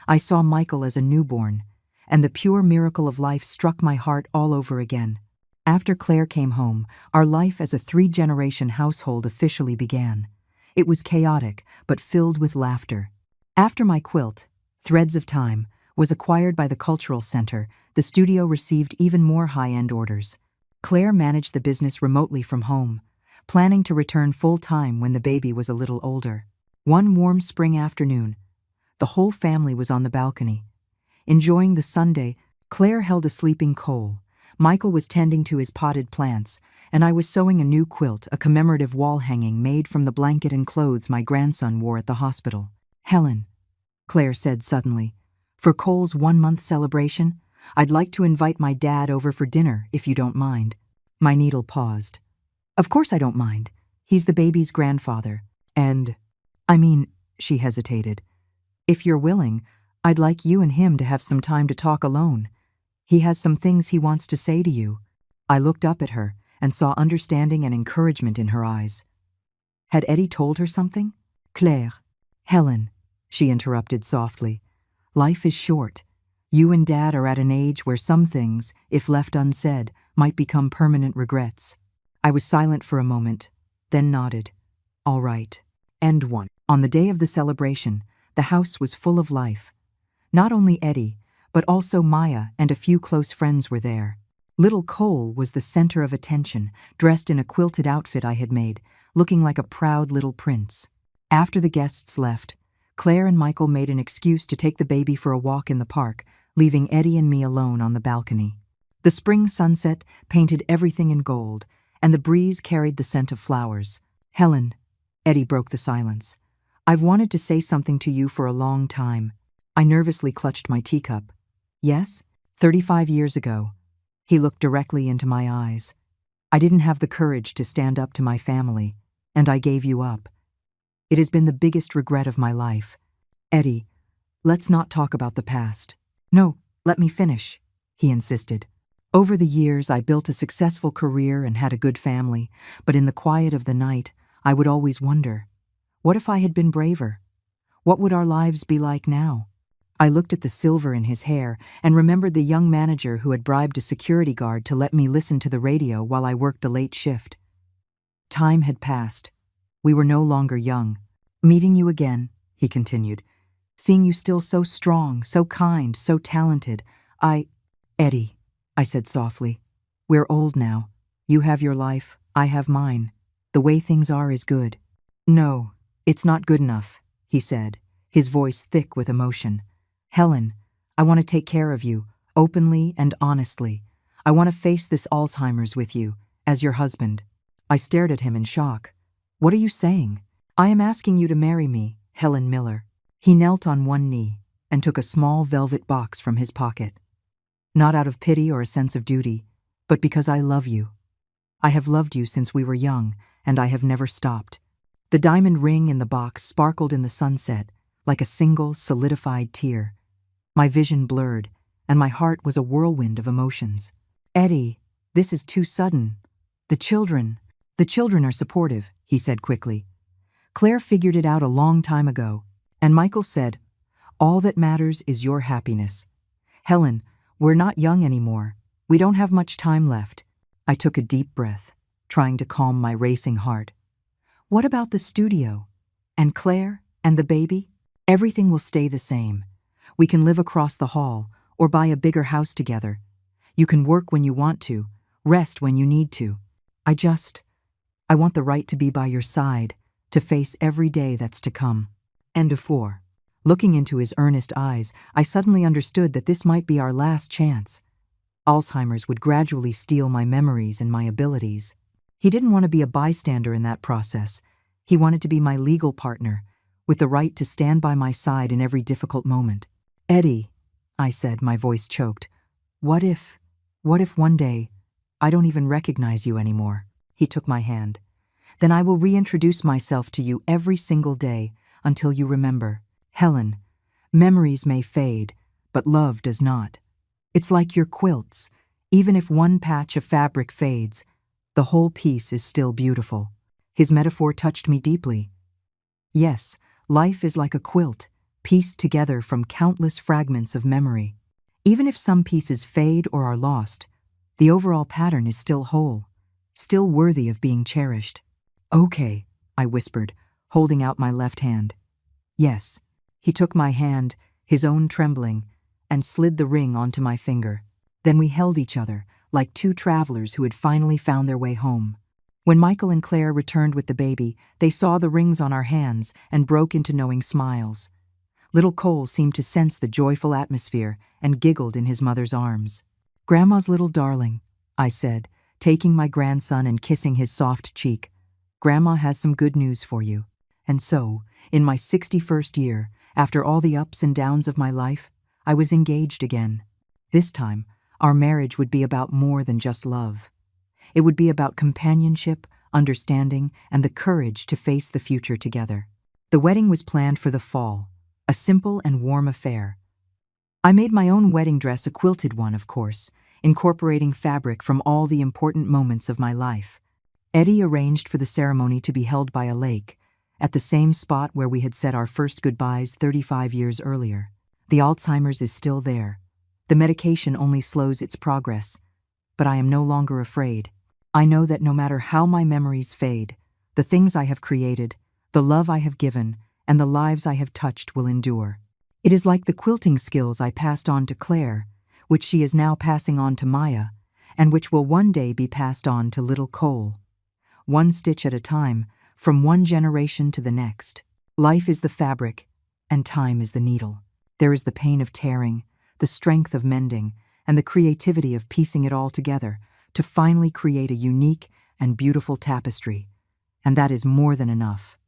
I saw Michael as a newborn, and the pure miracle of life struck my heart all over again. After Claire came home, our life as a 3-generation household officially began. It was chaotic, but filled with laughter. After my quilt, Threads of Time, was acquired by the Cultural Center, the studio received even more high-end orders. Claire managed the business remotely from home, planning to return full-time when the baby was a little older. One warm spring afternoon, the whole family was on the balcony. Enjoying the Sunday, Claire held a sleeping Cole. Michael was tending to his potted plants, and I was sewing a new quilt, a commemorative wall hanging made from the blanket and clothes my grandson wore at the hospital. "Helen," Claire said suddenly, "for Cole's 1-month celebration, I'd like to invite my dad over for dinner, if you don't mind." My needle paused. "Of course I don't mind. He's the baby's grandfather. And, she hesitated. "If you're willing, I'd like you and him to have some time to talk alone. He has some things he wants to say to you." I looked up at her and saw understanding and encouragement in her eyes. Had Eddie told her something? "Claire." "Helen," she interrupted softly, "life is short. You and Dad are at an age where some things, if left unsaid, might become permanent regrets." I was silent for a moment, then nodded. "All right." End 1. On the day of the celebration, the house was full of life. Not only Eddie, but also Maya and a few close friends were there. Little Cole was the center of attention, dressed in a quilted outfit I had made, looking like a proud little prince. After the guests left, Claire and Michael made an excuse to take the baby for a walk in the park, leaving Eddie and me alone on the balcony. The spring sunset painted everything in gold, and the breeze carried the scent of flowers. "Helen," Eddie broke the silence, "I've wanted to say something to you for a long time." I nervously clutched my teacup. "Yes? 35 years ago." He looked directly into my eyes. "I didn't have the courage to stand up to my family, and I gave you up. It has been the biggest regret of my life. Eddie, let's not talk about the past." "No, let me finish," he insisted. "Over the years, I built a successful career and had a good family, but in the quiet of the night, I would always wonder, what if I had been braver? What would our lives be like now?" I looked at the silver in his hair and remembered the young manager who had bribed a security guard to let me listen to the radio while I worked the late shift. Time had passed. We were no longer young. "Meeting you again," he continued. "Seeing you still so strong, so kind, so talented. Eddie," I said softly, "we're old now. You have your life, I have mine. The way things are is good." "No, it's not good enough," he said, his voice thick with emotion. "Helen, I want to take care of you, openly and honestly. I want to face this Alzheimer's with you, as your husband." I stared at him in shock. "What are you saying?" "I am asking you to marry me, Helen Miller." He knelt on one knee and took a small velvet box from his pocket. "Not out of pity or a sense of duty, but because I love you. I have loved you since we were young, and I have never stopped." The diamond ring in the box sparkled in the sunset like a single solidified tear. My vision blurred, and my heart was a whirlwind of emotions. "Eddie, this is too sudden." The children. The children are supportive, he said quickly. Claire figured it out a long time ago. And Michael said, all that matters is your happiness. Helen, we're not young anymore. We don't have much time left. I took a deep breath, trying to calm my racing heart. What about the studio? And Claire? And the baby? Everything will stay the same. We can live across the hall, or buy a bigger house together. You can work when you want to, rest when you need to. I want the right to be by your side, to face every day that's to come. End of 4. Looking into his earnest eyes, I suddenly understood that this might be our last chance. Alzheimer's would gradually steal my memories and my abilities. He didn't want to be a bystander in that process. He wanted to be my legal partner, with the right to stand by my side in every difficult moment. Eddie, I said, my voice choked, what if one day I don't even recognize you anymore? He took my hand. Then I will reintroduce myself to you every single day until you remember. Helen, memories may fade, but love does not. It's like your quilts. Even if one patch of fabric fades, the whole piece is still beautiful. His metaphor touched me deeply. Yes, life is like a quilt, pieced together from countless fragments of memory. Even if some pieces fade or are lost, the overall pattern is still whole, still worthy of being cherished. Okay, I whispered, holding out my left hand. Yes. He took my hand, his own trembling, and slid the ring onto my finger. Then we held each other, like two travelers who had finally found their way home. When Michael and Claire returned with the baby, they saw the rings on our hands and broke into knowing smiles. Little Cole seemed to sense the joyful atmosphere and giggled in his mother's arms. Grandma's little darling, I said, taking my grandson and kissing his soft cheek. Grandma has some good news for you. And so, in my 61st year, after all the ups and downs of my life, I was engaged again. This time, our marriage would be about more than just love. It would be about companionship, understanding, and the courage to face the future together. The wedding was planned for the fall, a simple and warm affair. I made my own wedding dress, a quilted one, of course, incorporating fabric from all the important moments of my life. Eddie arranged for the ceremony to be held by a lake, at the same spot where we had said our first goodbyes 35 years earlier. The Alzheimer's is still there. The medication only slows its progress, but I am no longer afraid. I know that no matter how my memories fade, the things I have created, the love I have given, and the lives I have touched will endure. It is like the quilting skills I passed on to Claire, which she is now passing on to Maya, and which will one day be passed on to little Cole. One stitch at a time, from one generation to the next. Life is the fabric, and time is the needle. There is the pain of tearing, the strength of mending, and the creativity of piecing it all together to finally create a unique and beautiful tapestry. And that is more than enough.